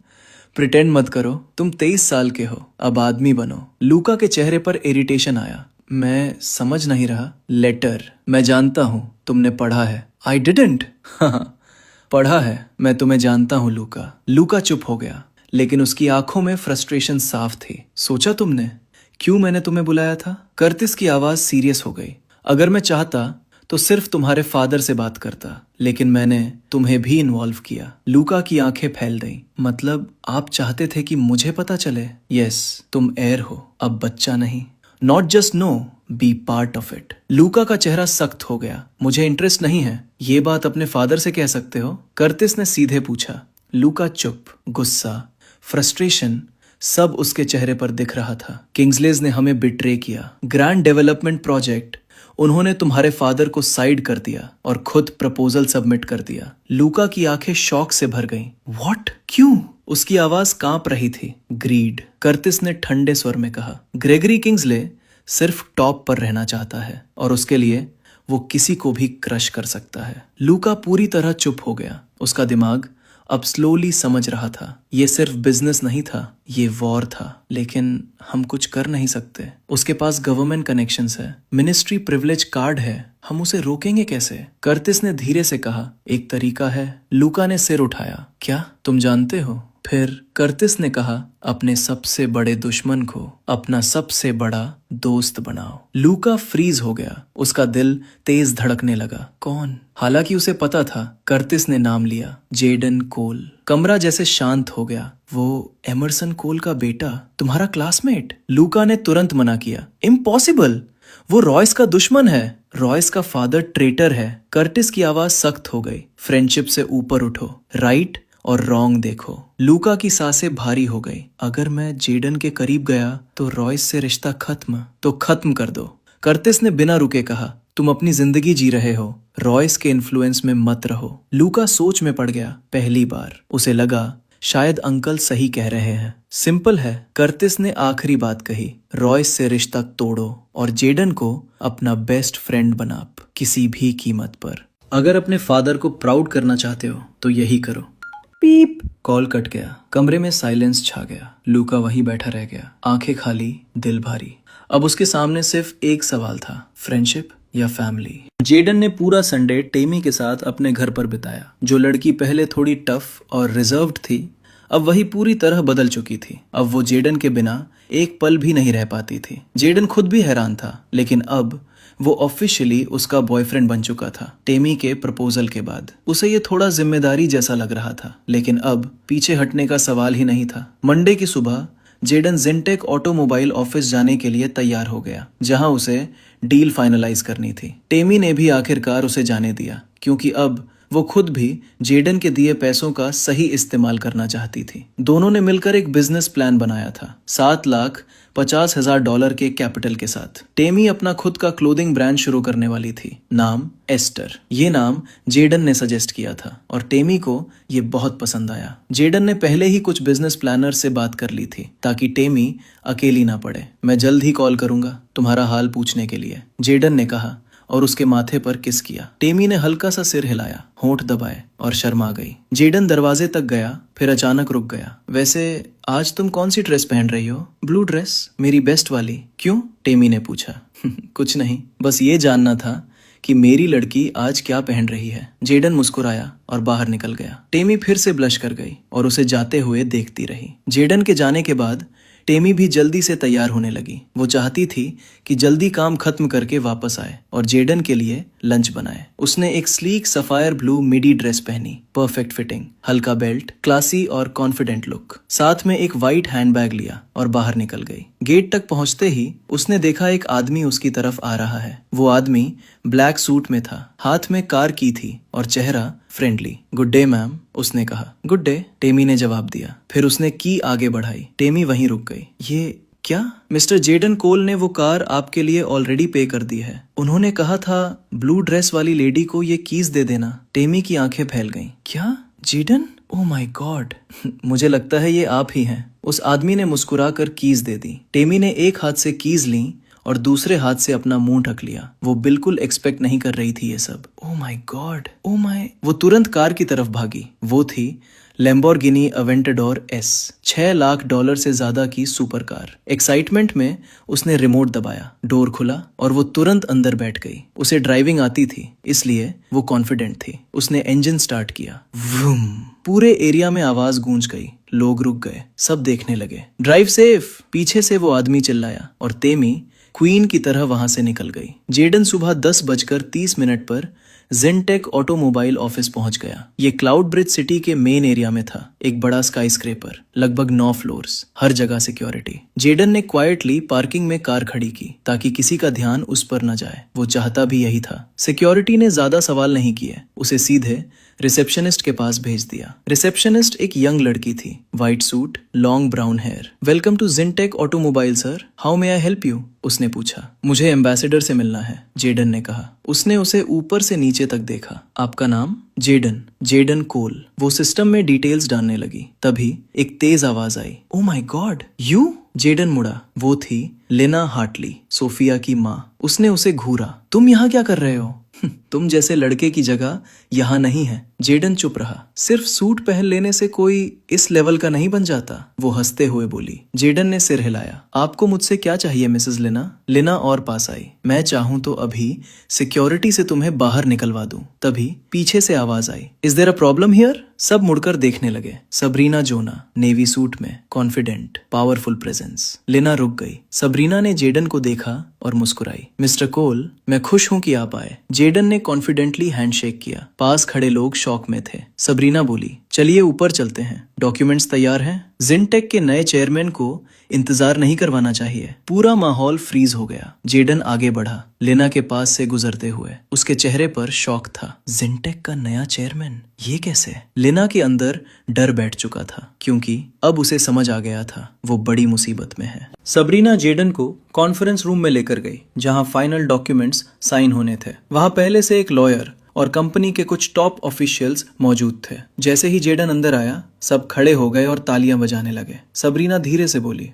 pretend मत करो। तुम 23 साल के हो, अब आदमी बनो। लूका के चेहरे पर इरिटेशन आया। मैं समझ नहीं रहा। लेटर, मैं जानता हूं तुमने पढ़ा है। I didn't. पढ़ा है, मैं तुम्हें जानता हूं लूका। लूका चुप हो गया, लेकिन उसकी आंखों में फ्रस्ट्रेशन साफ थी। सोचा तुमने? क्यों मैंने तुम्हें बुलाया था? कर्तिस की आवाज सीरियस हो गई। अगर मैं चाहता तो सिर्फ तुम्हारे फादर से बात करता, लेकिन मैंने तुम्हें भी इन्वॉल्व किया। लूका की आंखें फैल गईं। मतलब आप चाहते थे कि मुझे पता चले? यस, तुम एयर हो, अब बच्चा नहीं। Not just no, be part of it. Luca का चेहरा सख्त हो गया। मुझे इंटरेस्ट नहीं है। ये बात अपने फादर से कह सकते हो? कर्तिस ने सीधे पूछा। लूका चुप। गुस्सा, फ्रस्ट्रेशन सब उसके चेहरे पर दिख रहा था। किंग्सलेज ने हमें बिट्रे किया। ग्रैंड डेवलपमेंट प्रोजेक्ट, उन्होंने तुम्हारे फादर को साइड कर दिया और खुद प्रपोजल सबमिट कर दिया। लूका की आंखें शॉक से भर गईं। व्हाट? क्यों? उसकी आवाज कांप रही थी। ग्रीड, कर्तिस ने ठंडे स्वर में कहा। ग्रेगरी किंग्सले सिर्फ टॉप पर रहना चाहता है और उसके लिए वो किसी को भी क्रश कर सकता है। लूका पूरी तरह चुप हो गया। उसका दिमाग अब स्लोली समझ रहा था। ये सिर्फ बिजनेस नहीं था, ये वॉर था। लेकिन हम कुछ कर नहीं सकते। उसके पास गवर्नमेंट कनेक्शंस है, मिनिस्ट्री प्रिविलेज कार्ड है, हम उसे रोकेंगे कैसे? कर्तिस ने धीरे से कहा। एक तरीका है। लूका ने सिर उठाया। क्या? तुम जानते हो? फिर कर्तिस ने कहा, अपने सबसे बड़े दुश्मन को अपना सबसे बड़ा दोस्त बनाओ। लूका फ्रीज हो गया। उसका दिल तेज धड़कने लगा। कौन? हालांकि उसे पता था। कर्तिस ने नाम लिया। जेडन कोल। कमरा जैसे शांत हो गया। वो एमरसन कोल का बेटा, तुम्हारा क्लासमेट? लूका ने तुरंत मना किया। इम्पॉसिबल, वो रॉयस का दुश्मन है। रॉयस का फादर ट्रेटर है। कर्टिस की आवाज सख्त हो गई। फ्रेंडशिप से ऊपर उठो। राइट और रॉन्ग देखो। लूका की सांसें भारी हो गई। अगर मैं जेडन के करीब गया तो रॉयस से रिश्ता खत्म, तो खत्म कर दो। कर्तिस ने बिना रुके कहा। तुम अपनी जिंदगी जी रहे हो, रॉयस के इन्फ्लुएंस में मत रहो। लूका सोच में पड़ गया। पहली बार उसे लगा शायद अंकल सही कह रहे हैं। सिंपल है। कर्तिस ने आखिरी बात कही। रॉयस से रिश्ता तोड़ो और जेडन को अपना बेस्ट फ्रेंड बना, किसी भी कीमत पर। अगर अपने फादर को प्राउड करना चाहते हो तो यही करो। पीप। कॉल कट गया। कमरे में साइलेंस छा गया। लूका वहीं बैठा रह गया, आंखें खाली, दिल भारी। अब उसके सामने सिर्फ एक सवाल था, फ्रेंडशिप या फैमिली। जेडन ने पूरा संडे टेमी के साथ अपने घर पर बिताया। जो लड़की पहले थोड़ी टफ और रिजर्व्ड थी, अब वही पूरी तरह बदल चुकी थी। अब वो जेडन के बिना एक पल भी नहीं रह पाती थी। जेडन खुद भी हैरान था, लेकिन अब वो ऑफिशियली उसका बॉयफ्रेंड बन चुका था। टेमी के प्रपोजल के बाद उसे ये थोड़ा जिम्मेदारी जैसा लग रहा था, लेकिन अब पीछे हटने का सवाल ही नहीं था। मंडे की सुबह जेडन जिंटेक ऑटोमोबाइल ऑफिस जाने के लिए तैयार हो गया, जहां उसे डील फाइनलाइज करनी थी। टेमी ने भी आखिरकार उसे जाने दिया, क्योंकि अब वो खुद भी जेडन के दिए पैसों का सही इस्तेमाल करना चाहती थी। दोनों ने मिलकर एक बिजनेस प्लान बनाया था, $7,50,000 के कैपिटल के साथ। टेमी अपना खुद का क्लोथिंग ब्रांड शुरू करने वाली थी, नाम एस्टर। ये नाम जेडन ने सजेस्ट किया था और टेमी को ये बहुत पसंद आया। जेडन ने पहले ही कुछ बिजनेस प्लानर से बात कर ली थी, ताकि टेमी अकेली ना पड़े। मैं जल्द ही कॉल करूंगा तुम्हारा हाल पूछने के लिए, जेडन ने कहा और उसके माथे पर किस किया। टेमी ने हल्का सा सिर हिलाया, होंठ दबाए और शर्मा गई। जेडन दरवाजे तक गया, फिर अचानक रुक गया। वैसे आज तुम कौन सी ड्रेस पहन रही हो? ब्लू ड्रेस, मेरी बेस्ट वाली। क्यों? टेमी ने पूछा। कुछ नहीं, बस ये जानना था कि मेरी लड़की आज क्या पहन रही है। जेडन मुस्कुराया और बाहर निकल गया। टेमी फिर से ब्लश कर गई और उसे जाते हुए देखती रही। जेडन के जाने के बाद टेमी भी जल्दी से तैयार होने लगी। वो चाहती थी कि जल्दी काम खत्म करके वापस आए और जेडन के लिए लंच बनाए। उसने एक sleek sapphire blue midi dress पहनी, परफेक्ट फिटिंग, हल्का बेल्ट, क्लासी और कॉन्फिडेंट लुक। साथ में एक वाइट हैंडबैग लिया और बाहर निकल गई। गेट तक पहुंचते ही उसने देखा एक आदमी उसकी तरफ आ रहा है। वो आदमी ब्लैक सूट में था, हाथ में कार की थी और चेहरा फ्रेंडली। गुड डे मैम, उसने कहा। गुड डे, टेमी ने जवाब दिया। फिर उसने की आगे बढ़ाई। टेमी वहीं रुक गई। ये क्या? मिस्टर जेडन कोल ने वो कार आपके लिए ऑलरेडी पे कर दी है। उन्होंने कहा था ब्लू ड्रेस वाली लेडी को ये कीज दे देना। टेमी की आंखें फैल गईं। क्या? जेडन? Oh my God. मुझे लगता है ये आप ही हैं। उस आदमी ने मुस्कुराकर कीज दे दी। टेमी ने एक हाथ से कीज ली और दूसरे हाथ से अपना मुंह ढक लिया। वो बिल्कुल एक्सपेक्ट नहीं कर रही थी ये सब। Oh my God, oh my. वो तुरंत कार की तरफ भागी। वो थी लैम्बोर्गिनी अवेंटाडोर एस, $6 लाख से ज्यादा की सुपर कार। एक्साइटमेंट में उसने रिमोट दबाया, डोर खुला और वो तुरंत अंदर बैठ गई। उसे ड्राइविंग आती थी, इसलिए वो कॉन्फिडेंट थी। उसने इंजन स्टार्ट किया। वूम। पूरे एरिया में आवाज गूंज गई। लोग रुक गए, सब देखने लगे। ड्राइव सेफ, पीछे से वो आदमी चिल्लाया और तेमी क्वीन की तरह वहां से निकल गई। जेडन सुबह 10:30 पर जिनटेक ऑटोमोबाइल ऑफिस पहुंच गया। ये क्लाउड ब्रिज सिटी के मेन एरिया में था। एक बड़ा स्काई स्क्रेपर, लगभग 9 फ्लोर्स, हर जगह सिक्योरिटी। जेडन ने क्वाइटली पार्किंग में कार खड़ी की ताकि किसी का ध्यान उस पर न जाए। वो चाहता भी यही था। सिक्योरिटी ने ज्यादा सवाल नहीं किए, उसे सीधे रिसेप्शनिस्ट के पास भेज दिया। रिसेप्शनिस्ट एक यंग लड़की थी, white suit, long brown hair. Welcome to Jintech automobile sir, how may I help you? उसने पूछा। मुझे एम्बेसडर से मिलना है, जेडन ने कहा। उसने उसे ऊपर से नीचे तक देखा। आपका नाम? जेडन, जेडन कोल। वो सिस्टम में डिटेल्स डालने लगी। तभी एक तेज आवाज आई। Oh my god, you? Jaden मुड़ा। वो थी लेना हार्टली, सोफिया की माँ। उसने उसे घूरा। तुम यहाँ क्या कर रहे हो? तुम जैसे लड़के की जगह यहाँ नहीं है। जेडन चुप रहा। सिर्फ सूट पहन लेने से कोई इस लेवल का नहीं बन जाता, वो हंसते हुए बोली। जेडन ने सिर हिलाया। आपको मुझसे क्या चाहिए मिसेस लेना? लेना और पास आई। मैं चाहूं तो अभी सिक्योरिटी से तुम्हें बाहर निकलवा दूं। तभी पीछे से आवाज आई। Is there a problem here? सब मुड़कर देखने लगे। सबरीना जोना, नेवी सूट में, कॉन्फिडेंट, पावरफुल प्रेजेंस। लेना रुक गई। सबरीना ने जेडन को देखा और मुस्कुराई। मिस्टर कोल, मैं खुश हूं कि आप आए। जेडन ने कॉन्फिडेंटली हैंडशेक किया। पास खड़े लोग शॉक में थे। सबरीना बोली, चलिए ऊपर चलते हैं। डॉक्यूमेंट्स तैयार हैं? जिनटेक के नए चेयरमैन को इंतजार नहीं करवाना चाहिए। पूरा माहौल फ्रीज हो गया। जेडन आगे बढ़ा, लेना के पास से गुजरते हुए। उसके चेहरे पर शॉक था। जिनटेक का नया चेयरमैन, ये कैसे? लेना के अंदर डर बैठ चुका था, क्योंकि अब उसे समझ आ गया था वो बड़ी मुसीबत में है। सबरीना जेडन को कॉन्फ्रेंस रूम में लेकर गई, जहां फाइनल डॉक्यूमेंट्स साइन होने थे। वहां पहले से एक लॉयर और कंपनी के कुछ टॉप ऑफिशियल्स मौजूद थे। जैसे ही जेडन अंदर आया, सब खड़े हो गए और तालियां बजाने लगे। सबरीना धीरे से बोली,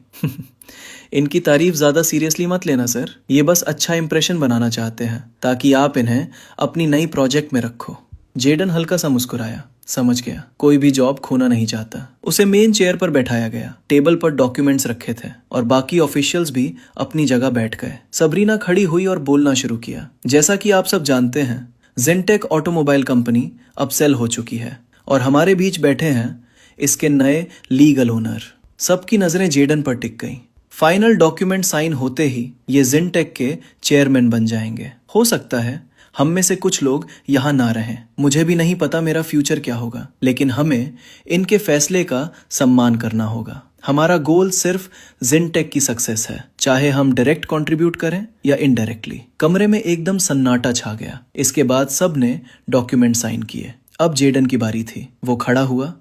इनकी तारीफ ज्यादा सीरियसली मत लेना सर, ये बस अच्छा इंप्रेशन बनाना चाहते हैं ताकि आप इन्हें अपनी नई प्रोजेक्ट में रखो। जेडन हल्का सा मुस्कुराया, समझ गया कोई भी जॉब खोना नहीं चाहता। उसे मेन चेयर पर बैठाया गया। टेबल पर डॉक्यूमेंट्स रखे थे और बाकी ऑफिशियल्स भी अपनी जगह बैठ गए। सबरीना खड़ी हुई और बोलना शुरू किया। जैसा कि आप सब जानते हैं, जिनटेक ऑटोमोबाइल कंपनी अब सेल हो चुकी है और हमारे बीच बैठे हैं इसके नए लीगल ओनर। सबकी नजरें जेडन पर टिक गईं। फाइनल डॉक्यूमेंट साइन होते ही ये जिनटेक के चेयरमैन बन जाएंगे। हो सकता है हम में से कुछ लोग यहाँ ना रहें, मुझे भी नहीं पता मेरा फ्यूचर क्या होगा, लेकिन हमें इनके फैसले का सम्मान करना होगा। हमारा गोल सिर्फ जिनटेक की सक्सेस है, चाहे हम डायरेक्ट कंट्रीब्यूट करें या इनडायरेक्टली। कमरे में एकदम सन्नाटा छा गया। इसके बाद सब ने डॉक्यूमेंट साइन किए। अब जेडन की बारी थी। वो खड़ा हुआ।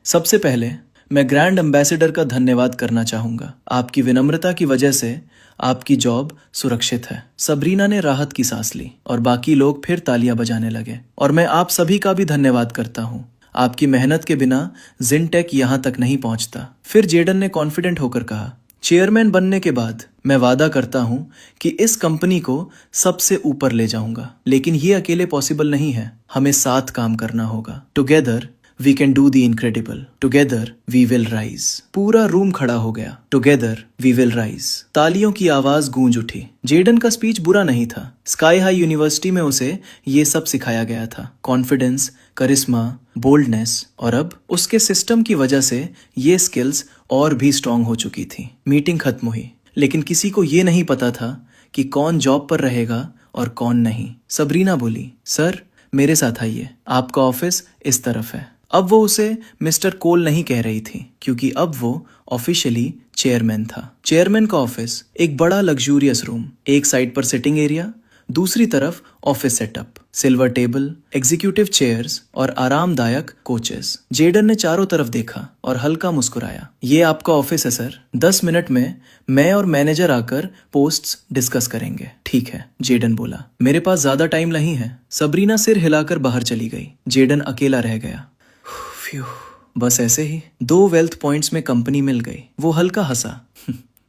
सबसे पहले मैं ग्रैंड एम्बेसडर का धन्यवाद करना चाहूंगा। आपकी विनम्रता की वजह से आपकी जॉब सुरक्षित है। सबरीना ने राहत की सांस ली और बाकी लोग फिर तालियां बजाने लगे। और मैं आप सभी का भी धन्यवाद करता हूँ। आपकी मेहनत के बिना जिनटेक यहाँ तक नहीं पहुँचता। फिर जेडन ने कॉन्फिडेंट होकर कहा, चेयरमैन बनने के बाद मैं वादा करता हूँ कि इस कंपनी को सबसे ऊपर ले जाऊंगा। लेकिन ये अकेले पॉसिबल नहीं है, हमें साथ काम करना होगा। Together we can do the incredible, together we will rise. पूरा रूम खड़ा हो गया। Together we will rise. तालियों की आवाज गूंज उठी। जेडन का स्पीच बुरा नहीं था। स्काई हाई यूनिवर्सिटी में उसे ये सब सिखाया गया था, कॉन्फिडेंस, करिश्मा, बोल्डनेस, और अब उसके सिस्टम की वजह से ये स्किल्स और भी स्ट्रांग हो चुकी थी। मीटिंग खत्म हुई, लेकिन किसी को ये नहीं पता था कि कौन जॉब पर रहेगा और कौन नहीं। सबरीना बोली, सर मेरे साथ आइए, आपका ऑफिस इस तरफ है। अब वो उसे मिस्टर कोल नहीं कह रही थी, क्योंकि अब वो ऑफिशियली चेयरमैन था। चेयरमैन का ऑफिस एक बड़ा लग्जूरियस रूम, एक साइड पर सिटिंग एरिया, दूसरी तरफ office setup. Silver table, executive chairs और आरामदायक कोचेस। जेडन ने चारों तरफ देखा और हल्का मुस्कुराया। ये आपका ऑफिस है सर, 10 मिनट में मैं और मैनेजर आकर पोस्ट्स डिस्कस करेंगे। ठीक है, जेडन बोला, मेरे पास ज्यादा टाइम नहीं है। सबरीना सिर हिलाकर बाहर चली गई। जेडन अकेला रह गया। फ्यू, बस ऐसे ही 2 वेल्थ पॉइंट्स में कंपनी मिल गई। वो हल्का हंसा।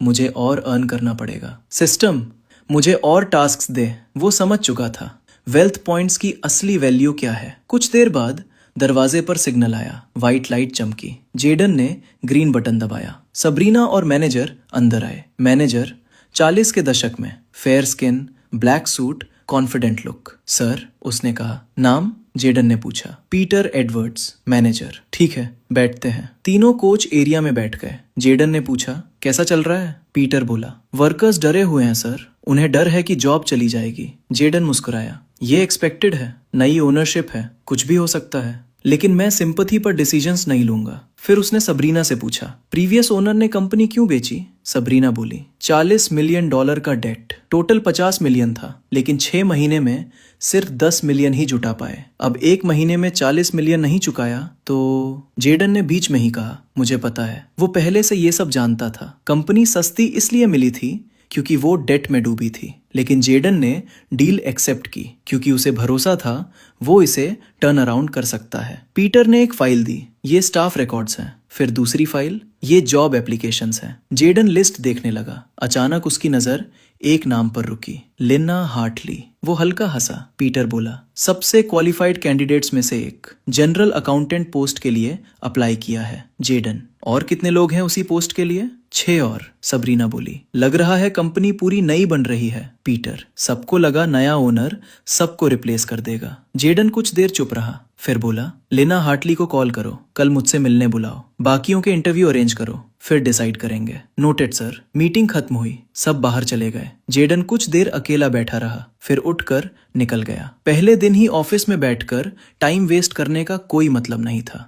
मुझे और अर्न करना पड़ेगा। सिस्टम मुझे और टास्क्स दे। वो समझ चुका था वेल्थ पॉइंट्स की असली वैल्यू क्या है। कुछ देर बाद दरवाजे पर सिग्नल आया। वाइट लाइट चमकी। जेडन ने ग्रीन बटन दबाया। सबरीना और मैनेजर अंदर आए। मैनेजर 40 के दशक में, fair skin, black suit, confident look. Sir, उसने कहा। नाम? जेडन ने पूछा। Peter Edwards. मैनेजर, ठीक है, बैठते हैं। तीनों कोच एरिया में बैठ गए। जेडन ने पूछा, कैसा चल रहा है? पीटर बोला, वर्कर्स डरे हुए हैं सर, उन्हें डर है कि जॉब चली जाएगी। जेडन मुस्कुराया, ये एक्सपेक्टेड है, नई ओनरशिप है, कुछ भी हो सकता है, लेकिन मैं सिंपथी पर डिसीजंस नहीं लूंगा। फिर उसने सबरीना से पूछा, प्रीवियस ओनर ने कंपनी क्यों बेची? सबरीना बोली, $40 मिलियन का डेट। टोटल 50 मिलियन था, लेकिन 6 महीने में सिर्फ 10 मिलियन ही जुटा पाए। अब 1 महीने में 40 मिलियन नहीं चुकाया तो? जेडन ने बीच में ही कहा, मुझे पता है। वो पहले से ये सब जानता था। कंपनी सस्ती इसलिए मिली थी क्योंकि वो डेट में डूबी थी, लेकिन जेडन ने डील एक्सेप्ट की क्योंकि उसे भरोसा था वो इसे टर्न अराउंड कर सकता है। पीटर ने एक फाइल दी, ये स्टाफ रिकॉर्ड्स हैं। फिर दूसरी फाइल, ये जॉब एप्लीकेशंस हैं। जेडन लिस्ट देखने लगा। अचानक उसकी नजर एक नाम पर रुकी, लिना हार्टली। वो हल्का हंसा। पीटर बोला, सबसे क्वालिफाइड कैंडिडेट्स में से एक, जनरल अकाउंटेंट पोस्ट के लिए अप्लाई किया है। जेडन, और कितने लोग हैं उसी पोस्ट के लिए? 6 और, सबरीना बोली। लग रहा है कंपनी पूरी नई बन रही है। पीटर, सबको लगा नया ओनर सबको रिप्लेस कर देगा। जेडन कुछ देर चुप रहा, फिर बोला, लिना हार्टली को कॉल करो, कल मुझसे मिलने बुलाओ, बाकियों के इंटरव्यू अरेंज करो, फिर डिसाइड करेंगे। Noted sir. मीटिंग खत्म हुई, सब बाहर चले गए। जेडन कुछ देर अकेला बैठा रहा, फिर उठकर निकल गया। पहले दिन ही ऑफिस में बैठकर टाइम वेस्ट करने का कोई मतलब नहीं था।